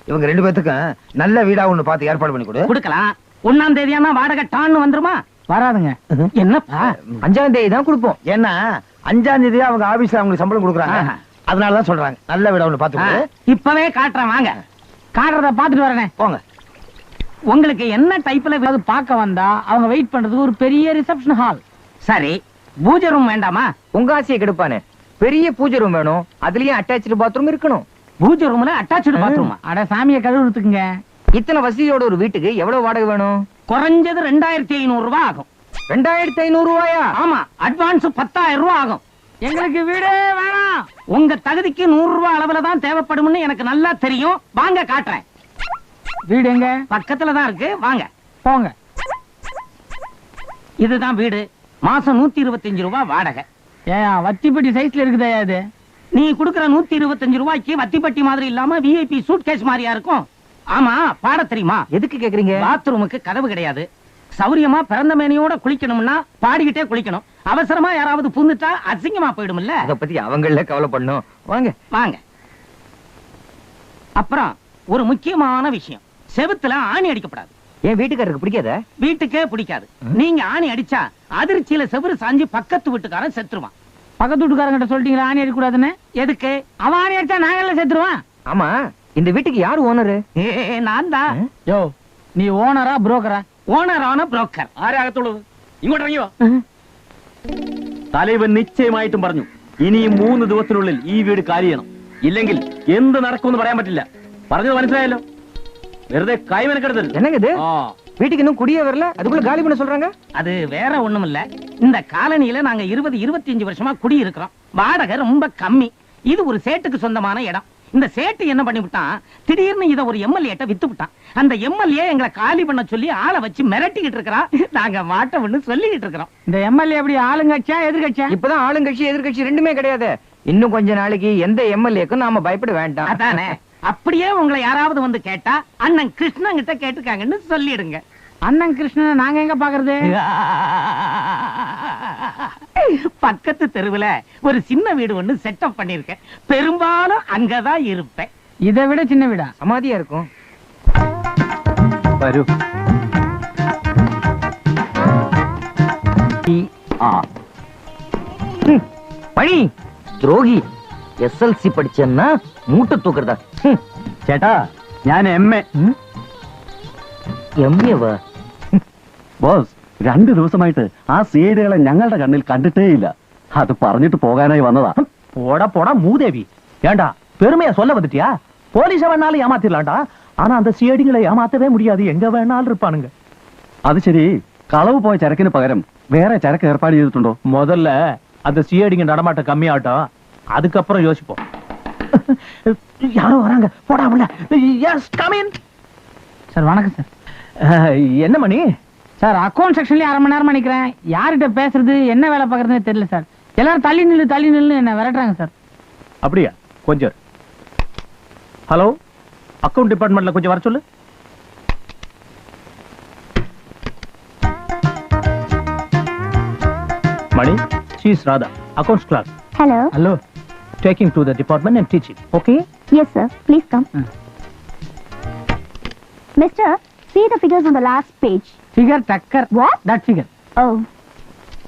இவங்க 2 பேத்துக்கும் நல்ல வீடா ஒண்ணு பார்த்து ஏற்பாடு பண்ணி கொடு. கொடுக்கலாம். 1ஆம் தேதியானா வாடகை டான்னு வந்துருமா? வராதுங்க. என்னப்பா? 5ஆம் தேதி தான் கொடுப்போம். ஏன்னா 5ஆம் தேதி அவங்க ஆபீஸ்ல அவங்களுக்கு சம்பளம் கொடுக்குறாங்க. அதனாலதான் சொல்றாங்க நல்ல வீடா ஒண்ணு பார்த்து கொடு. இப்பவே காட்டுறேன், வாங்க. காட்டுறத பாத்துட்டு வரேனே. போங்க. உங்களுக்கு என்ன டைப்ல அது பார்க்க வந்தா அவங்க வெயிட் பண்றதுக்கு ஒரு பெரிய ரிசப்ஷன் ஹால். சரி, பூஜை ரூம் வேண்டாமா? உங்க ஆசையை கெடுப்பானே. பெரிய பூஜை ரூம் வேணும், அதுலயும் அட்டாச்சு பாத்ரூம் இருக்கணும். பூஜை ரூம்ல அட்டாச்சு பாத்ரூமா? அட சாமியை கழுவுறதுக்குங்க. இத்தனை வசதியோட ஒரு வீட்டுக்கு எவ்வளவு வாடகை வேணும்? குறைஞ்சது 2500 ரூபாய் ஆகும். 2500 ரூபாயா? ஆமா, அட்வான்ஸ் 10,000 ரூபாய் ஆகும். எங்களுக்கு வீடே வேணாம். உங்க தகுதிக்கு 100 ரூபாய் அளவுல தான் தேவைப்படும்னு எனக்கு நல்லா தெரியும். வாங்க காட்டுறேன். வீடு எங்க? பக்கத்துல தான் இருக்கு, வாங்க போங்க. இதுதான் வீடு. மாசம் 125 ரூபாய் வாடகை. ஏன் வத்திப்பட்டி சைஸ்ல இருக்குதா இது? நீ குடுக்கிற 125 ரூபாய்க்கு வத்திப்பட்டி மாதிரி இல்லாம விஐபி சூட்கேஸ் மாதிரியா இருக்கும். ஆமா, பாட தெரியுமா? எதுக்கு கேக்குறீங்க? பாத்ரூமுக்கு கதவு கிடையாது. சௌரியமா பிறந்த மேனியோட குளிக்கணும்னா பாடிக்கிட்டே குளிக்கணும். அவசரமா யாராவது புந்துட்டா அசிங்கமா போயிடும்ல. அத பத்தி அவங்கள கவலை பண்ணும். வாங்க வாங்க. அப்புறம் ஒரு முக்கியமான விஷயம், செவுத்துல ஆணி அடிக்கப்படாது. என் வீட்டுக்காரருக்கு பிடிக்காத? வீட்டுக்கே பிடிக்காது. நீங்க ஆணி அடிச்சா அதிர்ச்சியில செவுரு சாஞ்சி பக்கத்து வீட்டுக்காரன் செத்துருவான். பக்கத்து வீட்டுக்காரங்கிட்ட சொல்லிட்டீங்களா ஆணி அடிக்க கூடாதுன்னு? எதுக்கு? அவன் ஆணி அடிச்சா நாங்கெல்லாம் செத்துருவான். ஆமா, இந்த வீட்டுக்கு யாரு ஓனரு? நான் தான். யோ, நீ ஓனரா புரோக்கரா? ஓனரான புரோக்கர். ആരാകത്തുള്ളത്? ഇങ്ങോട്ട് ഇറങ്ങിയോ? തലവൻ നിശ്ചയമായിട്ടും പറഞ്ഞു, ഇനിയും 3 ദിവസത്തിനുള്ളിൽ ഈ വീട് കാലി ചെയ്യണം. ഇല്ലെങ്കിൽ എന്ത് നടക്കുമെന്ന് പറയാൻ പറ്റില്ല. പറഞ്ഞത് മനസ്സിലായല്ലോ? വെറുതെ കൈവനക്കെടുത്തൽ. என்னங்க இது? வீட்டுக்கு இன்னும் குடியே வரல, அதுக்குள்ள காலி பண்ண சொல்றாங்க? அது வேற ஒண்ணும் இல்ல. இந்த காலனியில நாங்க 20-25 வருஷமா குடி இருக்கிறோம். வாடகை ரொம்ப கம்மி. இது ஒரு சேட்டுக்கு சொந்தமான இடம். இந்த சேட்டு என்ன பண்ணி விட்டான், திடீர்னு இத ஒரு எம்எல்ஏட்ட வித்து விட்டான். அந்த எம்எல்ஏ எங்களை காலி பண்ண சொல்லி ஆளை வச்சு மிரட்டிக்கிட்டு இருக்கிறான். நாங்க மாட்டோம்னு சொல்லிக்கிட்டு இருக்கிறோம். இந்த எம்எல்ஏ எப்படி ஆளுங்கட்சியா எதிர்கட்சியா? இப்பதான் ஆளுங்கட்சி எதிர்கட்சி ரெண்டுமே கிடையாது. இன்னும் கொஞ்ச நாளைக்கு எந்த எம்எல்ஏக்கும் நாம பயப்பட வேண்டாம். அதானே? அப்படியே உங்களை யாராவது வந்து கேட்டா அண்ணன் கிருஷ்ணன் கிட்ட கேட்டுக்காங்கன்னு சொல்லிடுங்க. அண்ணன் கிருஷ்ணன் நாங்க எங்க பாக்குறது? பக்கத்து தெருவுல ஒரு சின்ன வீடு ஒண்ணு செட்டப் பண்ணிருக்கேன். பெரும்பாலும் அங்கதான் இருப்பேன். இதை விட சின்ன வீடா? சமாதியா இருக்கும். വരൂ. பணி துரோகி. SLC படிச்சேன்னா மூட்டை தூக்குறதா? ചേട്ടാ, ഞാൻ MA. எம்ஏவா? ബോസ്, 2 ദിവസമായിട്ട് ആ സീഡുകളെ ഞങ്ങളുടെ കണ്ണിൽ കണ്ടിട്ടേ ഇല്ല. അത് പറഞ്ഞിട്ട് പോകാനായി വന്നതാ. போடா போடா மூதேவி. ஏண்டா பெருமையா சொல்ல வந்துட்டியா? போலீஸ வேணாலும் ஏமாத்திடலாம்டா. ஆனா அந்த சிஐடிகளை ஏமாத்தவே முடியாது, எங்க வேணாலும் இருப்பானுங்க. അത് ശരി, കളവ് പോയ ചരക്കിന് പകരം വേറെ ചരക്ക് ഏർപ്പാട് ചെയ്തിട്ടുണ്ടോ? முதல்ல அந்த சிஐடிங்க நடமாட்டம் கம்மியாட்டும், அதுக்கப்புறம் யோசிப்போம். யாரும் வராங்க, போடாமல. Yes come in. சார் வணக்கம் சார். என்ன மணி, சார் அக்கௌண்ட் செக்ஷன்லயே 1/2 மணி நேரமா நிக்கிறேன். யார்கிட்ட பேசுறது என்ன வேலை பார்க்கறதுன்னு தெரியல சார். எல்லாரும் தள்ளி நில்லு என்ன விரட்டுறாங்க சார். அப்படியா? கொஞ்சம் ஹலோ, அக்கவுண்ட் டிபார்ட்மெண்ட்ல கொஞ்சம் வர சொல்லு. Mani, she is Radha, accounts class. Hello. Hello. Taking to the department and teaching. Okay? Yes, sir. Please come. Mister, see the figures on the last page. Figure tacker. What? That figure. Oh.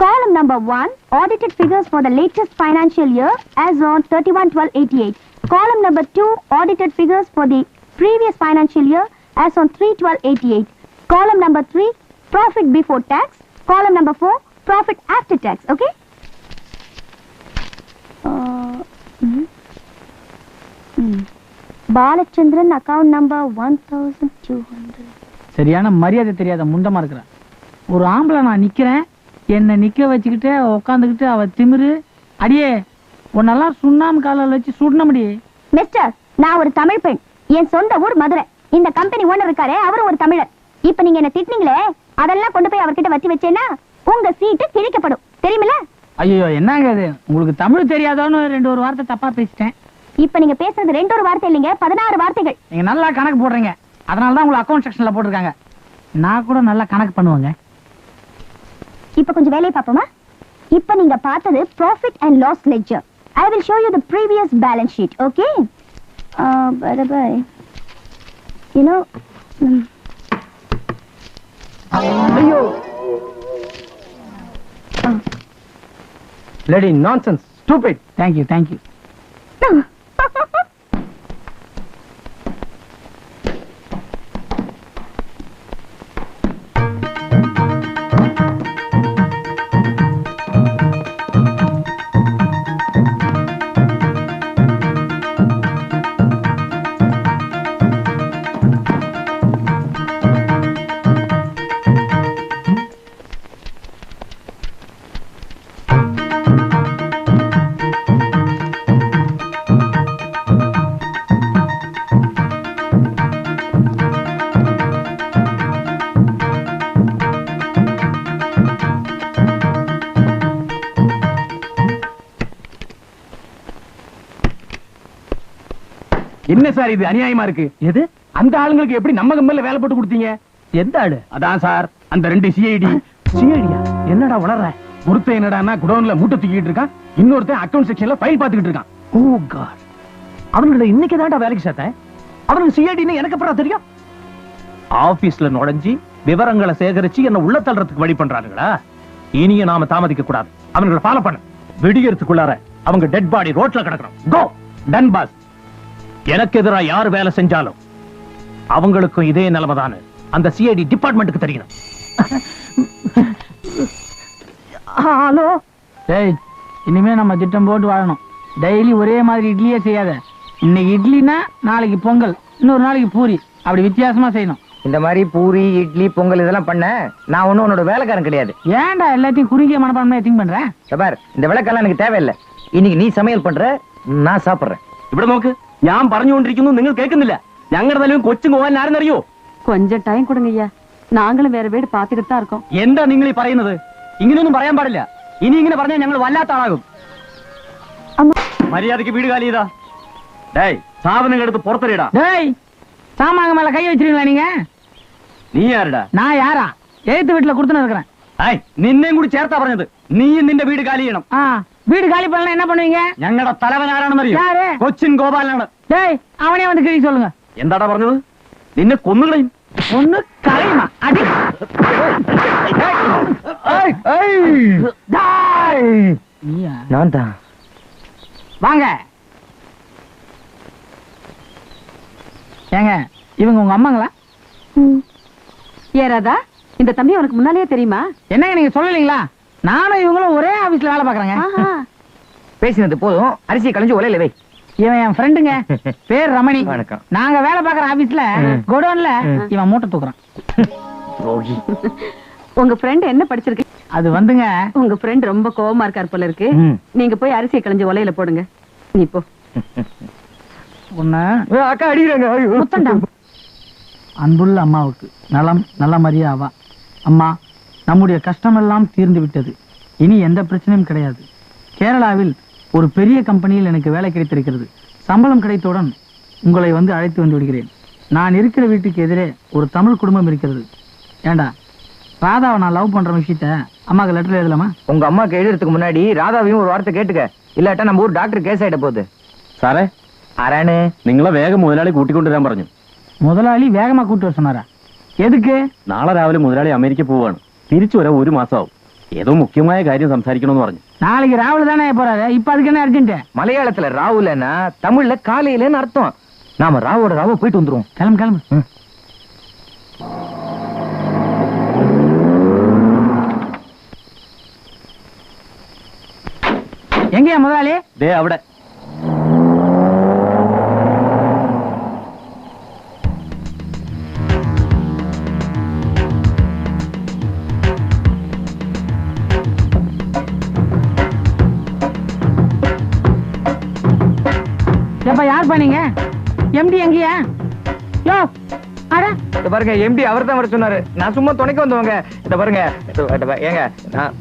Column number 1, audited figures for the latest financial year as on 31/12/88. Column number 2, audited figures for the previous financial year as on 3/12/88. Column number 3, profit before tax. Column number 4, profit after tax. Okay? Balachandran account number 1200. சரியான மரியாதை தெரியாத முண்டமா இருக்கிறேன். ஒரு ஆம்பளை நான் நிக்கிறேன், என்ன நிக்க வச்சுக்கிட்டு உட்காந்துக்கிட்டு அவ திமிரு. அடியே உன்னெல்லாம் சுண்ணாம்பு காலில் வச்சு சுடன முடியே. மிஸ்டர், நான் ஒரு தமிழ் பெண். என் சொந்த ஊர் மதுரை. இந்த கம்பெனி ஓனர் இருக்காரே அவரும் ஒரு தமிழர். இப்ப நீங்க என்ன திட்டினீங்களே, அதெல்லாம் கொண்டு போய் அவர்கிட்ட வச்சு வச்சேன்னா உங்க சீட்டு கிழிக்கப்படும். தெரியுமில்ல? ஐயோ என்னங்க இது, உங்களுக்கு தமிழ் தெரியாதோன்னு ஒரு வார்த்தை தப்பா பேசிட்டேன். இப்ப நீங்க பேசுறது 2 வார்த்தை இல்லைங்க, 16 வார்த்தைகள். நீங்க நல்லா கணக்கு போடுறீங்க, அதனாலதான் உங்களை அக்கௌண்ட் செக்ஷன்ல போட்டிருக்காங்க. நான் கூட நல்லா கணக்கு பண்ணுவேங்க. இப்ப கொஞ்சம் வேலையை பார்ப்போமா? இப்ப நீங்க பார்த்தது profit and loss ledger. I will show you the previous balance sheet. Okay? Bye. You know. ஐயோ Lady, nonsense, stupid. Thank you. என்ன சார் இது அநியாயமா இருக்கு? எது? அந்த ஆளுங்களுக்கு எப்படி நம்ம கம்பெனில வேலை போட்டு கொடுத்தீங்க? எந்த ஆளு? அதான் சார் அந்த 2 சிஐடி. சிஐடியா? என்னடா வளர்ற? ஒருத்தன் என்னடான்னா குடோன்ல மூட்டை தூக்கிட்டு இருக்கான், இன்னொருத்தன் அக்கவுண்ட் செக்ஷன்ல ஃபைல் பாத்துக்கிட்டு இருக்கான். ஓ காட், அவங்கள இன்னைக்கு தான்டா வேலைக்கு சேர்த்தேன். அவனுக்கு சிஐடின்னு எனக்கு அப்புறம் தெரியும். ஆபீஸ்ல நுழைஞ்சி விவரங்களை சேகரிச்சு என்ன உள்ள தள்ளுறதுக்கு வழி பண்றானுங்களா? இனியும் நாம தாமதிக்க கூடாது. அவங்களை ஃபாலோ பண்ணு. விடியறதுக்குள்ளார அவங்க டெட் பாடி ரோட்ல கிடக்கணும். கோ. Done boss. எனக்கு எதிராக யார் வேலை செஞ்சாலும் அவங்களுக்கும் இதே நிலைமைதான் அந்த சிஐடி டிபார்ட்மெண்ட்டுக்கு தெரியணும். ஹலோ. டேய், இனிமே நம்ம திட்டம் போட்டு வாழணும். டெய்லி ஒரே மாதிரி இட்லியே செய்யாத. இன்னைக்கு இட்லினா நாளைக்கு பொங்கல், இன்னொரு நாளைக்கு பூரி, அப்படி வித்தியாசமா செய்யணும். இந்த மாதிரி பூரி இட்லி பொங்கல் இதெல்லாம் பண்ண நான் ஒன்னும் உன்னோட வேலைக்காரன் கிடையாது. ஏன்டா எல்லாத்தையும் குறுகிய மனப்பான்மையா திங்க் பண்றேன்? பார், இந்த விளக்கெல்லாம் எனக்கு தேவையில்லை. இன்னைக்கு நீ சமையல் பண்ற, நான் சாப்பிடுறேன். ഇവിടെ നോക്ക്, ഞാൻ പറഞ്ഞുകൊണ്ടിരിക്കുന്നു, നിങ്ങൾ കേൾക്കുന്നില്ല. ഞങ്ങളുടെ തലയും കൊച്ചും പോകാൻ ആരെന്നറിയോ? கொஞ்சம் டைம் கொடுங்க ஐயா, நாங்களும் வேற வீடு பாத்துக்கிட்டு தான் இருக்கோம். എന്താ നിങ്ങൾ ഈ പറയുന്നത്? ഇങ്ങനെയൊന്നും പറയാൻ പാടില്ല. ഇനി ഇങ്ങനെ പറഞ്ഞാൽ ഞങ്ങൾ വല്ലാത്ത ആളാകും. മര്യാദയ്ക്ക് വീട് കാലി ചെയ്താ. ഡേയ്, സാധനങ്ങൾ എടുത്ത് പുറത്തെറിയടാ. டேய், சாமாங்க மேல கை வச்சிருக்கீங்களா நீங்க? നീ ആരടാ? நான் யாரா? எழுத்து வீட்டுல கொடுத்துன்னு இருக்கிறேன். നിന്നെയും കൂടി ചേർത്താ പറഞ്ഞത്. നീയും നിന്റെ വീട് കാലി ചെയ്യണം. வீடு காலி பண்ணலாம் என்ன பண்ணுவீங்க? ഞങ്ങളുടെ തലവൻ ആരാണെന്നറിയോ? யாரு? കൊച്ചിൻ ഗോപാലനാണ്. டேய், அவனே வந்து கிழி சொல்லுங்க. എന്താടാ പറഞ്ഞത്? നിന്നെ കൊന്നുകളയും. ஒண்ணு கலைமா அடி. நான் தான். வாங்க. ஏங்க, இவங்க உங்க அம்மாங்களா? ஏராதா, இந்த தம்பி உனக்கு முன்னாலேயே தெரியுமா? என்னங்க நீங்க சொல்லலீங்களா? நானும் இவங்களும் ஒரே ஆபீஸ்ல வேலை பாக்குறாங்க. பேசினது போதும், அரிசியை களைஞ்சு உலையில வை. இவன் என் ஃப்ரெண்டுங்க, பேர் ரமணி. வணக்கம். நாங்க வேலை பாக்குற ஆபீஸ்ல கோடவுன்ல இவன் மூட்டை தூக்குறான். உங்க ஃப்ரெண்ட் என்ன படிச்சிருக்கு? அது வந்துங்க, உங்க ஃப்ரெண்ட் ரொம்ப கோவமா இருக்கார் போல இருக்கு. நீங்க போய் அரிசியை களைஞ்சு உலையில போடுங்க. நீ போ. அக்கா அடிக்கிறாங்க. முத்தண்டா. அன்புள்ள அம்மாவுக்கு நலம் நல்ல மரியாவா. அம்மா, நம்முடைய கஷ்டமெல்லாம் தீர்ந்து விட்டது. இனி எந்த பிரச்சனையும் கிடையாது. கேரளாவில் ஒரு பெரிய கம்பெனியில் எனக்கு வேலை கிடைத்திருக்கிறது. சம்பளம் கிடைத்தவுடன் உங்களை வந்து அழைத்து வந்து விடுகிறேன். நான் இருக்கிற வீட்டுக்கு எதிரே ஒரு தமிழ் குடும்பம் இருக்கிறது. ஏண்டா, ராதாவை நான் லவ் பண்ற விஷயத்த அம்மாக்கு லெட்டர் எழுதலாமா? உங்க அம்மாக்கு எழுதுறதுக்கு முன்னாடி ராதாவையும் ஒரு வார்த்தை கேட்டுக்க, இல்லாட்டா நம்ம ஊர் டாக்டர் கேஸ் ஆயிட போகுது. സാറേ ആരാണ്? നിങ്ങളെ വേഗം മുതലാളി കൂട്ടിക്കൊണ്ടുവരാൻ പറഞ്ഞു. முதலாளி வேகமா கூட்டு வர சொன்னாரா? எதுக்கு? നാളെ രാവിലെ മുതലാളി അമേരിക്ക പോവാണ്. തിരിച്ചു വരാൻ 1 മാസമാവും. ഏതോ മുഖ്യമായ കാര്യം സംസാരിക്കണമെന്ന് പറഞ്ഞു. நாளைக்கு ராகுல் தானே போறாரு, இப்ப அதுக்கு என்ன அர்ஜென்ட்? மலையாளத்துல ராவுலன்னா தமிழ்ல காலையிலன்னு அர்த்தம். நாம ராவோட ராவ போயிட்டு வந்துருவோம். கிளம்பு கிளம்பு. எங்கயா முதலாளி? ദേ അവിടെ. எப்ப யார் பண்ணீங்க? எம்டி எங்கயா? யோ, அட இத பாருங்க, எம்டி அவர் தான் வர சொன்னாரு. நான் சும்மா துணைக்கு வந்தவங்க. இத பாருங்க, ஏங்க நான்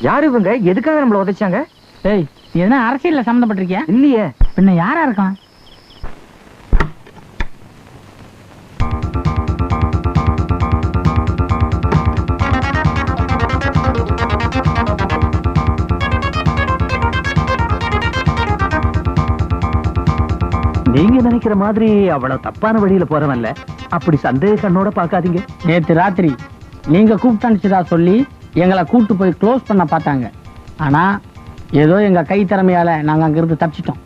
யாரு இவங்க? எதுக்காக நம்மள உதைச்சாங்க? ஏய், நீ என்ன அரசியல்ல சம்பந்தப்பட்டிருக்கியா? இல்லையே. பின்ன யாரா இருக்கான்? நீங்க நினைக்கிற மாதிரி அவ்வளவு தப்பான வழியில போறவன்ல. அப்படி சந்தேக கண்ணோட பாக்காதீங்க. நேத்து ராத்திரி நீங்க கூப்பிட்டு அனுப்பிச்சதா சொல்லி எங்களை கூட்டு போய் க்ளோஸ் பண்ண பார்த்தாங்க. ஆனா ஏதோ எங்க கை திறமையால நாங்க அங்க இருந்து தப்பிச்சிட்டோம்.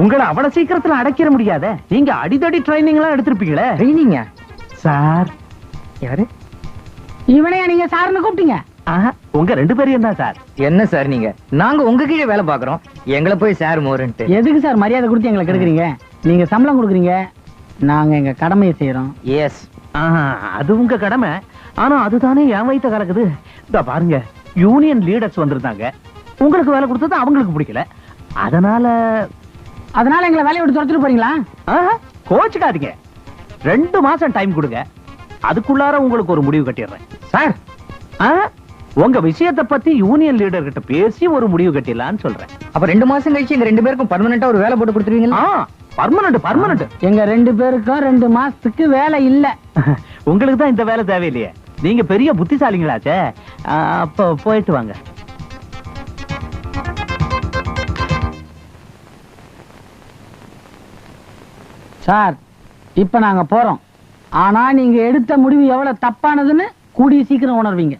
உங்களை அவ்வளவு சீக்கிரத்துல அடைக்கிற முடியாத. நீங்க அடிதடி ட்ரைனிங் எல்லாம் எடுத்திருப்பீங்களே. ட்ரைனிங்க? சார். யாரு இவனையா நீங்க சார்னு கூப்பிட்டீங்க? உங்க 2 பேரையும் தான் சார். என்ன சார் நீங்க? நாங்க உங்க கீழே வேலை பாக்குறோம், எங்களை போய் சார் மோருன்ட்டு. எதுக்கு சார் மரியாதை கொடுத்து எங்களை கெடுக்குறீங்க? நீங்க சம்பளம் கொடுக்குறீங்க, நாங்க எங்க கடமையை செய்யறோம். எஸ், அது உங்க கடமை. ஆனா அதுதானே என் வயித்த கலக்குது. இந்த பாருங்க, யூனியன் லீடர்ஸ் வந்திருந்தாங்க. உங்களுக்கு வேலை கொடுத்தது அவங்களுக்கு பிடிக்கல. அதனால எங்களை வேலையை விட்டு துரத்துட்டு போறீங்களா? கோச்சுக்காதீங்க. 2 மாசம் டைம் கொடுங்க. அதுக்குள்ளார உங்களுக்கு ஒரு முடிவு கட்டிடுறேன் சார். உங்க விஷயத்தை பத்தி யூனியன் லீடர் கிட்ட பேசி ஒரு முடிவு கட்டிடலான்னு சொல்றேன். அப்ப 2 மாசம் கழிச்சு எங்க 2 பேருக்கும் பர்மனண்டா ஒரு வேலை போட்டு கொடுத்துருவீங்களா? பர்மனன்ட். எங்க 2 பேருக்கும் 2 மாசத்துக்கு வேலை இல்ல. உங்களுக்கு தான் இந்த வேலை தேவையில்லையே. நீங்க பெரிய புத்திசாலிங்களாச்சே. அப்ப போயிட்டு வாங்க. சார், இப்ப நாங்க போறோம். ஆனா நீங்க எடுத்த முடிவு எவ்வளவு தப்பானதுன்னு கூடிய சீக்கிரம் உணர்வீங்க.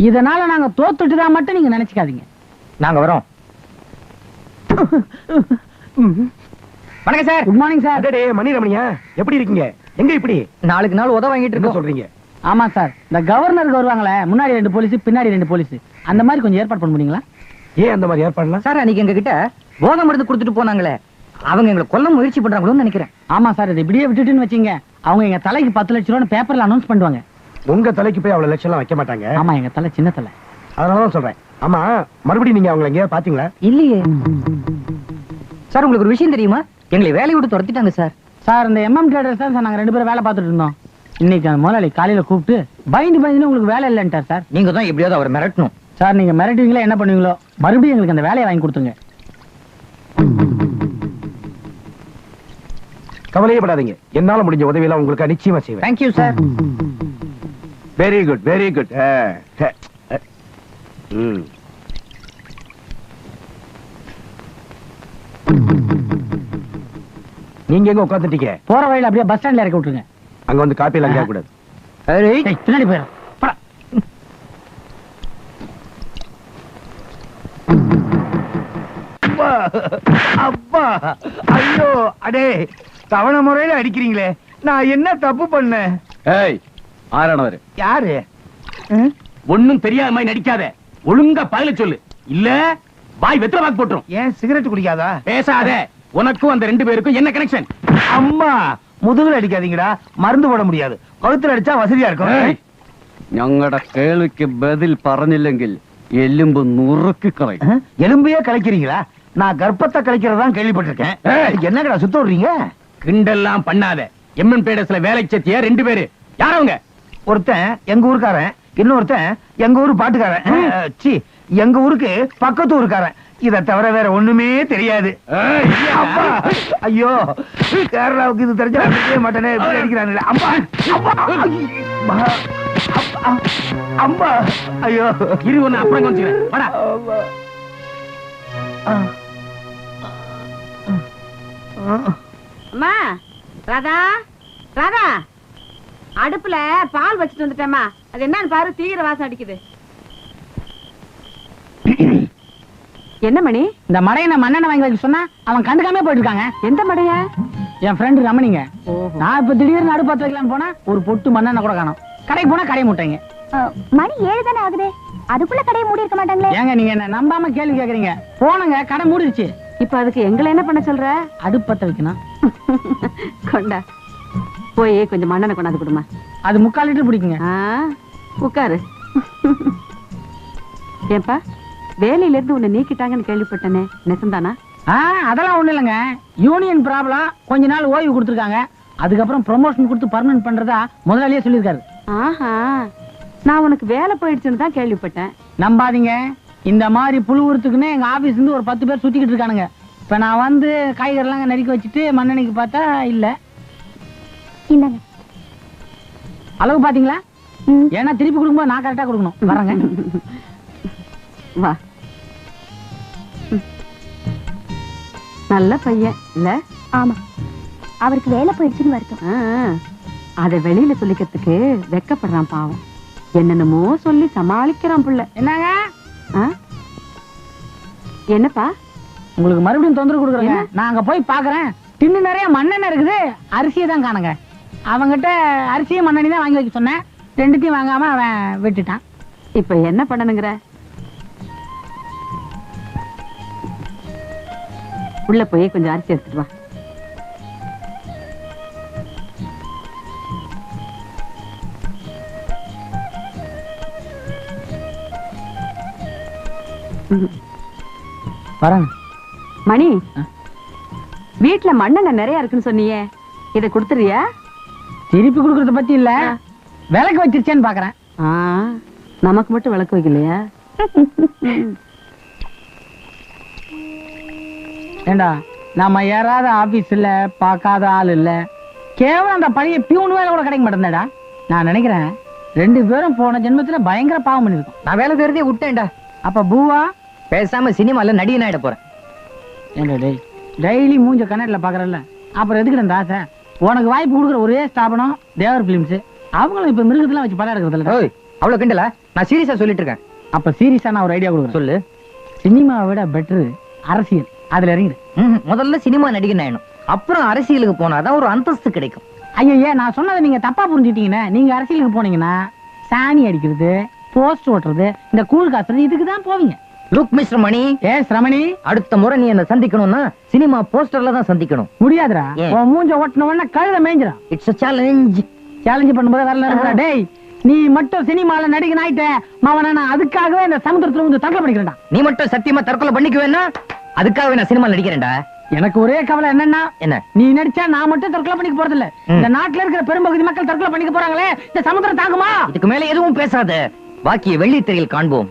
இதனால நாங்க தோத்துட்டுதான் மட்டும் நீங்க நினைச்சுக்காதீங்க. நாங்க வரோம். வணக்கம் sir. Good morning sir. Mani ரமணியா, எப்படி இருக்கீங்க? எங்க இப்படி நாளுக்கு நாள் உதவ வாங்கிட்டு இருக்கோம் சொல்றீங்க? ஆமா சார், இந்த கவர்னருக்கு வருவாங்களே, முன்னாடி 2 போலீஸ் பின்னாடி 2 போலீஸ், அந்த மாதிரி கொஞ்சம் ஏற்பாடு பண்ண முடியுங்களா? ஏன் அந்த மாதிரி ஏற்பாடுலாம்? சார், அன்னைக்கு எங்க கிட்ட போதை மருந்து கொடுத்துட்டு போனாங்களே, அவங்க எங்களை கொல்ல முயற்சி பண்றாங்களோன்னு நினைக்கிறேன். ஆமா சார், இது இப்படியே விட்டுட்டுன்னு வச்சீங்க, அவங்க எங்க தலைக்கு 10 லட்சம் ரூபாய் பேப்பர்ல அனௌன்ஸ் பண்ணுவாங்க. உங்க தலைக்கு போய் அவ்வளவு லட்சம் எல்லாம் வைக்க மாட்டாங்க. ஆமா, எங்க தலை சின்ன தலை. அதனாலதான் சொல்றேன். ஆமா, மறுபடியும் நீங்க அவங்களை எங்கேயா பாத்தீங்களா? இல்லையே சார். உங்களுக்கு ஒரு விஷயம் தெரியுமா? எங்களை வேலையை விட்டு துரத்திட்டாங்க சார். சார், இந்த MM ட்ரேடர்ஸ் தான் சார் நாங்க 2 பேரும் வேலை பார்த்துட்டு இருந்தோம். இன்னைக்கு அந்த முதலாளி காலையில கூப்பிட்டு பயந்து உங்களுக்கு வேலை இல்லைன்ட்டார் சார். நீங்க தான் எப்படியாவது அவர் மிரட்டணும். சார் நீங்க மிரட்டுவீங்களா என்ன பண்ணுவீங்களோ மறுபடியும் எங்களுக்கு அந்த வேலையை வாங்கி கொடுத்துங்க. கவலையே படாதீங்க, என்னால முடிஞ்ச உதவியெல்லாம் உங்களுக்கு நிச்சயமா செய்வேன். Thank you sir. Very good very good. நீங்க எங்க உட்காந்துட்டீங்க? போற வழியில அப்படியே பஸ் ஸ்டாண்ட்ல இறக்கி விட்டுருங்க. அங்க வந்து காப்பி எல்லாம் கேட்க கூடாது. ஏய், பின்னாடி போயிடும். அப்பா ஐயோ அடே தவணை முறையில அடிக்கிறீங்களே, நான் என்ன தப்பு பண்ணேன்? ஏய் ஆறானவர் யாரு? ஒண்ணும் தெரியாத மாதிரி நடிக்காத, ஒழுங்கா பதில சொல்லு, இல்ல வாய் வெத்தலை வாக்கு போட்டுரும். ஏன் சிகரெட் குடிக்காதா? பேசாத, உனக்கும் அந்த 2 பேருக்கும் என்ன கனெக்ஷன்? அம்மா முதுகுல அடிக்காதீங்கடா, மருந்து போட முடியாது, கழுத்துல அடிச்சா வசதியா இருக்கும். ഞങ്ങളുടെ കേൾവിക്ക് ബദൽ പറഞ്ഞില്ലെങ്കിൽ എല്ലുമ്പ് നുറുക്കി കളയും. எலும்பையே கலைக்கிறீங்களா? நான் கர்ப்பத்தை கலைக்கிறதா கேள்விப்பட்டிருக்கேன். என்னங்கடா சுத்த விடுறீங்க? கிண்டெல்லாம் பண்ணாத. எம்என் பேடஸ்ல வேலை செத்திய 2 பேரு யாரவங்க? ஒருத்தன் எங்க ஊருக்காரன், இன்னொருத்தன் எங்க ஊரு பாட்டுக்காரன். சி, எங்க ஊருக்கு பக்கத்து ஊருக்காரன். இத தவிர வேற ஒண்ணுமே தெரியாது. அப்பா, ஐயோ கேரளாவுக்கு இது தெரிஞ்சா அடிக்கவே மாட்டேனே, இப்படி அடிக்கிறாங்க. அம்மா அம்மா அம்மா ஐயோ இரு, ஒண்ணு அப்புறம் கொஞ்சம் வாடா. அம்மா ராதா, ராதா அடுப்புல பால் வச்சுட்டு வந்துட்டேம்மா, அது என்னன்னு பாரு, தீவிர வாசம் அடிக்குது. என்ன மணி? இந்த மடையை நான் மண்ணெண்ணெய் வாங்கி வைக்க சொன்னா அவன் கண்டுக்காம போயிட்டு இருக்காங்க. எந்த மடைய? என் ஃப்ரெண்டு ரமணிங்க. நான் இப்ப திடீர்னு அடுப்பு பத்த வைக்கலாம்னு போனா ஒரு பொட்டு மண்ணெண்ணெய் கூட காணோம். கடைக்கு போனா கடை முட்டைங்க. மணி 7 தானே ஆகுது, அதுக்குள்ள கடையை மூடி இருக்க மாட்டாங்களே? ஏங்க நீங்க என்ன நம்பாம கேள்வி கேக்குறீங்க? போனங்க கடை மூடிடுச்சு. இப்ப அதுக்கு எங்களை என்ன பண்ண சொல்ற? அடுப்பு பத்த வைக்கணும். கொண்டா போய் கொஞ்சம் மண்ணெண்ணெய் கொண்டாந்து கொடுமா. அது 3/4 லிட்டர் பிடிக்குங்க. உட்காரு. ஏன்பா வேலையில இருந்து உன்னை நீக்கிட்டாங்கன்னு கேள்விப்பட்டனே, நெசந்தானா? அதெல்லாம் ஒண்ணு இல்லைங்க, யூனியன் ப்ராப்ளம், கொஞ்ச நாள் ஓய்வு கொடுத்துருக்காங்க. அதுக்கப்புறம் ப்ரொமோஷன் கொடுத்து பர்மனன்ட் பண்றதா முதலாளியே சொல்லியிருக்காரு. ஆஹா, நான் உனக்கு வேலை போயிடுச்சுன்னு தான் கேள்விப்பட்டேன். நம்பாதீங்க, இந்த மாதிரி புழு உரத்துக்குன்னு எங்க ஆபீஸ்ல இருந்து ஒரு 10 பேர் சுத்திக்கிட்டு இருக்கானுங்க. இப்ப நான் வந்து காய்கறிலாம் நறுக்கி வச்சுட்டு மண்ணெண்ணைக்கு பார்த்தா இல்ல. இல்லங்க அளவு பாத்தீங்களா? ஏன்னா திருப்பி கொடுக்கும்போது நான் கரெக்டா கொடுக்கணும். வரங்க வா. நல்ல பையன் இல்ல? ஆமா, அவருக்கு வேலை போயிடுச்சுன்னு வருத்தம். அத வெளியில சொல்லிக்கிறதுக்கு வெக்கப்படுறான் பாவம். என்னென்னமோ சொல்லி சமாளிக்கிறான் புள்ள. என்னங்க? என்னப்பா உங்களுக்கு மறுபடியும் தொந்தரவு கொடுக்குறேங்க. நான் அங்க போய் பாக்குறேன், டின்னு நிறைய மண்ணெண்ணெய் இருக்குது, அரிசியை தான் காணுங்க. அவங்கிட்ட அரிசியும் மண்ணெண்ணி தான் வாங்கி வைக்க சொன்னேன், 2த்தையும் வாங்காம அவன் விட்டுட்டான். இப்ப என்ன பண்ணணுங்கிற? உள்ள போய் கொஞ்சம் அரிசி எடுத்துட்டு வா. வரேன். மணி, வீட்டுல மண்ணெண்ணெய் நிறைய இருக்குன்னு சொன்னியே, இத கொடுத்துறியா? திருப்பி கொடுக்கறத பத்தி இல்ல, விளக்கு வச்சிருச்சேன்னு பாக்குறேன். நமக்கு மட்டும் விளக்கு வைக்கலையா? ஏண்டா, நம்ம ஏறாத ஆபீஸ் இல்ல, பார்க்காத ஆள் இல்ல, கேவலம் அந்த பழைய பியூன் வேலை கூட கிடைக்க மாட்டேன்டா. நான் நினைக்கிறேன் 2 பேரும் போன ஜென்மத்துல பயங்கர பாவம் பண்ணிருக்கோம். நான் வேலை தெரிஞ்சே விட்டேன்டா. அப்ப பூவா பேசாம சினிமால நடிகன் ஆயிட போறேன். ஏண்டா டேய், டெய்லி மூஞ்ச கண்ணாடில பாக்குறல்ல, அப்புறம் எதுக்கு இந்த ஆசை? உனக்கு வாய்ப்பு கொடுக்குற ஒரே ஸ்தாபனம் தேவர் பிலிம்ஸ். அவங்களும் இப்ப மிருகத்தெல்லாம் வச்சு படம் எடுக்கிறது இல்ல. அவ்வளவு கிண்டல? நான் சீரியஸா சொல்லிட்டு இருக்கேன். அப்ப சீரியஸா நான் ஒரு ஐடியா கொடுக்குறேன். சொல்லு. சினிமாவை விட பெட்டர் அரசியல், அதுல இறங்கிடு. முதல்ல சினிமா நடிகன் ஆயிடும், அப்புறம் அரசியலுக்கு போனாதான் ஒரு அந்தஸ்து கிடைக்கும். ஐயா, நான் சொன்னதை நீங்க தப்பா புரிஞ்சுட்டீங்கன்னா, நீங்க அரசியலுக்கு போனீங்கன்னா சாணி அடிக்கிறது, போஸ்ட் ஓட்டுறது, இந்த கூழ் காசுறது, இதுக்கு தான் போவீங்க. லுக் மிஸ்டர் மணி. ரமணி, அடுத்த முறை நீ என்ன சந்திக்கணும்னா சினிமா போஸ்டர்ல தான் சந்திக்கணும். முடியாதுடா, உன் மூஞ்ச ஓட்டின உடனே கழுத மேய்ஞ்சிடும். It's a challenge. சேலஞ்ச் பண்ணும்போது வரல இருக்கா? டேய், நீ மட்டும் சினிமால நடிகன் ஆயிட்ட மாவன, நான் அதுக்காகவே இந்த சமுத்திரத்துல வந்து தற்கொலை பண்ணிக்கிறேன்டா. நீ மட்டும் சத்தியமா தற்கொலை பண்ணிக்குவேன்னா அதுக்காகவே நான் சினிமா நடிக்கிறேன்டா. எனக்கு ஒரே கவலை என்னன்னா என்ன? நீ நடிச்சா நான் மட்டும் தற்கொலை பண்ணிக்க போறது இல்ல, இந்த நாட்டுல இருக்கிற பெரும்பகுதி மக்கள் தற்கொலை பண்ணிக்க போறாங்களே, இந்த சமுத்திரம் தாங்குமா? இதுக்கு மேல எதுவும் பேசாத. பாக்கிய வெள்ளி திரையில் காண்போம்.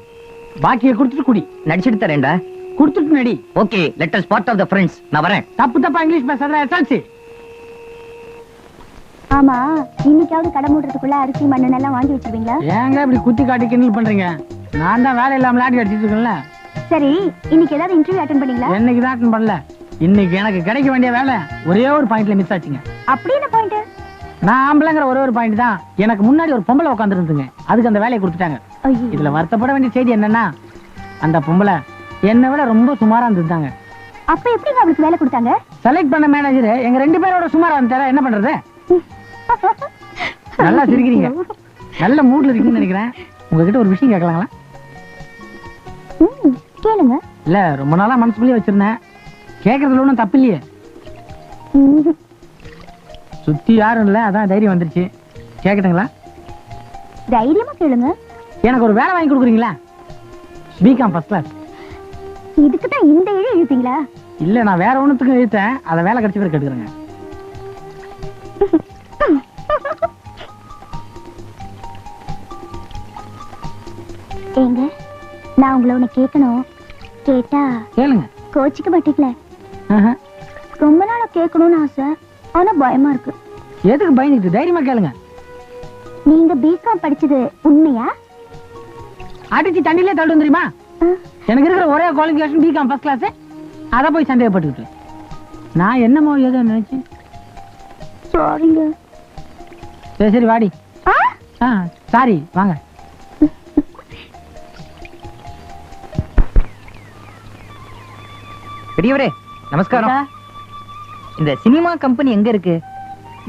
பாக்கிய குடுத்துட்டு குடி. நடிச்சிட்டு தரேன்டா. குடுத்துட்டு நடி. Okay, let us part of the friends. நான் வரேன். தப்பா இங்கிலீஷ் பேசாத எஸ்எல்சி. ஆமா, இன்னைக்காவது கடை மூடுறதுக்குள்ள அரிசி மண்ணெண்ணெய் எல்லாம் வாங்கி வச்சிருவீங்களா? ஏங்க இப்படி குத்தி காட்டி கிண்டல் பண்றீங்க? நான் தான் வேலை இல்லாம லாட்டி அடிச்சிட்டு இருக்கேன்ல. சரி, இன்னைக்கு ஏதாவது இன்டர்வியூ அட்டெண்ட் பண்ணீங்களா? என்னைக்கு தான் அட்டெண்ட் பண்ணல. இன்னைக்கு எனக்கு கிடைக்க வேண்டிய வேலை ஒரே ஒரு பாயிண்ட்ல மிஸ் ஆச்சுங்க. அப்படி என்ன பாயிண்ட்? நான் ஆம்பளைங்கிற ஒரே ஒரு பாயிண்ட் தான். எனக்கு முன்னாடி ஒரு பொம்பளை உட்காந்துருந்துங்க, அதுக்கு அந்த வேலையை கொடுத்துட்டாங்க. இதுல வருத்தப்பட வேண்டிய செய்தி என்னன்னா, அந்த பொம்பளை என்னை விட ரொம்ப சுமாரா இருந்துட்டாங்க. அப்ப எப்படிங்க அவளுக்கு வேலை கொடுத்தாங்க? செலக்ட் பண்ண மேனேஜர் எங்க 2 பேரோட சுமாரா இருந்தா என்ன பண்றது? நல்லா சிரிக்கிறீங்க, நல்ல மூட்ல இருக்கீங்கன்னு நினைக்கிறேன். உங்ககிட்ட ஒரு விஷயம் கேட்கலாங்களா? கேளுங்க. இல்ல, ரொம்ப நாளா மனசுக்குள்ளே வச்சிருந்தேன், கேட்கறதுல ஒன்றும் தப்பு இல்லையே. சுத்தி யாரும் இல்ல, அதான் தைரியம் வந்துருச்சு. கேட்கட்டுங்களா? தைரியமா கேளுங்க. எனக்கு ஒரு வேலை வாங்கி கொடுக்குறீங்களா? BCom first class. இதுக்கு தான் இந்த இழு இழுத்தீங்களா? இல்ல, நான் வேற ஒண்ணுத்துக்கு இழுத்தேன், அதை வேலை கிடைச்ச பேர் கேட்டுக்கிறேங்க. ஏங்க, நான் உங்களை ஒண்ணு கேட்கணும். கேட்டா கேளுங்க. கோச்சிக்க மாட்டீங்களே? ரொம்ப நாளா கேட்கணும்னு ஆசை, ஆனா பயமா இருக்கு. எதுக்கு பயந்துட்டு? தைரியமா கேளுங்க. நீங்க பிகாம் படிச்சது உண்மையா? அடிச்சு தண்ணிலே தள்ளும் தெரியுமா? எனக்கு இருக்கிற ஒரே குவாலிஃபிகேஷன் பிகாம் ஃபர்ஸ்ட் கிளாஸ். அத போய் சந்தேகப்பட்டுக்கிட்டு நான் என்னமோ ஏதோ நினைச்சேன். சாரிங்க. சரி வாடி. சாரி, வாங்க. பெரியவரே நமஸ்காரம். இந்த சினிமா கம்பெனி எங்க இருக்கு?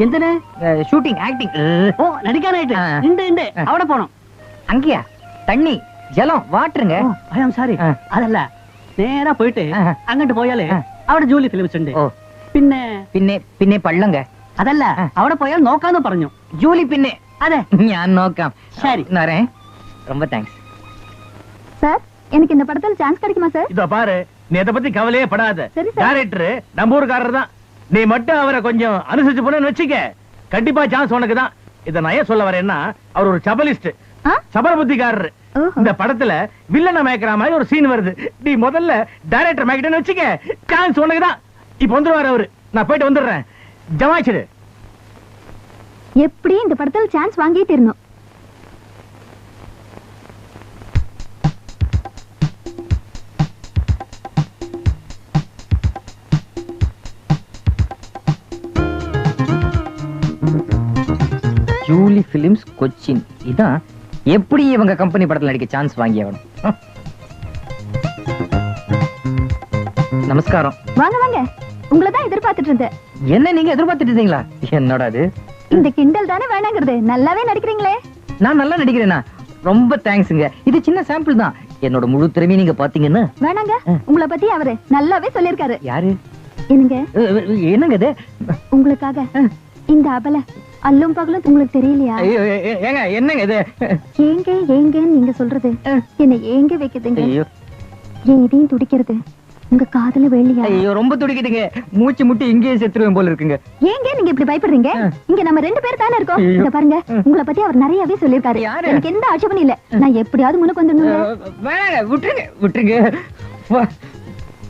எந்தன? Shooting, acting. ஓ, நடிக்கானாயிட்டு இந்த அவட போனோம். அங்கயா? தண்ணி, ஜலம், வாட்டருங்க. ஐ அம் சாரி. அதல்ல, நேரா போயிட்டு அங்கிட்டு போயாலே அவட ജോലി ഫിലിംസ് ഉണ്ട്. പിന്നെ പിന്നെ പിന്നെ പള്ളങ്ക. അതല്ല, അവിടെ പോയാൽ നോക്കാന്ന് പറഞ്ഞു. ജോലി പിന്നെ. അതെ, ഞാൻ നോക്കാം. சரி, நாரே. ரொம்ப தேங்க்ஸ். சார், எனக்கு இந்த படத்துல சான்ஸ் கிடைக்குமா சார்? இதோ பாரு, நீ இத பத்தி கவலையே படாத. சரி சார். டைரக்டர் நம்ம ஊர்க்காரர் தான். நீ மட்டும் அவரை கொஞ்சம் அனுசரிச்சு போனேன்னு வச்சுக்க, கண்டிப்பா சான்ஸ் உனக்கு தான். இத நான் ஏன் சொல்ல வரேன்னா, அவர் ஒரு சபலிஸ்ட், சபரபுத்திக்காரர். இந்த படத்துல வில்லனை மயக்கிற மாதிரி ஒரு சீன் வருது. நீ முதல்ல டைரக்டர் மயக்கிட்டேன்னு வச்சுக்க, சான்ஸ் உனக்கு தான். இப்ப வந்துருவாரு அவரு. நான் போயிட்டு வந்துடுறேன். ஜமாச்சிடு. எப்படி இந்த படத்துல சான்ஸ் வாங்கியே தரணும். Julie films Cochin. இதான் எப்படி இவங்க கம்பெனி படத்துல நடிக்க சான்ஸ் வாங்கி ஆகணும். நமஸ்காரம். வாங்க வாங்க, உங்களை தான் எதிர்பார்த்துட்டு இருந்தேன். என்ன நீங்க எதிர்பார்த்துட்டு இருந்தீங்களா? என்னடா அது? இந்த கிண்டல் தானே வேணாங்கிறது. நல்லாவே நடிக்கிறீங்களே. நான் நல்லா நடிக்கிறேனா? ரொம்ப தேங்க்ஸ்ங்க. இது சின்ன சாம்பிள் தான். என்னோட முழு திறமையை நீங்க பாத்தீங்கன்னா. வேணாங்க, உங்களை பத்தி அவரு நல்லாவே சொல்லிருக்காரு. யாரு? என்னங்க? என்னங்க இது? உங்களுக்காக இந்த அபல அல்லும் பகலும் உங்களுக்கு தெரியலையா? ஏங்க என்னங்க இது? ஏங்க ஏங்கன்னு நீங்க சொல்றது என்ன ஏங்க வைக்குதுங்க. என் இதையும் துடிக்கிறது உங்க காதுல வெள்ளியா? ஐயோ, ரொம்ப துடிக்குதுங்க. மூச்சு முட்டி இங்கேயே செத்துருவேன் போல இருக்குங்க. ஏங்க நீங்க இப்படி பயப்படுறீங்க? இங்க நம்ம 2 பேர் தானே இருக்கோம். இத பாருங்க, உங்களை பத்தி அவர் நிறையவே சொல்லிருக்காரு. எனக்கு எந்த ஆட்சேபமும் இல்ல. நான் எப்படியாவது முன்னுக்கு வந்துடணுங்க. வேணாங்க, விட்டுருங்க விட்டுருங்க.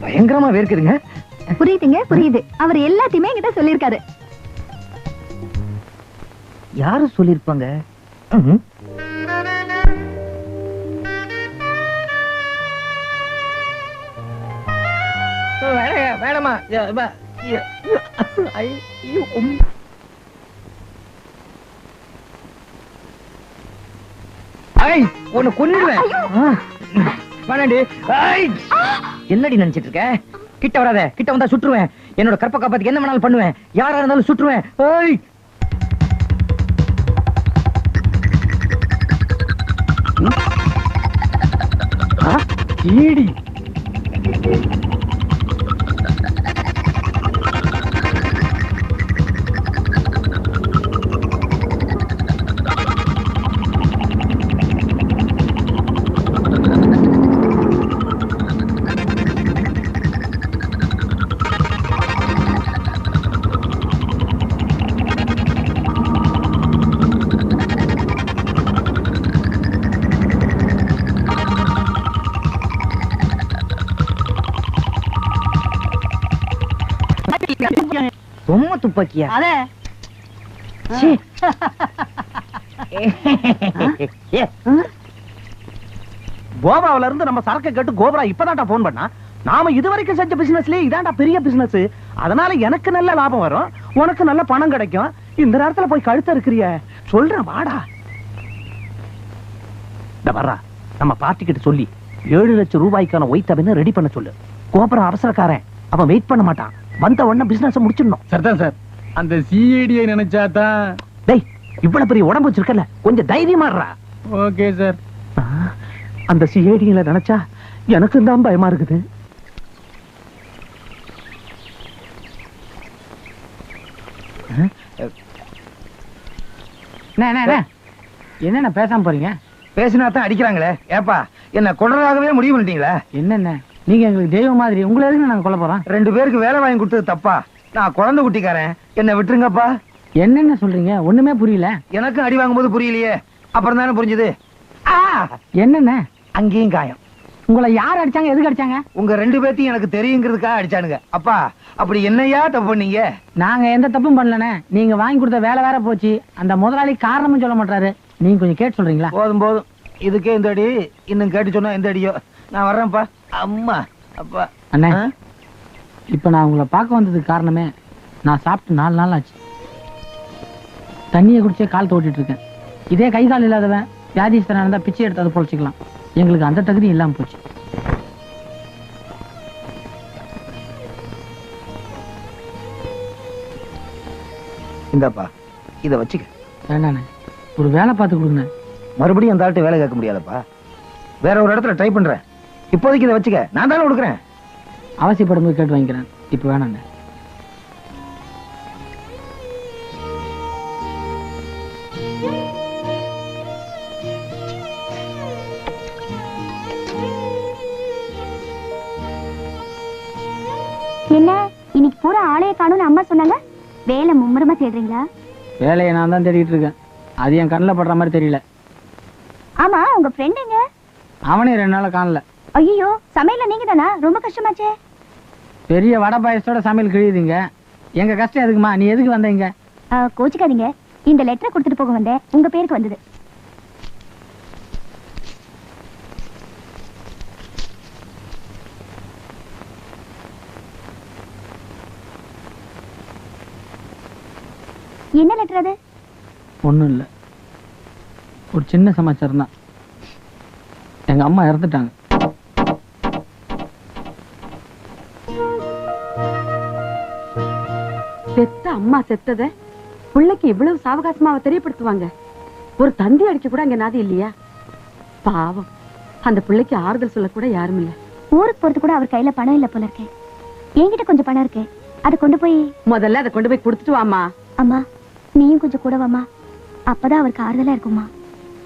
பயங்கரமா வேர்க்குதுங்க. புரியுதுங்க, புரியுது. அவர் எல்லாத்தையுமே என்கிட்ட சொல்லிருக்காரு. யாரு சொல்லிருப்பாங்க? வேணாமா? உன்னை கொன்னுடுவேன். வேணாண்டி. என்னடி நினைச்சிட்டு இருக்க? கிட்ட வராத. கிட்ட வந்தா சுற்றுவேன். என்னோட கற்ப காப்பாத்துக்கு என்ன வேணாலும் பண்ணுவேன். யாரா இருந்தாலும் சுற்றுவேன். ஈடி. பொம்மை துப்பாக்கியா? அதே சீ. கோவாவில இருந்து நம்ம சரக்கு கேட்டு கோபுரா இப்பதான்டா போன் பண்ணா. நாம இதுவரைக்கும் செஞ்ச பிசினஸ்லயே இதான்டா பெரிய பிசினஸ். அதனால எனக்கு நல்ல லாபம் வரும், உனக்கு நல்ல பணம் கிடைக்கும். இந்த நேரத்துல போய் கழுத்த இருக்கிறிய சொல்றேன் வாடா. இந்த வர்றா நம்ம பார்ட்டி கிட்ட சொல்லி 7 லட்சம் ரூபாய்க்கான ஒயிட் அப்படின்னு ரெடி பண்ண சொல்லு. கோபுரம் அவசரக்காரன், அவன் வெயிட் பண்ண மாட்டான். வந்த உடனே பிசினஸ் முடிச்சிடணும். சரிதான் சார். அந்த சிஐடியை நினைச்சாதான். டேய் இவ்வளவு பெரிய உடம்பு வச்சிருக்கல, கொஞ்சம் தைரியமாடுறா. Okay sir. அந்த சிஐடியில நினைச்சா எனக்கு தான் பயமா இருக்குது. என்னென்ன பேசாம போறீங்க? பேசினா தான் அடிக்கிறாங்களே. ஏப்பா என்ன கொள்றதாகவே முடிவு பண்ணிட்டீங்களா? என்னென்ன நீங்க எங்களுக்கு தெய்வம் மாதிரி, உங்களை எதுக்கு நாங்க கொல்ல போறோம்? 2 பேருக்கு வேலை வாங்கி கொடுத்தது தப்பா? நான் குழந்தை குட்டிக்காரன், என்ன விட்டுருங்கப்பா. என்னென்ன சொல்றீங்க? ஒண்ணுமே புரியல. எனக்கும் அடி வாங்கும்போது புரியலையே, அப்புறம் தானே புரிஞ்சுது. என்னென்ன? அங்கேயும் காயம். உங்களை யார் அடிச்சாங்க? எதுக்கு அடிச்சாங்க? உங்க 2 பேர்த்தையும் எனக்கு தெரியுங்கிறதுக்காக அடிச்சானுங்க. அப்பா அப்படி என்னையா தப்பு பண்ணீங்க? நாங்க எந்த தப்பும் பண்ணலனே. நீங்க வாங்கி கொடுத்த வேலை வேற போச்சு. அந்த முதலாளி காரணமும் சொல்ல மாட்டாரு. நீங்க கொஞ்சம் கேட்டு சொல்றீங்களா? போதும் போதும், இதுக்கே இந்த அடி. இன்னும் கேட்டு சொன்னா எந்த அடியோ. நான் வர்றேன்ப்பா. அம்மா அப்பா. அண்ணே, இப்ப நான் உங்களை பார்க்க வந்ததுக்கு காரணமே, நான் சாப்பிட்டு 4 நாள் ஆச்சு. தண்ணியை குடிச்சே கால் தோட்டிட்டு இருக்கேன். இதே கை கால் இல்லாதவன் வியாதிஸ்தனா இருந்தா பிச்சை எடுத்து அதை பொழைச்சிக்கலாம். எங்களுக்கு அந்த தகுதி இல்லாம போச்சு. இந்தாப்பா, இத வச்சுக்க. வேண்டாண்ணே, ஒரு வேலை பார்த்து கொடுங்க. மறுபடியும் அந்த ஆள்கிட்ட வேலை கேட்க முடியாதப்பா. வேற ஒரு இடத்துல ட்ரை பண்றேன். இப்போதைக்கு இதை வச்சுக்க, நான் தானே கொடுக்குறேன். அவசியப்படும் போது கேட்டு வாங்கிக்கிறேன். இப்ப வேணாண்ணே. என்ன இன்னைக்கு பூரா ஆளைய காணும்னு அம்மா சொன்னாங்க. வேலை மும்முரமா தேடுறீங்களா? வேலையை நான் தான் தேடிட்டு இருக்கேன். அது என் கண்ணில் படுற மாதிரி தெரியல. ஆமா, உங்க ஃப்ரெண்ட் எங்க? அவனே 2 நாளா காணல. ஐயோ, சமையல்ல நீங்க தானா? ரொம்ப கஷ்டமாச்சே. பெரிய வடை பாயசத்தோட சமையல் கிழியுதுங்க. எங்க கஷ்டம் எதுக்குமா? நீ எதுக்கு வந்தீங்க? கோச்சிக்காதீங்க, இந்த லெட்டரை கொடுத்துட்டு போக வந்தேன். உங்க பேருக்கு வந்தது. என்ன லெட்டர் அது? ஒண்ணும் இல்ல, ஒரு சின்ன சமாச்சாரம் தான். எங்க அம்மா இறந்துட்டாங்க. பெத்த அம்மா செத்தத பிள்ளைக்கு இவ்வளவு சாவகாசமா தெரியப்படுத்துவாங்க. ஒரு தந்தி அடிக்க கூட அங்க நாதி இல்லையா? பாவம், அந்த பிள்ளைக்கு ஆறுதல் சொல்ல கூட யாரும் இல்ல. ஊருக்கு போறது கூட அவர் கையில பணம் இல்ல போல இருக்கேன். என்கிட்ட கொஞ்சம் பணம் இருக்கு, அதை கொண்டு போய் முதல்ல அதை கொண்டு போய் கொடுத்துட்டு வாமா. அம்மா நீயும் கொஞ்சம் கூட வாமா, அப்பதான் அவருக்கு ஆறுதலா இருக்குமா.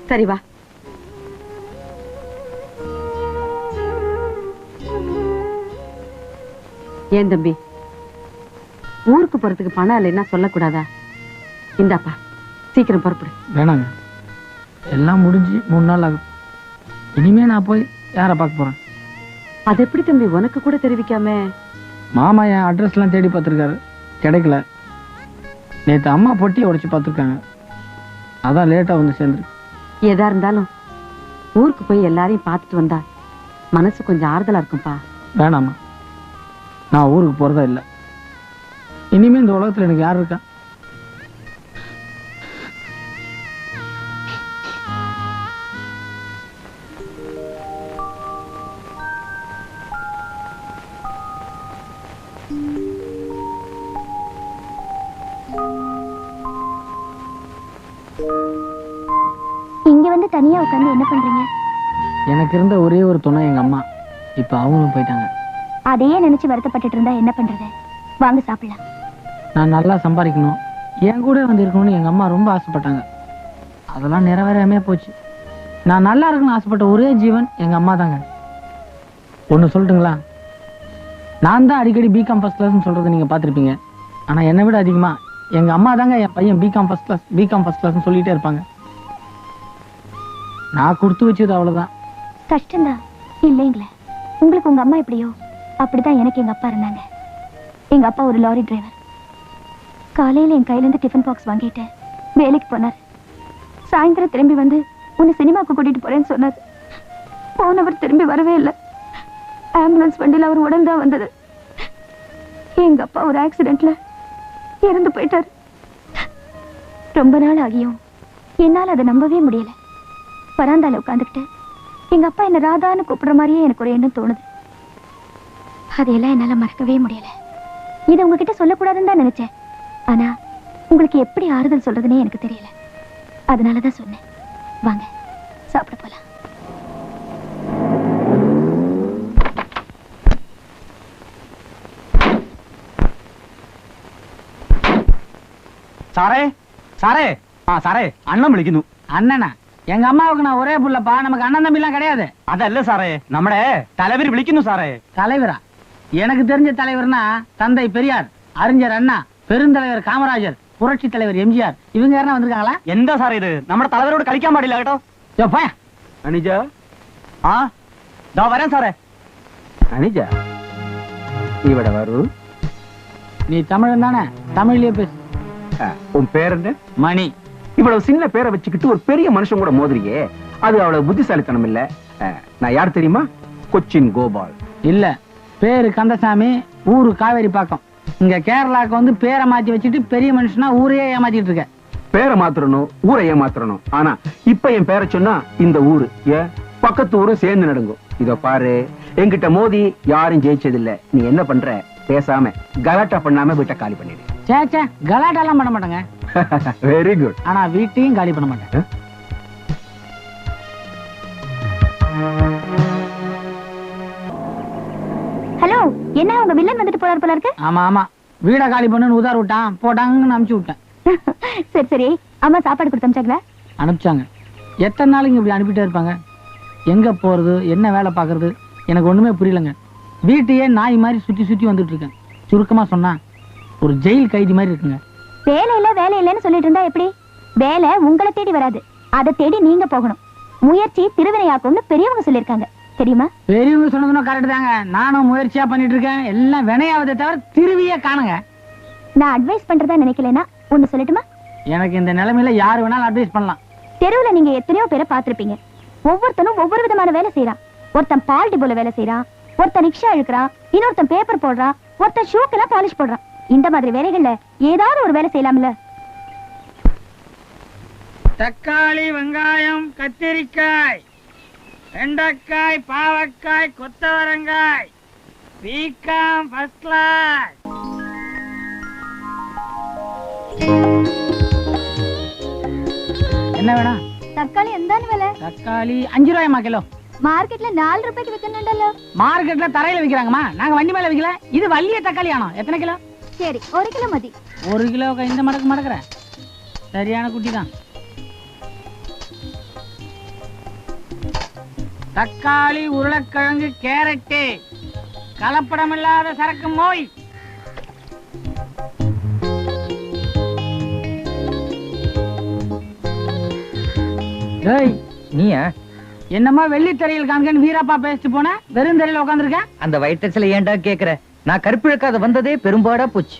சரி வா. ஏன் தம்பி, ஊருக்கு போறதுக்கு பணம் இல்லைன்னா சொல்லக்கூடாதா? இந்தாப்பா, சீக்கிரம் புறப்படு. வேணாங்க, எல்லாம் முடிஞ்சு 3 நாள் ஆகும். இனிமே நான் போய் யாரை பார்க்க போறேன்? அது எப்படி தம்பி உனக்கு கூட தெரிவிக்காம? மாமா என் அட்ரஸ்லாம் தேடி பார்த்துருக்காரு, கிடைக்கல. நேற்று அம்மா பொட்டியை உடைச்சு பார்த்துருக்காங்க, அதான் லேட்டா வந்து சேர்ந்துருக்கு. எதா இருந்தாலும் ஊருக்கு போய் எல்லாரையும் பார்த்துட்டு வந்தா மனசு கொஞ்சம் ஆறுதலா இருக்கும்பா. வேணாமா, நான் ஊருக்கு போறதா இல்லை. இனிமே இந்த உலகத்துல எனக்கு யார் இருக்கா? இங்க வந்து தனியா உட்கார்ந்து என்ன பண்றீங்க? எனக்கு இருந்த ஒரே ஒரு துணை எங்க அம்மா, இப்ப அவங்களும் போயிட்டாங்க. அதையே நினைச்சு வருத்தப்பட்டுட்டு இருந்தா என்ன பண்றது? வாங்க சாப்பிடலாம். நான் நல்லா சம்பாதிக்கணும், என் கூட வந்து இருக்கணும்னு எங்க அம்மா ரொம்ப ஆசைப்பட்டாங்க. அதெல்லாம் நிறைவேறாமே போச்சு. நான் நல்லா இருக்கணும்னு ஆசைப்பட்ட ஒரே ஜீவன் எங்க அம்மா தாங்க. ஒண்ணு சொல்லட்டுங்களா, நான் தான் அடிக்கடி பிகாம் ஃபர்ஸ்ட் கிளாஸ்னு சொல்றது நீங்க பார்த்திருப்பீங்க. ஆனா என்னை விட அதிகமா எங்க அம்மா தாங்க என் பையன் பிகாம் ஃபர்ஸ்ட் கிளாஸ்னு சொல்லிட்டே இருப்பாங்க. நான் கொடுத்து வச்சது அவ்வளவுதான். கஷ்டம்தான் இல்லைங்களே. உங்களுக்கு உங்க அம்மா எப்படியோ அப்படிதான் எனக்கு எங்க அப்பா இருந்தாங்க. எங்க அப்பா ஒரு லாரி டிரைவர். காலையில என் கையில இருந்து டிஃபன் பாக்ஸ் வாங்கிட்டேன். வேலைக்கு போனார். சாயந்தரம் திரும்பி வந்து உன்னை சினிமாவுக்கு கூட்டிட்டு போறேன்னு சொன்னார். போனவர் திரும்பி வரவே இல்லை. ஆம்புலன்ஸ் வண்டியில் அவர் உடல் தான் வந்தது. எங்க அப்பா ஒரு ஆக்சிடென்ட்ல இறந்து போயிட்டார். ரொம்ப நாள் ஆகியும் என்னால் அதை நம்பவே முடியல. பராந்தால உட்காந்துக்கிட்டு எங்க அப்பா என்ன ராதான்னு கூப்பிடுற மாதிரியே எனக்கு ஒரு எண்ணம் தோணுது. அதையெல்லாம் என்னால மறக்கவே முடியல. இதை உங்ககிட்ட சொல்லக்கூடாதுன்னு தான் நினைச்சேன். ஆனா உங்களுக்கு எப்படி ஆறுதல் சொல்றதுன்னே எனக்கு தெரியல. அதனாலதான் சொன்னேன். வாங்க சாப்பிட போலாம். സാറേ സാറേ സാറേ അണ്ണൻ വിളിക്കുന്നു. அண்ணனா? எங்க அம்மாவுக்கு நான் ஒரே புள்ளப்பா. நமக்கு அண்ணன் தம்பி எல்லாம் கிடையாது. അതല്ല സാറേ, നമ്മുടെ തലവര് വിളിക്കുന്നു സാറേ. தலைவரா? எனக்கு தெரிஞ்ச தலைவர்னா தந்தை பெரியார், அறிஞர் அண்ணா, பெருந்தலைவர் காமராஜர், புரட்சி தலைவர் எம்ஜிஆர், இவங்க யாரா வந்திருக்காங்களா? എന്താ സാറേ ഇത്? നമ്മുടെ തലവരോട് കളിക്കാൻ പാടില്ല കേട്ടോ. അനുജ ആ ദാ വരാൻ സാറേ. അനുജ ഇവിടെ വരൂ. நீ தமிழன் தானே? தமிழ்லயே பேசு. உன் பேர் என்ன? மணி. இவ்வளவு சின்ன பேரை வச்சுக்கிட்டு ஒரு பெரிய மனுஷன் கூட மோதுறியே, அது அவ்வளவு புத்திசாலித்தனம் இல்ல. நான் யார் தெரியுமா? கொச்சின் கோபால். இல்ல, பேரு கந்தசாமி, ஊரு காவேரி பாக்கம். இங்க கேரளாக்கு வந்து பேரை மாத்தி வச்சுட்டு பெரிய மனுஷனா ஊரையே ஏமாத்திட்டு இருக்க. பேரை மாத்திரணும், ஊரை ஏமாத்திரணும். ஆனா இப்ப என் பேரை சொன்னா இந்த ஊரு பக்கத்து ஊரும் சேர்ந்து நடுங்கும். இதோ பாரு, என்கிட்ட மோதி யாரும் ஜெயிச்சதில்ல. நீ என்ன பண்ற? பேசாம கலாட்டா பண்ணாம வீட்டை காலி பண்ணிடு. சேச்சே, கலாட்டா எல்லாம் பண்ண மாட்டாங்க. Very good. ஆனா வீட்டையும் காலி பண்ண மாட்டேன். ஹலோ, என்ன உங்க வில்லன் வந்துட்டு போறாரு போல இருக்கு? ஆமா ஆமா, வீட காலி பண்ணுன்னு உதார் விட்டான், போட்டாங்கன்னு அனுப்பிச்சு விட்டேன். சரி சரி, அம்மா சாப்பாடு கொடுத்து அனுப்பிச்சாங்களா? அனுப்பிச்சாங்க. எத்தனை நாளைக்கு இப்படி அனுப்பிட்டே இருப்பாங்க? எங்க போறது, என்ன வேலை பாக்குறது, எனக்கு ஒண்ணுமே புரியலங்க. வீட்டையே நாய் மாதிரி சுத்தி சுத்தி வந்துட்டு இருக்கேன். சுருக்கமா சொன்னா ஒரு ஜெயில் கைதி மாதிரி இருக்குங்க. வேலை இல்லைன்னு சொல்லிட்டு இருந்தா எப்படி? வேலை உங்களை தேடி வராது, அதை தேடி நீங்க போகணும். முயற்சி திருவினையாக்கும்னு பெரியவங்க சொல்லியிருக்காங்க, தெரியுமா? பெரியவங்க சொன்னதுன்னா கரெக்ட் தாங்க. நானும் முயற்சியா பண்ணிட்டு இருக்கேன். எல்லாம் வினையாவதை தவிர திருவியே காணுங்க. நான் அட்வைஸ் பண்றதா நினைக்கலனா ஒண்ணு சொல்லட்டுமா? எனக்கு இந்த நிலைமையில யாரு வேணாலும் அட்வைஸ் பண்ணலாம். தெருவுல நீங்க எத்தனையோ பேரை பார்த்திருப்பீங்க. ஒவ்வொருத்தனும் ஒவ்வொரு விதமான வேலை செய்யறான். ஒருத்தன் பால் டிபோல வேலை செய்யறான், ஒருத்தன் ரிக்ஷா இழுக்கிறான், இன்னொருத்தன் பேப்பர் போடுறான், ஒருத்தன் ஷூக்கெல்லாம் பாலிஷ் போடுறான். இந்த மாதிரி வேலைகள்ல ஏதாவது ஒரு வேலை செய்யலாம்ல. தக்காளி, வெங்காயம், கத்திரிக்காய், வெண்டைக்காய், பாவக்காய், கொத்தவரங்காய், பீக்காம் ஃபர்ஸ்ட் கிளாஸ். என்ன வேணும்? தக்காளி எந்தான விலை? தக்காளி 5 ரூபாய்மா கிலோ. மார்க்கெட்ல 4 ரூபாய்க்கு விக்கணும்டല്ലോ. மார்க்கெட்ல தரையில விக்கிறாங்கம்மா, நாங்க வண்டி மேல விக்கல. இது வள்ளிய தக்காளி ஆனோ. எத்தனை கிலோ? சரி, 1 கிலோ மதி. 1 கிலோக்கு இந்த மடக்கு மடக்குறேன். சரியான குட்டி தான். தக்காளி, உருளைக்கிழங்கு, கேரட்டு, கலப்படமில்லாத சரக்கு மோய். நீயா? என்னம்மா வெள்ளி தரையில் காண்கன்னு வீராப்பா பேசிட்டு போன, வெறும் தரையில உட்காந்துருக்க. அந்த வயிற்றுல ஏன்டா கேக்குற? நான் கருப்பிழக்காத வந்ததே பெரும்பாடா போச்சு.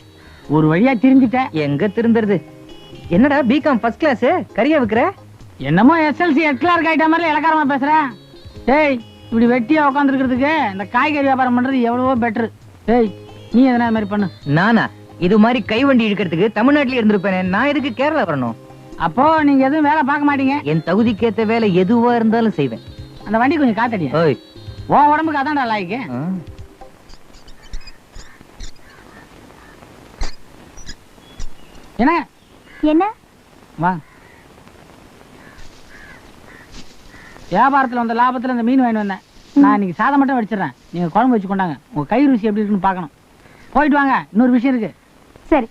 ஒரு வழியா திரும்பிட்டேன். எங்க திருந்துறது? என்னடா பிகாம் ஃபர்ஸ்ட் கிளாஸ் கரியா விக்கிற? என்னமோ எஸ்எல்சி ஹெட் கிளார்க் ஆயிட்ட மாதிரி இலக்காரமா பேசுற. டேய், இப்படி வெட்டியா உட்காந்துருக்கிறதுக்கு இந்த காய்கறி வியாபாரம் பண்றது எவ்வளவோ பெட்டர். டேய், நீ எதனா மாதிரி பண்ணு. நானா? இது மாதிரி கை வண்டி இழுக்கிறதுக்கு தமிழ்நாட்டில இருந்திருப்பேன். நான் எதுக்கு கேரளா வரணும்? அப்போ நீங்க எதுவும் வேலை பார்க்க மாட்டீங்க. என் தகுதிக்கேத்த வேலை எதுவா இருந்தாலும் செய்வேன். அந்த வண்டி கொஞ்சம் காத்தடியா. ஓய், உன் உடம்புக்கு அதான்டா லாய்க்கு. என்ன என்ன? வா, வியாபாரத்துல வந்த லாபத்துல இந்த மீன் வாங்கி வந்தேன். நான் இன்னைக்கு சாதம் மட்டும் வடிச்சிடறேன். நீங்க குழம்பு வச்சு கொண்டாங்க. உங்க கை ருசி எப்படி இருக்குன்னு பார்க்கணும். போயிட்டு வாங்க, இன்னொரு விஷயம் இருக்கு. சரி.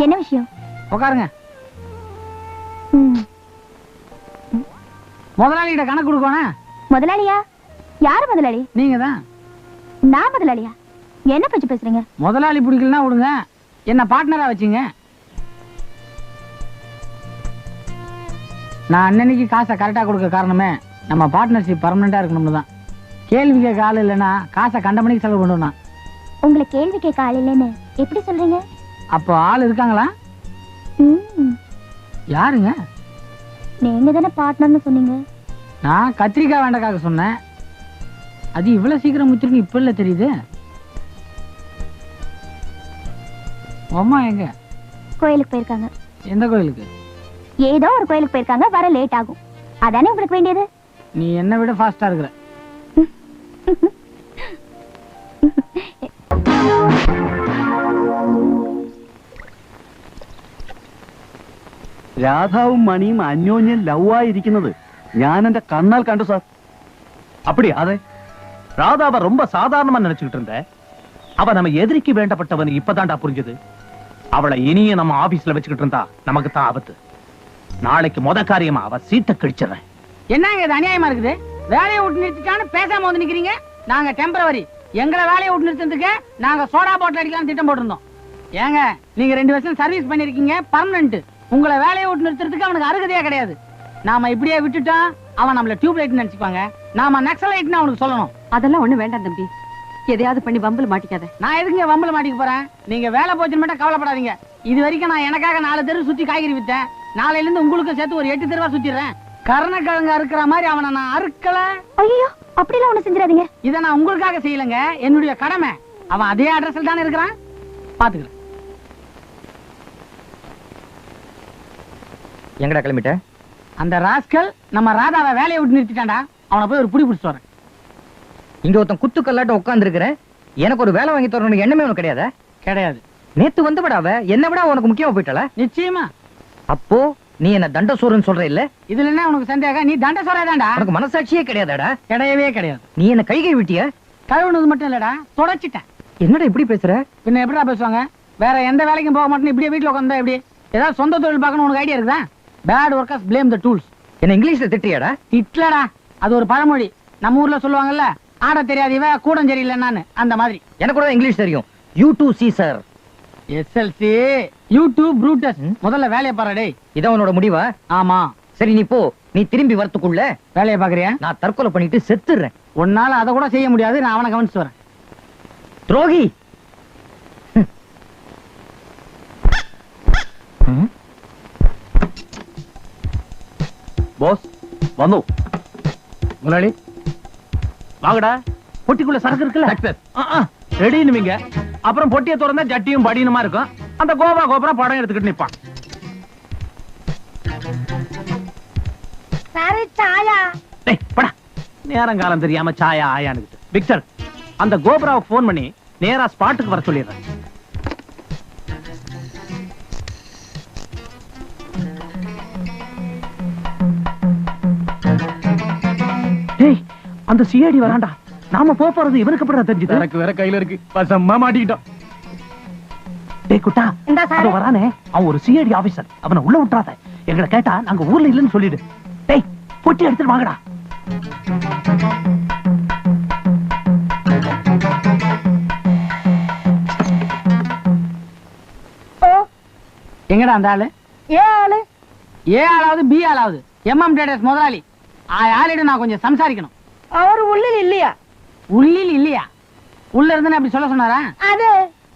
என்ன விஷயம்? உட்காருங்க. முதலாளிகிட்ட கணக்கு கொடுக்கணும். முதலாளியா? யாரு முதலாளி? நீங்க தான். நான் முதலாளியா? என்ன பத்தி பேசுறீங்க? முதலாளி பிடிக்கலன்னா விடுங்க, என்ன பார்ட்னரா வச்சுங்க. நான் அன்னன்னைக்கு காசை கரெக்டா கொடுக்க காரணமே நம்ம பார்ட்னர்ஷிப் பர்மனண்டா இருக்கணும்னு தான். கேள்வி கேட்க ஆள் இல்லைன்னா காசை கண்ட மணிக்கு செலவு பண்ணுவேன் நான். உங்களை கேள்வி கேட்க ஆள் இல்லைன்னு எப்படி சொல்றீங்க? அப்போ ஆள் இருக்காங்களா? ம், யாருங்க? நீங்க தானே பார்ட்னர்னு சொன்னீங்க. நான் கத்திரிக்காய் வேண்டக்காக சொன்னேன். அது இவ்வளவு சீக்கிரம் முத்திருக்கு இப்ப இல்ல தெரியுது. அம்மா எங்க? கோயிலுக்கு போயிருக்காங்க. எந்த கோயிலுக்கு? ஏதோ ஒரு கோயிலுக்கு போயிருக்காங்க, வர லேட் ஆகும். அதானே உங்களுக்கு வேண்டியது. நீ என்ன விட ஃபாஸ்டா இருக்கிற. രാധാവും മണിയും അന്യോന്യം ലവായിരിക്കുന്നത് ഞാൻ എന്റെ കണ്ണാൽ കണ്ടു സാർ. அப்படியா? அது ராதாவை ரொம்ப சாதாரணமா நினைச்சுக்கிட்டு இருந்த. அவ நம்ம எதிரிக்கு வேண்டப்பட்டவன் இப்பதான்டா புரிஞ்சது. அவளை இனியும் நம்ம ஆபீஸ்ல வச்சுக்கிட்டு இருந்தா நமக்கு தான் ஆபத்து. நாளைக்கு முத காரியமா அவ சீட்டை கழிச்சிடறேன். என்னங்க இது அநியாயமா இருக்குது? வேலையை விட்டு நிறுத்திட்டான்னு பேசாம வந்து நிக்கிறீங்க. நாங்க டெம்பரவரி, எங்களை வேலையை விட்டு நிறுத்தினதுக்கு நாங்க சோடா பாட்டில் அடிக்கலாம் திட்டம் போட்டிருந்தோம். ஏங்க நீங்க 2 வருஷம் சர்வீஸ் பண்ணிருக்கீங்க, பர்மனன்ட். உங்களை வேலையை விட்டு நிறுத்துறதுக்கு அவனுக்கு அருகதையா கிடையாது. நாம இப்படியே விட்டுட்டோம், அவன் நம்மள டியூப்லைட் நினைச்சுப்பாங்க. நாம நக்சலைட்னு அவனுக்கு சொல்லணும். அதெல்லாம் ஒண்ணு வேண்டாம் தம்பி, எதையாவது பண்ணி வம்புல மாட்டிக்காத. நான் எதுங்க வம்புல மாட்டிக்க போறேன்? நீங்க வேலை போச்சுன்னு மட்டும் கவலைப்படாதீங்க. இது வரைக்கும் நான் எனக்காக 4 தெரு சுத்தி காய்கறி வித்தேன். நாளையில இருந்து உங்களுக்கும் சேர்த்து ஒரு 8 தெருவா சுத்திடுறேன். கருணக்கிழங்கு அறுக்கிற மாதிரி அவனை நான் அறுக்கல. ஐயோ, அப்படிலாம் ஒண்ணு செஞ்சிடாதீங்க. இதை நான் உங்களுக்காக செய்யலங்க, என்னுடைய கடமை. அவன் அதே அட்ரஸ்ல தானே இருக்கிறான், பாத்துக்கிறேன். எங்கடா கிளம்பிட்ட? அந்த ராஸ்கல் நம்ம ராதாவை வேலையை விட்டு நிறுத்திட்டான்டா. அவனை போய் ஒரு புடி பிடிச்சிட்டு வரேன். இங்க ஒருத்தன் குத்து கல்லாட்டம் உட்கார்ந்து இருக்கிறேன். எனக்கு ஒரு வேலை வாங்கி தரணும் எண்ணமே உனக்கு கிடையாதா? கிடையாது. நேத்து வந்து விடாவ என்ன விட உனக்கு முக்கியமா போயிட்டாளா? நிச்சயமா. அப்போ நீ என்ன தண்ட சோறுன்னு சொல்ற இல்ல? இதுல என்ன உனக்கு சந்தேகம்? நீ தண்ட சோறாதான்டா. உனக்கு மனசாட்சியே கிடையாதாடா? கிடையவே கிடையாது. நீ என்ன கைகை விட்டிய? கழுவுனது மட்டும் இல்லடா, தொடச்சிட்டேன். என்னடா இப்படி பேசுற? பின்ன எப்படிடா பேசுவாங்க? வேற எந்த வேலைக்கும் போக மாட்டேன்னு இப்படியே வீட்டுல உட்காந்தா எப்படி? ஏதாவது சொந்த தொழில் பார்க்கணும் உனக்கு ஐடியா இருக்குதா? Bad workers blame the tools. என்ன இங்கிலீஷ்ல திட்டியாடா? திட்டலடா, அது ஒரு பழமொழி. நம்ம ஊர்ல சொல்லுவாங்கல்ல, ஆட தெரியாது இவ கூடம் சரியில்லைன்னு. அந்த மாதிரி. எனக்கு கூட இங்கிலீஷ் தெரியும். You to C sir. SLC you to Brutus. முதல்ல வேலையை பாரு டேய். இதான் உன்னோட முடிவா? ஆமா. சரி நீ போ. நீ திரும்பி வரதுக்குள்ள வேலையை பாக்குறியா? நான் தற்கொலை பண்ணிட்டு செத்துறேன். உன்னால அதை கூட செய்ய முடியாது. நான் அவனை கவனிச்சு வரேன். துரோகி. பாஸ் வந்தோ. முதலாளி வாங்கடா. பொட்டிக்குள்ள சரக்கு இருக்குல்ல, ரெடினுவீங்க. அப்புறம் பொட்டியை திறந்தா ஜட்டியும் படியுமா இருக்கும். அந்த கோபுரம் படம் எடுத்துக்கிட்டு நிப்பான். நேரங்காலம் தெரியாம சாயா ஆயான்னு விக்டர், அந்த கோபுராவை போன் பண்ணி நேரா ஸ்பாட்டுக்கு வர சொல்லிடுறேன். அந்த சிஐடி வராண்டா. நாம போறது இவனுக்கு எப்படி தெரிஞ்சது? எனக்கு வேற கையில இருக்கு, பசமா மாட்டிக்கிட்டோம். டேய் குட்டா, அது வரானே, அவன் ஒரு சிஐடி ஆபீசர். அவனை உள்ள விட்டுறாத. எங்களை கேட்டா நாங்க ஊர்ல இல்லன்னு சொல்லிடு. டேய் பொட்டி எடுத்துட்டு வாங்கடா. எங்கடா அந்த ஆளு? ஏ ஆளாவது பி ஆளாவது MM டேட்டஸ் முதலாளி. ஆளிட நான் கொஞ்சம் சம்சாரிக்கணும். அவர் உள்ளில் இல்லையா? உள்ளில் இல்லையா? உள்ள இருந்து அப்படி சொல்ல சொன்னாரா? அது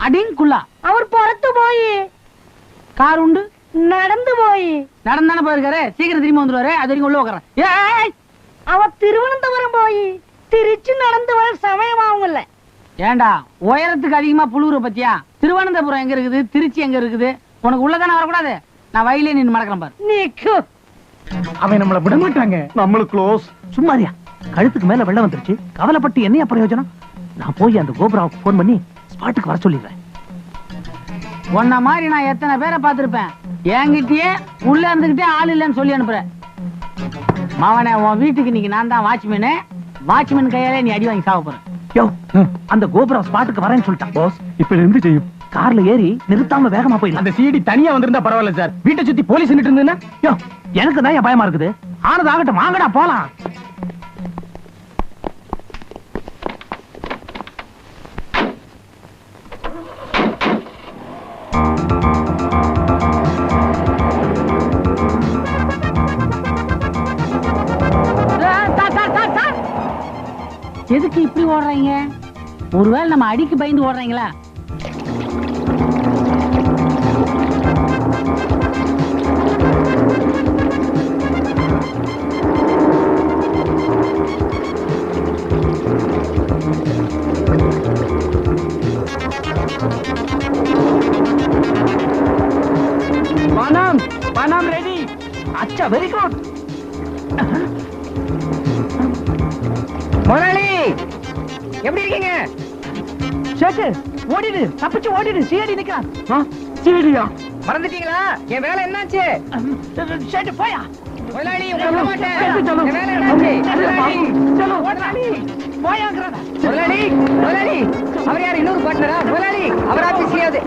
அடிங்குள்ளா. அவர் புறத்து போய் கார் உண்டு, நடந்து போய் நடந்தானே போயிருக்காரு. சீக்கிரம் திரும்பி வந்துருவாரு. அது வரைக்கும் உள்ள உட்கார. அவர் திருவனந்தபுரம் போய் திருச்சி நடந்து வர சமயம் ஆகும்ல. ஏண்டா உயரத்துக்கு அதிகமா புழுவுற பத்தியா? திருவனந்தபுரம் எங்க இருக்குது, திருச்சி எங்க இருக்குது? உனக்கு உள்ளதானே வரக்கூடாது. நான் வயலே நின்று மடக்கிறேன் பாரு. நிக்கு அவன் நம்மள விட மாட்டாங்க. நம்மளுக்கு க்ளோஸ். சும்மாரியா, கழுத்துக்கு மேல வெள்ளம் வந்துருச்சு. கவலைப்பட்டு என்னையா பிரயோஜனம்? நான் போய் அந்த கோபுராவுக்கு போன் பண்ணி ஸ்பாட்டுக்கு வர சொல்லிடுறேன். உன்ன மாதிரி நான் எத்தனை பேரை பார்த்திருப்பேன். என்கிட்டயே உள்ள இருந்துகிட்டே ஆள் இல்லைன்னு சொல்லி அனுப்புறேன். மாவனே, உன் வீட்டுக்கு இன்னைக்கு நான் தான் வாட்ச்மேனு. வாட்ச்மேன் கையாலே நீ அடி வாங்கி சாவ போற. யோ, அந்த கோபுரா ஸ்பாட்டுக்கு வரேன்னு சொல்லிட்டான். பாஸ் இப்ப இருந்து செய்யும். கார்ல ஏறி நிறுத்தாம வேகமா போயிடலாம். அந்த சிடி தனியா வந்திருந்தா பரவாயில்ல சார். வீட்டை சுத்தி போலீஸ் நின்று இருந்ததுன்னா யோ, எனக்கு தான் பயமா இருக்குது. ஆனது ஆகட்டும், வாங்கடா போலாம். எதுக்கு இப்படி ஓடுறீங்க? ஒருவேளை நம்ம அடிக்கு பயந்து ஓடுறீங்களா? பணம் ரெடி. அச்சா, வெரி குட். முதலாளி எப்படி இருக்கீங்க? சேட்டு ஓடிடு, தப்பிச்சு ஓடிடு. சிஐடி நிக்கிறான். சிஐடியா? மறந்துட்டீங்களா? என் வேலை என்னாச்சு? சேட்டு போயா. முதலாளி உங்களை விட மாட்டேன். என் வேலை என்னாச்சு? முதலாளி போயாங்கிறத. முதலாளி முதலாளி அவர் யார்? இன்னொரு பார்ட்னரா? முதலாளி அவர் ஆபீஸ் செய்யாது.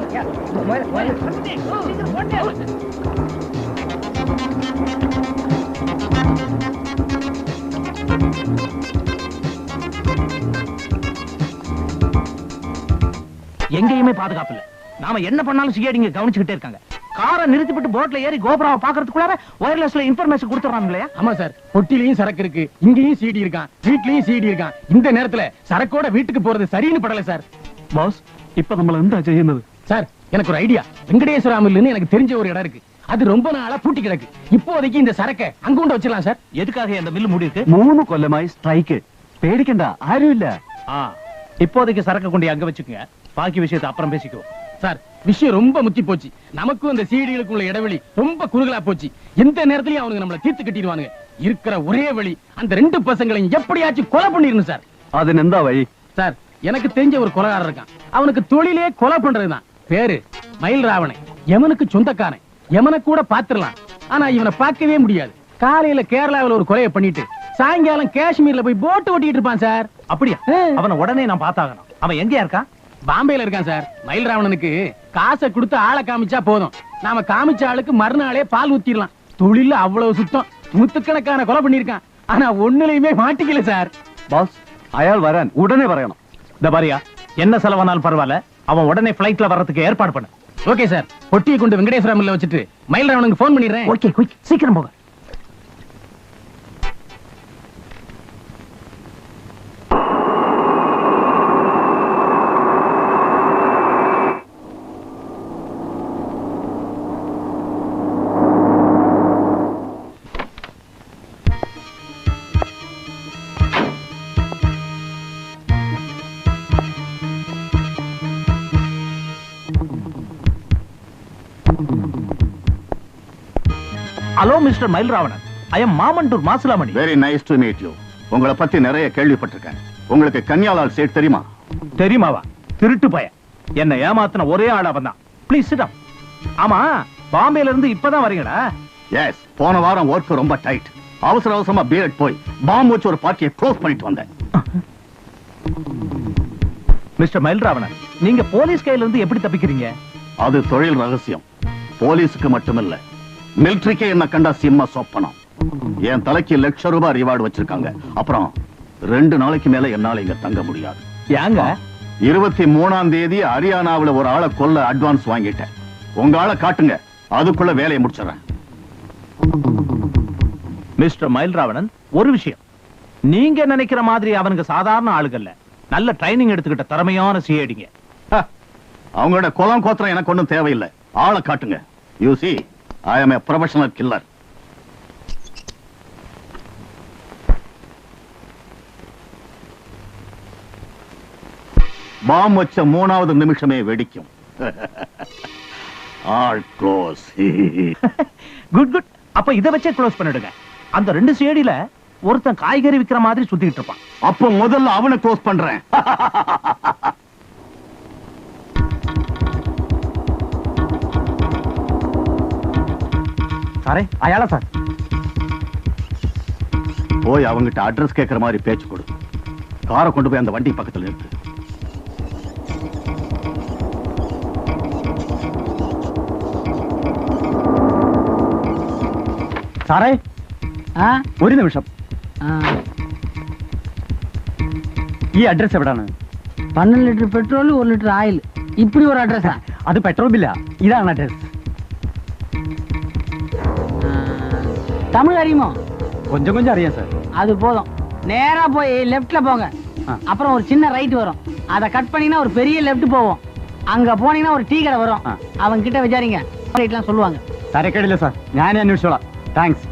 எங்கேயுமே பாதுகாப்பு இல்ல. நாம என்ன பண்ணாலும் சிஐடிங்க கவனிச்சுக்கிட்டே இருக்காங்க. காரை நிறுத்திவிட்டு போட்ல ஏறி கோபுராவை பாக்குறதுக்குள்ளார ஒயர்லெஸ்ல இன்ஃபர்மேஷன் கொடுத்துறாங்களே. ஆமா சார், பொட்டிலையும் சரக்கு இருக்கு, இங்கேயும் சிடி இருக்கான், வீட்லயும் சிடி இருக்கான். இந்த நேரத்துல சரக்கோட வீட்டுக்கு போறது சரின்னு படல சார். பாஸ், இப்ப நம்மள என்ன செய்யணும்? சார், எனக்கு ஒரு ஐடியா. வெங்கடேஸ்வரா மில்லுன்னு எனக்கு தெரிஞ்ச ஒரு இடம் இருக்கு. அது ரொம்ப நாளா பூட்டி கிடக்கு. இப்போதைக்கு இந்த சரக்கை அங்க கொண்டு வச்சிடலாம் சார். எதுக்காக இந்த மில்லு மூடி இருக்கு? 3 கொல்லமாய் ஸ்ட்ரைக். பேடிக்கண்டா, யாரும் இல்ல. இப்போதைக்கு சரக்கு கொண்டு அங்க வச்சுக்கோங்க. பாக்கி விஷயத்தை அப்புறம் பேசிக்குவோம். சார், விஷயம் ரொம்ப முத்தி போச்சு. நமக்கும் அந்த சிடிகளுக்குள்ள இடைவெளி ரொம்ப குறுகலா போச்சு. எந்த நேரத்திலயும் அவனுங்க நம்மள தீர்த்து கட்டிடுவானுங்க. இருக்கிற ஒரே வழி அந்த 2 பசங்களையும் எப்படியாச்சும் கொலை பண்ணிடணும் சார். அது எந்த வழி? சார், எனக்கு தெரிஞ்ச ஒரு கொலைகாரன் இருக்கான். அவனுக்கு தொழிலே கொலை பண்றதுதான். பேரு மயில் ராவணன். எவனுக்கு சொந்தக்காரன். எவனை கூட பாத்துடலாம். ஆனா இவனை பார்க்கவே முடியாது. காலையில கேரளாவில் ஒரு கொலையை பண்ணிட்டு சாயங்காலம் காஷ்மீர்ல போய் போட்டு ஓட்டிட்டு இருப்பான் சார். அப்படியா? அவனை உடனே நான் பார்த்தாகணும். அவன் எங்கயா இருக்கான்? பாம்பேல இருக்கான் சார். மயில் ராவணனுக்கு காசை கொடுத்து ஆளை காமிச்சா போதும். நாம காமிச்ச ஆளுக்கு மறுநாளே பால் ஊத்திடலாம். தொழில அவ்வளவு சுத்தம். நூத்துக்கணக்கான கொலை பண்ணிருக்கான். ஆனா ஒண்ணுலயுமே மாட்டிக்கல சார். பாஸ், அயாள் வரேன், உடனே வரையணும். இந்த பாரியா, என்ன செலவானாலும் பரவாயில்ல, அவன் உடனே பிளைட்ல வர்றதுக்கு ஏற்பாடு பண்ணு. Okay sir. பொட்டியை கொண்டு வெங்கடேஸ்வரா மில்ல வச்சுட்டு மயில் ராவனுக்கு போன் பண்ணிடுறேன். ஓகே, குயிக், சீக்கிரம் போக. Hello mister Mayil Ravanan, I am Mamandur Masilamani. Very nice to meet you. உங்களை பத்தி நிறைய கேள்விப்பட்டிருக்கேன். உங்களுக்கு கன்யாலால் சேட் தெரியுமா? தெரியுமாவா? திருட்டு பையன். என்ன ஏமாத்தின ஒரே ஆள் அவன் தான். Please sit down. ஆமா, பாம்பேல இருந்து இப்பதான் வரீங்களா? எஸ், போன வாரம் ஒர்க் ரொம்ப டைட். அவசர அவசரமா பீரட் போய் பாம்பு வச்சு ஒரு பார்ட்டியை க்ளோஸ் பண்ணிட்டு வந்தேன். மிஸ்டர் மயில் ராவணன், நீங்க போலீஸ் கையில இருந்து எப்படி தப்பிக்கிறீங்க? அது தொழில் ரகசியம். போலீஸுக்கு மட்டுமில்ல, மிலிட்டரிக்கே என்ன கண்டா சிம்ம சொப்பனம். என் தலைக்கு ₹1,00,000 ரிவார்டு வச்சிருக்காங்க. அப்புறம் 2 நாளைக்கு மேல என்னால இங்க தங்க முடியாது. ஏங்க? 23ஆம் தேதி ஹரியானாவுல ஒரு ஆளை கொல்ல அட்வான்ஸ் வாங்கிட்டேன். உங்க ஆளை காட்டுங்க, அதுக்குள்ள வேலையை முடிச்சிடறேன். மிஸ்டர் மயில் ராவணன், ஒரு விஷயம். நீங்க நினைக்கிற மாதிரி அவனுக்கு சாதாரண ஆளுகள்ல. நல்ல ட்ரைனிங் எடுத்துக்கிட்ட திறமையான சிஐடிங்க. அவங்களோட கொலம் கோத்திரம் எனக்கு ஒண்ணும் தேவையில்லை. ஆளை காட்டுங்க. You see, I am a professional killer. Bomb வச்ச 3வது நிமிஷமே வெடிக்கும். All close. Good good. அப்ப இத வச்சே க்ளோஸ் பண்ணிடுங்க. அந்த 2 சிஐடில ஒருத்தன் காய்கறி விக்கிற மாதிரி சுத்திட்டு இருப்பான். அப்ப முதல்ல அவனை க்ளோஸ் பண்றேன். சாரே, அயாளா சார். போய் அவங்கிட்ட அட்ரஸ் கேட்கிற மாதிரி பேச்சு கொடு. காரை கொண்டு போய் அந்த வண்டி பக்கத்துல நிறுத்து. സാറേ, ഒരു നിമിഷം. ഈ അഡ്രസ് എവിടാണ്? 12 ലിറ്റർ പെട്രോൾ, 1 ലിറ്റർ ആയിൽ. இப்படி ஒரு அட்ரஸா? അത് പെട്രോൾ ബില്ല. ഇതാണ് അഡ്രസ്. தமிழ் அறியுமோ? கொஞ்சம் கொஞ்சம் அறியாம் சார். அது போதும். நேரா போய் லெஃப்ட்ல போங்க. அப்புறம் ஒரு சின்ன ரைட் வரும். அதை கட் பண்ணீங்கன்னா ஒரு பெரிய லெஃப்ட் போவோம். அங்க போனீங்கன்னா ஒரு டீ கடை வரும். அவங்க கிட்ட விசாரிங்க, ரைட்லாம் சொல்லுவாங்க. തരക്കേടില്ല സാർ, ഞാനേ അന്വേഷിച്ചോളാം. താങ്ക്സ്.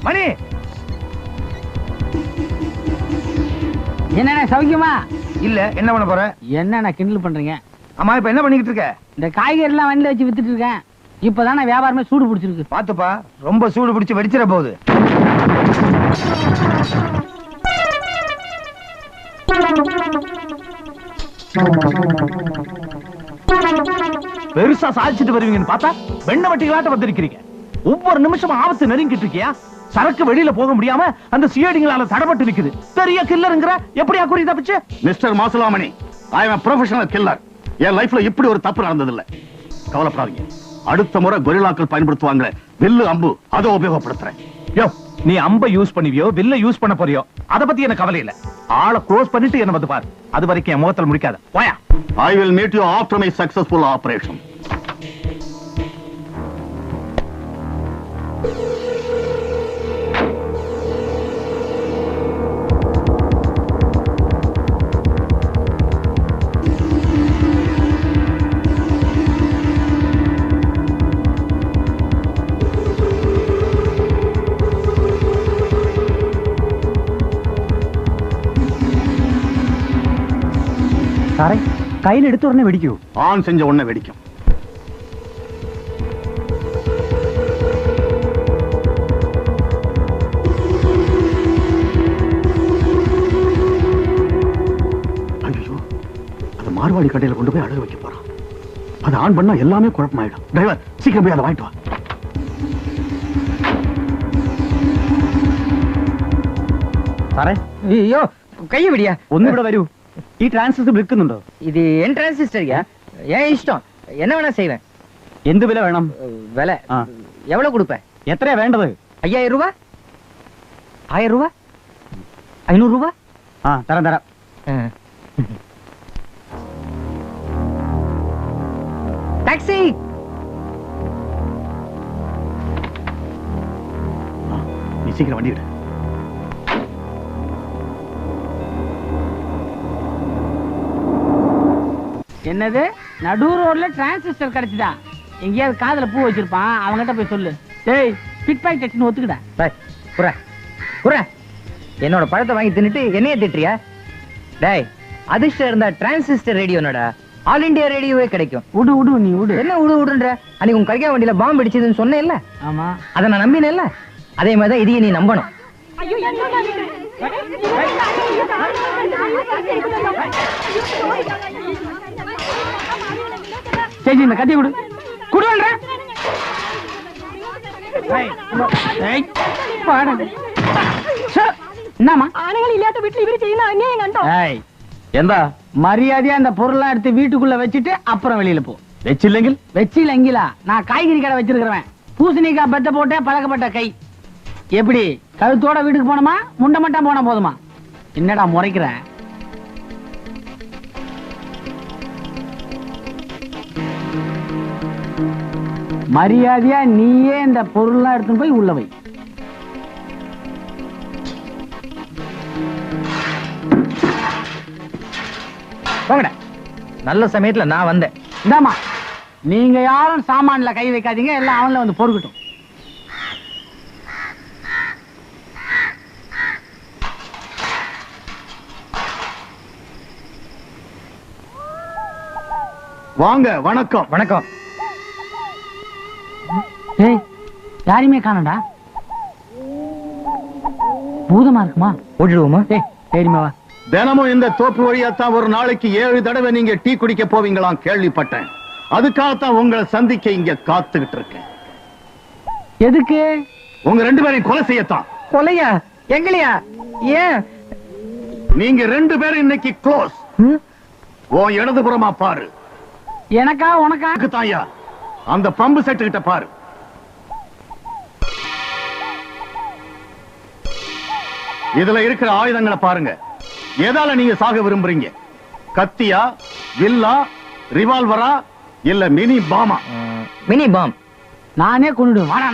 மணி, என்னண்ணா சௌக்கியமா? இல்ல என்ன பண்ண போற? என்னண்ணா கிண்டல் பண்றீங்க? அம்மா இப்ப என்ன பண்ணிக்கிட்டு இருக்க? இந்த காய்கறி எல்லாம் வண்டியில வச்சு வித்துட்டு இருக்கேன். இப்பதானே வியாபாரமே சூடு பிடிச்சிருக்கு. பாத்துப்பா, ரொம்ப சூடு பிடிச்சு வெடிச்சிட போகுது. பெருசா சாதிச்சுட்டு வருவீங்கன்னு பார்த்தா வெண்ண வட்டிகளாட்ட வந்திருக்கிறீங்க. ஒவ்வொரு நிமிஷமும் ஆபத்து நெருங்கிட்டு இருக்கியா? சரக்கு வெளியில போக முடியாம அந்த சிஐடிங்களால தடப்பட்டு நிக்குது. பெரிய கில்லருங்கற எப்படியா குறி தப்பிச்சு? Mister Masilamani, I am a professional killer. என் லைஃப்ல இப்படி ஒரு தப்பு நடந்தது இல்ல. கவலைப்படாதீங்க. அடுத்த முறை கொரில்லாக்கள் பயன்படுத்துவாங்க வில்லு அம்பு, அதை உபயோகப்படுத்துறேன். யோ, நீ அம்ப யூஸ் பண்ணுவியோ வில்ல யூஸ் பண்ண போறியோ அத பத்தி எனக்கு கவலை இல்ல. ஆளை க்ளோஸ் பண்ணிட்டு என்ன வந்து பாரு. அது வரைக்கும் என் முகத்தில் முடிக்காத. போயா. I will meet you after my successful operation. സാറേ, കയ്യിലെടുത്ത ഉടനെ വെടിക്കൂ? ஆன் செஞ்ச உடனே வெடிக்கும். ஐயோ, அது மார்வாடி கடையில கொண்டு போய் அடகு வைக்க போறான். அது ஆன் பண்ணா எல்லாமே குழப்பமாயிடும். டிரைவர், சீக்கிரம் போய் அதை வாங்கிட்டு வா. സാറേ, ஐயோ, கைய விடியா. ഒന്നിവിടെ വരൂ. ഈ ട്രാൻസിസ്റ്റർ വിൽക്കുന്നുണ്ടോ? இது என் டிரான்சிஸ்டர்யா, ஏன் இஷ்டம். என்ன வேணா செய்வேன். എന്ത് വില വേണം? விலை ആ. எவ்வளவு கொடுப்ப? എത്രയാ വേണ്ടത്? 5000 ரூபாய்? 1000 ரூபாய்? 500 ரூபாய்? ആ, തരാം തരാം. டாக்ஸி. நீ சீக்கிரம் வண்டி எடு. என்னது, நடு ரோட்ல டிரான்சிஸ்டர் கிடைச்சுதா? எங்கேயாவது காதுல பூ வச்சிருப்பான், அவங்ககிட்ட போய் சொல்லு. டேய், பிட் பாக்கெட்னு ஒத்துக்கிட. புற புற, என்னோட பழத்தை வாங்கி தின்னுட்டு என்னைய திட்டுறியா? டேய், அதிர்ஷ்டம் இருந்தா டிரான்சிஸ்டர் ரேடியோனடா ஆல் இந்தியா ரேடியோவே கிடைக்கும். விடு விடு, நீ விடு. என்ன விடு விடுன்ற? அன்னைக்கு உன் கரிகா வண்டியில பாம்பு அடிச்சதுன்னு சொன்னேன்ல? ஆமா, அதை நான் நம்பினேன்ல. அதே மாதிரி தான் இதையும் நீ நம்பணும். சரி, இந்த கத்தி கொடு. குடுவன்ற என்னமா ആണുങ്ങൾ ഇല്ലാത്ത വീട്ടിൽ ഇവര് ചെയ്യുന്ന അന്യായം കണ്ടോ? എന്താ? மரியாதையா அந்த பொருள்லாம் எடுத்து வீட்டுக்குள்ள வச்சுட்டு அப்புறம் வெளியில போ. വെച്ചില്ലെങ്കിൽ? வச்சிலங்கிலா, நான் காய்கறி கடை வச்சிருக்கிறவன். பூசணிக்காய் பெத்த போட்டே பழக்கப்பட்ட கை. எப்படி, கழுத்தோட வீட்டுக்கு போனோமா, முண்டை மட்டும் போனா போதுமா? என்னடா முறைக்கிற? மரியாதையா நீயே இந்த பொருள்லாம் எடுத்துன்னு போய் உள்ள வை. போங்கடா. நல்ல சமயத்துல நான் வந்தேன். இந்தாமா, நீங்க யாரும் சாமான்ல கை வைக்காதீங்க, எல்லாம் அவன்ல வந்து பொறுக்கட்டும். வாங்க. வணக்கம். வணக்கம். ஏய், யாரையுமே காணடா. பூதமா இருக்குமா? ஓடிடுவோமா? ஏய், தெரியுமா வா. தினமும் இந்த தோப்பு வழியாத்தான் ஒரு நாளைக்கு 7 தடவை நீங்க டீ குடிக்க போவீங்களாம் கேள்விப்பட்டேன். அதுக்காகத்தான் உங்களை சந்திக்க இங்க காத்துக்கிட்டு இருக்கேன். எதுக்கு? உங்க 2 பேரையும் கொலை செய்யத்தான். கொலையா? எங்களையா? ஏன்? நீங்க 2 பேரும் இன்னைக்கு க்ளோஸ். உன் இடதுபுறமா பாரு. எனக்கா உனக்கா? தாயா, அந்த பம்பு செட்டு கிட்ட பாரு. இதுல இருக்கிற ஆயுதங்களை பாருங்க. எதால நீங்க சாக விரும்புறீங்க? கத்தியா, வில்லா, ரிவால்வரா, இல்ல மினி பாமா? Mini bomb. நானே கொண்டுடுவேன். வாடா.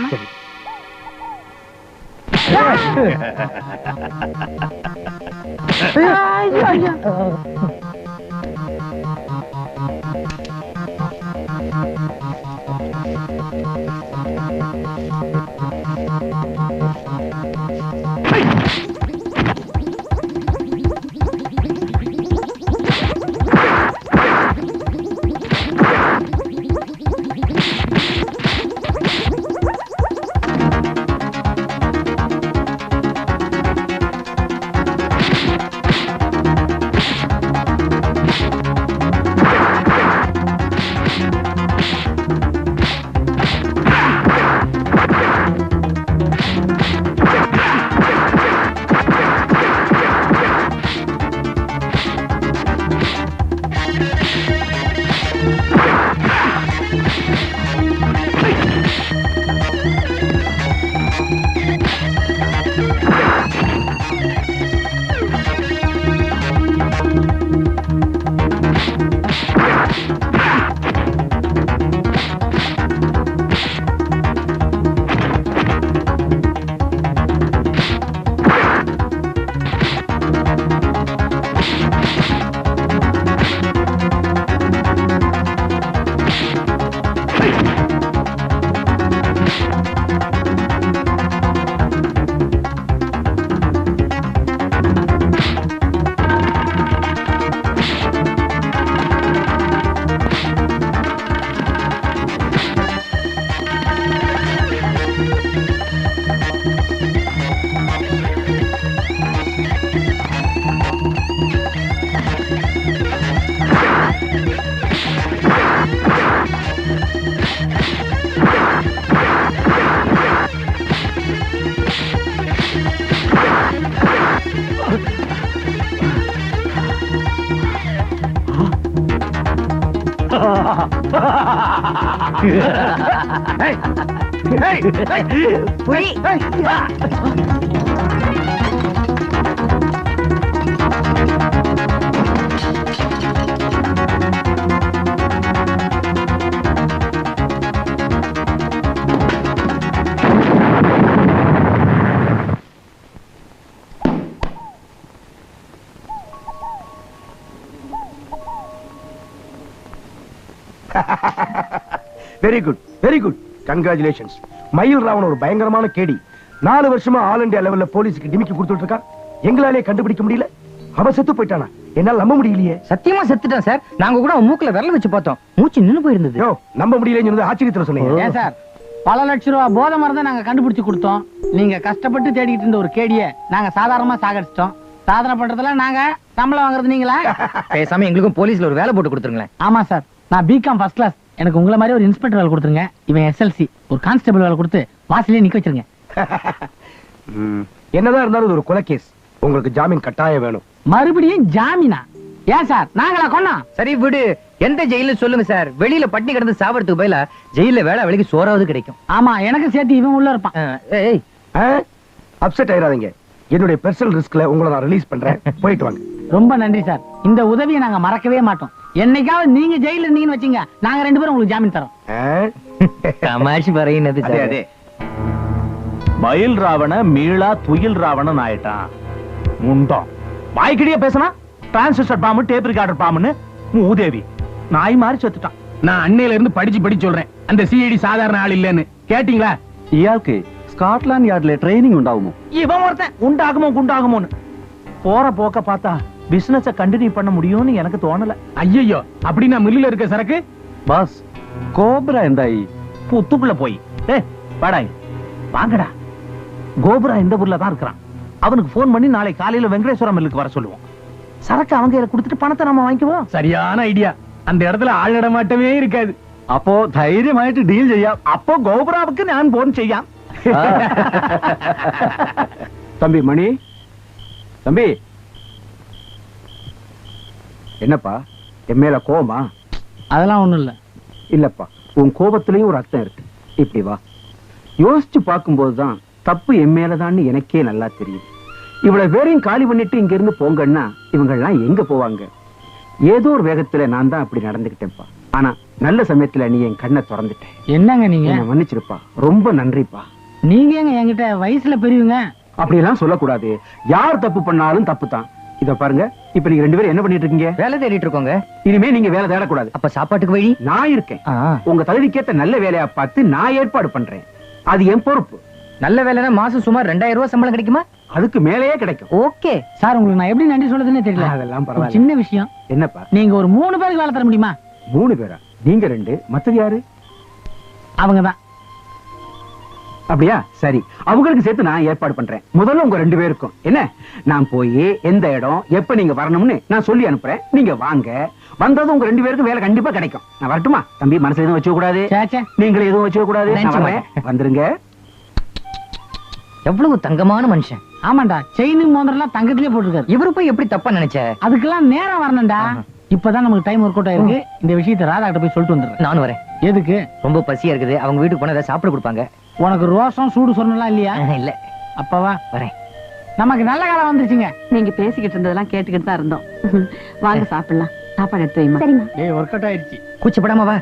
Very good, very good. Congratulations. மயில் ராவன் ஒரு பயங்கரமான கேடி. 4 வருஷமா ஆல் இந்தியா லெவல்ல போலீஸ்க்கு டிமிக்கி கொடுத்துட்டு இருக்கான். எங்களாலே கண்டுபிடிக்க முடியல. அவன் செத்து போயிட்டானா? என்னால நம்ப முடியலையே. சத்தியமா செத்துட்டான் சார். நாங்க கூட மூக்குல விரல வச்சு பார்த்தோம். மூச்சு நின்னு போயிருந்தது. நம்ப முடியலன்னு சொன்னது ஆச்சரியத்துல சொன்னீங்க. ஏன் சார், பல லட்சம் ரூபாய் போதை மருந்தை நாங்க கண்டுபிடிச்சு கொடுத்தோம். நீங்க கஷ்டப்பட்டு தேடிட்டு இருந்த ஒரு கேடிய நாங்க சாதாரணமா சாகடிச்சிட்டோம். சாதனை பண்றதுல நாங்க சம்பளம் வாங்குறது நீங்களா? பேசாம எங்களுக்கும் போலீஸ்ல ஒரு வேலை போட்டு கொடுத்துருங்களேன். ஆமா சார், நான் பிகாம் ஃபர்ஸ்ட் கிளாஸ். எனக்கு உங்களை மாதிரி ஒரு இன்ஸ்பெக்டர் வேலை கொடுத்துருங்க. இவன் எஸ்எல்சி, ஒரு கான்ஸ்டபிள் வேலை கொடுத்து வாசலே நிக்க வச்சிருங்க. என்னதான் இருந்தாலும் ஒரு கொலை கேஸ். உங்களுக்கு ஜாமீன் கட்டாயம் வேணும். மறுபடியும் ஜாமீனா? ஏன் சார், நாங்களா கொன்னோம்? சரி விடு, எந்த ஜெயில சொல்லுங்க சார். வெளியில பட்டினி கிடந்து சாவறதுக்கு பதிலா ஜெயில வேலை வேலைக்கு சோறாவது கிடைக்கும். ஆமா, எனக்கு சேர்த்து இவன் உள்ள இருப்பான். அப்செட் ஆயிராதீங்க. என்னுடைய பர்சனல் ரிஸ்க்ல உங்களை நான் ரிலீஸ் பண்றேன். போயிட்டு வாங்க. ரொம்ப நன்றி சார். இந்த உதவியை நாங்க மறக்கவே மாட்டோம். என்னைக்காவது நீங்க ஜெயில இருந்தீங்கன்னு வச்சீங்க, நாங்க 2 பேரும் உங்களுக்கு ஜாமீன் தரோம். தமாஷ் பறையினது சார். அதே மயில் ராவண மீளா துயில் ராவணன் ஆயிட்டான். முண்டம் வாய்க்கிடியே பேசினா டிரான்சிஸ்டர் பாம்பு, டேப் ரெக்கார்டர் பாம்புன்னு மூதேவி நாய் மாதிரி செத்துட்டான். நான் அன்னையில இருந்து படிச்சு சொல்றேன், அந்த சிஐடி சாதாரண ஆள் இல்லன்னு. கேட்டீங்களா? இயாளுக்கு ஸ்காட்லாந்து யார்ட்ல ட்ரைனிங் உண்டாகுமோ? இவன் ஒருத்தன் உண்டாகுமோ குண்டாகுமோன்னு போற போக்க பார்த்தா பிசினஸ கண்டினியூ பண்ண முடியும்னு எனக்கு தோணல. ஐயோ, அப்படின்னா மில்லுல இருக்க சரக்கு பாஸ் கோப்ரா எந்தாயி புத்துக்குள்ள போய் வாடாய் வாங்கடா. கோபுரா இந்த ஊர்ல தான் இருக்கிறான். அவனுக்கு போன் பண்ணி நாளை காலையில வெங்கடேஸ்வரம் மில்லுக்கு வர சொல்லுவோம். சரக்கு அவங்க கொடுத்துட்டு பணத்தை நம்ம வாங்கிக்குவோம். சரியான ஐடியா. அந்த இடத்துல ஆள் நடமாட்டமே இருக்காது. അപ്പോ ധൈര്യമായിട്ട് ഡീൽ ചെയ്യാം. அப்போ கோபுராவுக்கு நான் போன் செய்யாம். தம்பி மணி, தம்பி என்னப்பா என் மேல கோபமா? அதெல்லாம் ஒண்ணும் இல்ல. இல்லப்பா, உன் கோபத்திலயும் ஒரு அர்த்தம் இருக்கு. இப்படி வா, யோசிச்சு பார்க்கும்போதுதான் தப்பு என் மேலதான்னு எனக்கே நல்லா தெரியுது. இவ்வளவு பேரையும் காலி பண்ணிட்டு இங்க இருந்து போங்கன்னா இவங்க எல்லாம் எங்க போவாங்க? ஏதோ ஒரு வேகத்துல நான் தான் அப்படி நடந்துகிட்டேன்ப்பா. ஆனா நல்ல சமயத்துல நீ என் கண்ணை திறந்துட்ட. என்னங்க நீங்க? என்னை மன்னிச்சிருப்பா, ரொம்ப நன்றிப்பா. நீங்க எங்க என்கிட்ட வயசுல பெரியவங்க? அப்படியெல்லாம் சொல்லக்கூடாது. யார் தப்பு பண்ணாலும் தப்பு தான். இத பாருங்க, இப்ப நீங்க 2 பேரும் என்ன பண்ணிட்டு இருக்கீங்க? வேலை தேடிட்டு இருக்கோங்க. இனிமே நீங்க வேலை தேடக்கூடாது. அப்ப சாப்பாட்டுக்கு வழி? நான் இருக்கேன். உங்க தகுதிக்கேத்த நல்ல வேலையா பார்த்து நான் ஏற்பாடு பண்றேன். அது என் பொறுப்பு. நல்ல வேலைன்னா மாசம் சுமார் 2000 ரூபாய் சம்பளம் கிடைக்குமா? அதுக்கு மேலேயே கிடைக்கும். ஓகே சார், உங்களுக்கு நான் எப்படி நன்றி சொல்றதுன்னு தெரியல. அதெல்லாம் ஒரு பரவாயில்ல. சின்ன விஷயம். என்னப்பா? நீங்க ஒரு 3 பேருக்கு வேலை தர முடியுமா? 3 பேரா? நீங்க 2, மத்தது யாரு? அவங்கதான். அப்படியா? சரி, அவங்களுக்கு சேர்த்து நான் ஏற்பாடு பண்றேன். முதல்ல உங்க 2 பேருக்கும் என்ன, நான் போய் எந்த இடம் எப்ப நீங்க வரணும்னு நான் சொல்லி அனுப்புறேன். நீங்க வாங்க. வந்ததும் உங்க 2 பேருக்கும் வேலை கண்டிப்பா கிடைக்கும். நான் வரட்டுமா? தம்பி, மனசுல எதுவும் வச்சுக்க கூடாது. நீங்களும் எதுவும் வச்சுக்க கூடாது. நான் வரேன். வந்துருங்க. எவ்வளவு தங்கமான மனுஷன். ஆமாண்டா, செயின் மோதிரம் தங்கத்திலே போட்டுருக்காரு. இவரு போய் எப்படி தப்பா நினைச்ச? அதுக்கெல்லாம் நேரம் வரணும்டா. இப்பதான் நமக்கு டைம் ஒர்க் அவுட் ஆயிருக்கு. இந்த விஷயத்தை ராதா கிட்ட போய் சொல்லிட்டு வந்துடுறேன். நானும் வரேன். எதுக்கு? ரொம்ப பசியா இருக்குது. அவங்க வீட்டுக்கு போனா ஏதாவது சாப்பிட கொடுப்பாங்க. உனக்கு ரோசம் சூடு சொன்னலாம் இல்லையா? இல்ல. அப்பவா வரேன். நமக்கு நல்ல காலம் வந்துருச்சுங்க. நீங்க பேசிக்கிட்டு இருந்ததெல்லாம் கேட்டுக்கிட்டு தான் இருந்தோம். வாங்க சாப்பிடலாம். சாப்பாடு எடுத்து வைமா. சரிம்மா. ஏய், ஒர்க் அவுட் ஆயிடுச்சு. கூச்சப்படாம வா.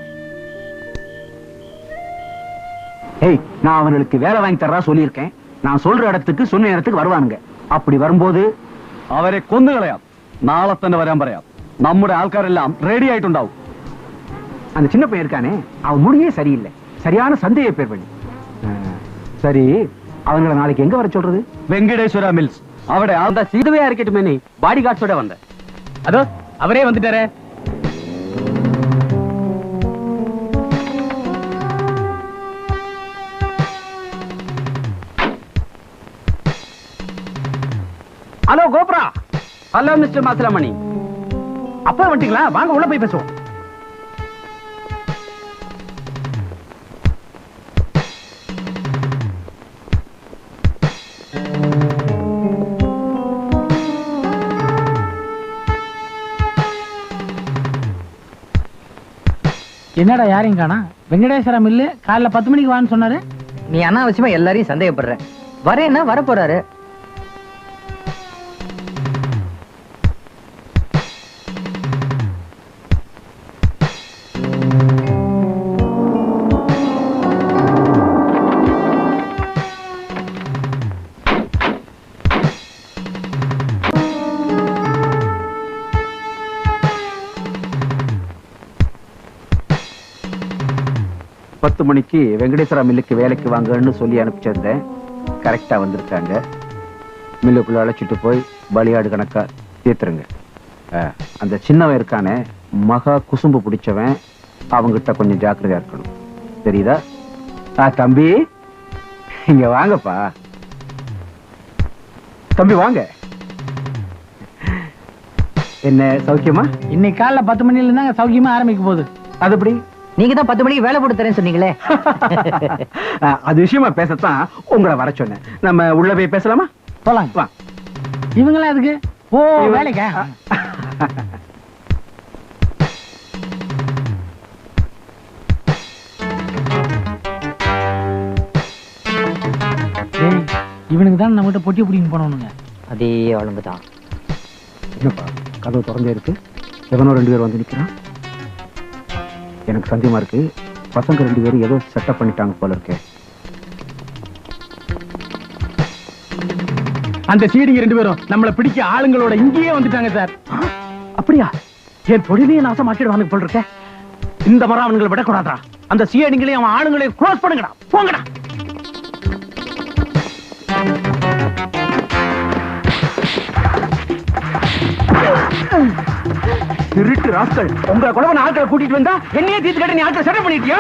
ஏய், நான் அவங்களுக்கு வேலை வாங்கி தர்றா சொல்லியிருக்கேன். நான் சொல்ற இடத்துக்கு சொன்ன இடத்துக்கு வருவானுங்க. அப்படி வரும்போது അവരെ കൊന്നുകളയാം. നാളെ തന്നെ വരാൻ പറയാം. നമ്മുടെ ആൾക്കാരെല്ലാം റെഡി ആയിട്ടുണ്ടാവും. அந்த சின்ன பையன் இருக்கானே, அவன் முடியே சரியில்லை. சரியான சந்தேக பேர் பண்ணி. சரி, அவங்கள நாளைக்கு எங்க வர சொல்றது? വെങ്കടേശ്വര മിൽസ്. അവിടെ அந்த சீதுவையா இருக்கட்டுமே, நீ பாடி கார்ட்ஸோட வந்த. அதோ அவரே வந்துட்டாரே. ஹலோ கோபுரா. Hello mister Masilamani. அப்பா வந்துட்டீங்களா? வாங்க உள்ள போய் பேசுவோம். என்னடா யாரையும் காணா? வெங்கடேஸ்வர மில்லு காலைல 10 மணிக்கு வான்னு சொன்னாரு. நீ அனாவசியமா எல்லாரையும் சந்தேகப்படுற. வரேன்னா வர போறாரு. பத்து மணிக்கு வெங்கடேஸ்வரா மில்லுக்கு வேலைக்கு வாங்கன்னு சொல்லி அனுப்பிச்சிருந்தேன். கரெக்டா வந்திருக்காங்க. மில்லுக்குள்ள அழைச்சிட்டு போய் பலியாடு கணக்கா தீர்த்துருங்க. அந்த சின்னவன் இருக்கானே, மகா குசும்பு பிடிச்சவன், அவங்கிட்ட கொஞ்சம் ஜாக்கிரதையா இருக்கணும். தெரியுதா? தம்பி, இங்க வாங்கப்பா. தம்பி வாங்க. என்ன சௌக்கியமா? இன்னைக்கு காலைல 10 மணில இருந்தாங்க சௌக்கியமா ஆரம்பிக்க போகுது. அது எப்படி? நீங்க தான் 10 மணிக்கு வேலை போட்டு தரேன்னு சொன்னீங்களே. அது விஷயமா பேசத்தான் உங்களை வர சொன்னேன். நம்ம உள்ள போய் பேசலாமா? போலாம். வா. இவங்களா எதுக்கு? ஓ, வேலைக்கா? இவனுக்கு தான் நம்ம கிட்ட பொட்டி பிடிங்க போனவனுங்க. அதே ஆளுங்க தான். என்னப்பா கதவு திறந்தே இருக்கு? எவனோ 2 பேர் வந்து நிக்கிறான். எனக்கு சந்தேகமா இருக்கு. பசங்க 2 பேரும் ஏதோ செட்டப் பண்ணிட்டாங்க போல இருக்கு. அந்த சீடிங்க 2 பேரும் நம்மள பிடிக்க ஆளுங்களோட இங்கேயே வந்துட்டாங்க சார். அப்படியா? என் தொழிலையே நாசமாக்கிடுவானுங்க போல இருக்க. இந்த மரம் அவனுங்களை விடக்கூடாதா? அந்த சிஐடிங்களையும் அவன் ஆளுங்களையும் க்ளோஸ் பண்ணுங்கடா. போங்கடா. திருட்டு ராஸ்கல், உங்களை குழப்பன ஆட்களை கூட்டிட்டு வந்தா என்னையே தீர்த்து கேட்டு நீ ஆட்களை செட்டப் பண்ணிட்டியா?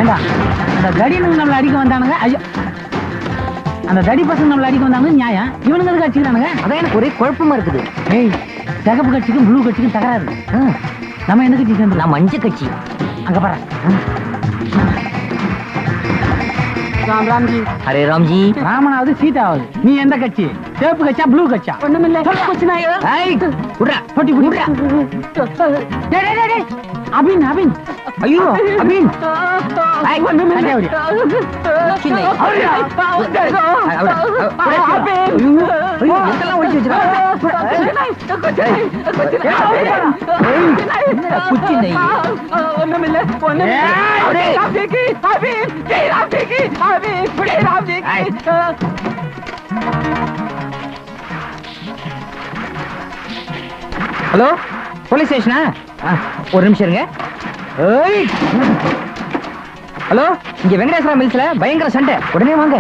ஏண்டா அந்த தடினுங்க நம்மள அடிக்க வந்தானுங்க ஐயோ அந்த தடி பசங்க நம்மள அடிக்க வந்தாங்க நியாயம் இவனுங்க எதுக்கு அடிச்சுக்கிறானுங்க அதான் எனக்கு ஒரே குழப்பமா இருக்குது. ஏய் சிகப்பு கட்சிக்கும் ப்ளூ கட்சிக்கும் தகராறு. நம்ம எந்த கட்சி சேர்ந்து? நான் மஞ்சள் கட்சி. அங்க பாரு. ராம் ராம்ஜி. அரே ராம்ஜி. ராமனாவது சீதாவது. நீ எந்த கட்சி? சிவப்பு கட்சியா ப்ளூ கட்சியா? ஒண்ணுமில்ல. ஏய் குட்ரா பொட்டி குட்ரா. டேய் டேய் டேய் அபின் அபின். ஐயோ அபின். ஏய் ஒண்ணுமில்ல. சின்ன ஐயோ இதெல்லாம் ஒளிச்சு வச்சிருக்காங்க. குச்சி நெய் ஒண்ணுமில்ல ஒண்ணுமில்ல. ராம்ஜிக்கு அபின் ஜெய் ராம்ஜிக்கு அபின் புடி ராம்ஜிக்கு. Hello police ஸ்டேஷனா? ஒரு நிமிஷம் இருங்க. ஹலோ இங்க வெங்கடேஸ்வரா மில்ஸ்ல பயங்கர சண்டை, உடனே வாங்க.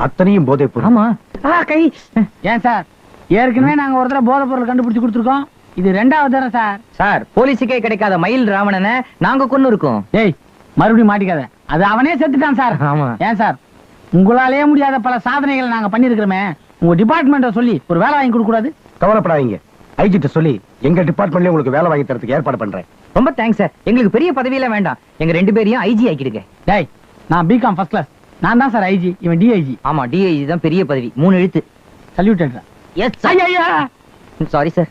அத்தனையும் போதை பொருள். ஆமா கை. ஏன் சார் ஏற்கனவே நாங்க ஒரு தடவை போதை பொருள் கண்டுபிடிச்சு கொடுத்துருக்கோம். இது ரெண்டாவது தடவை சார். சார் போலீஸுக்கே கிடைக்காத மயில் ராவணனை நாங்க கொண்டு இருக்கோம். டேய் மறுபடியும் மாட்டிக்காத, அது அவனே செத்துட்டான் சார். ஆமா. ஏன் சார் உங்களாலே முடியாத பல சாதனைகளை நாங்க பண்ணிருக்கிறோமே, உங்க டிபார்ட்மெண்ட்ட சொல்லி ஒரு வேலை வாங்கி கொடுக்க கூடாது? கவலைப்படாதீங்க, ஐஜிட்ட சொல்லி எங்க டிபார்ட்மெண்ட்லயே உங்களுக்கு வேலை வாங்கி தரதுக்கு ஏற்பாடு பண்றேன். ரொம்ப தேங்க்ஸ் சார். எங்களுக்கு பெரிய பதவியெல்லாம் வேண்டாம், எங்க ரெண்டு பேரையும் ஐஜி ஆக்கிடுங்க. டேய் நான் பிகாம் ஃபர்ஸ்ட் கிளாஸ், நான் தான் சார் ஐஜி, இவன் டிஐஜி. ஆமா டிஐஜி தான் பெரிய பதவி, 3 எழுத்து. சல்யூட். எஸ் ஐயா. Sorry sir.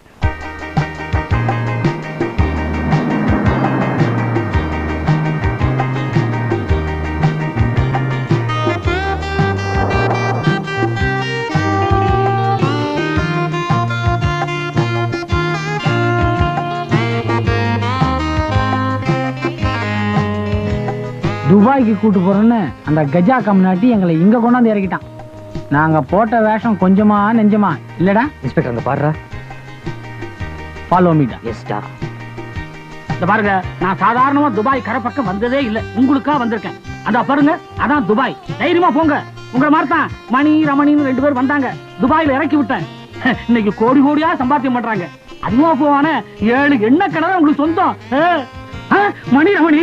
துபாய்க்கு கூட்டு போறோன்னு அந்த கஜா கம்னாட்டி எங்களை இங்க கொண்டாந்து இறக்கிட்டான். நாங்க போட்ட வேஷம் கொஞ்சமா நெஞ்சமா இல்லடா. இன்ஸ்பெக்டர் அங்க பாருடா. ஃபாலோ மீடா. எஸ்டா. இந்த பாருங்க, நான் சாதாரணமா துபாய் கரை பக்கம் வந்ததே இல்ல, உங்களுக்கா வந்திருக்கேன். அந்த பாருங்க அதான் துபாய். தைரியமா போங்க. உங்களை மாதிரி தான் மணி ரமணின்னு 2 பேர் வந்தாங்க, துபாயில இறக்கி விட்டேன். இன்னைக்கு கோடி கோடியா சம்பாத்தியம் பண்றாங்க. அதுவா போவான 7 எண்ணெய் கிணறு உங்களுக்கு சொந்தம். மணி ரமணி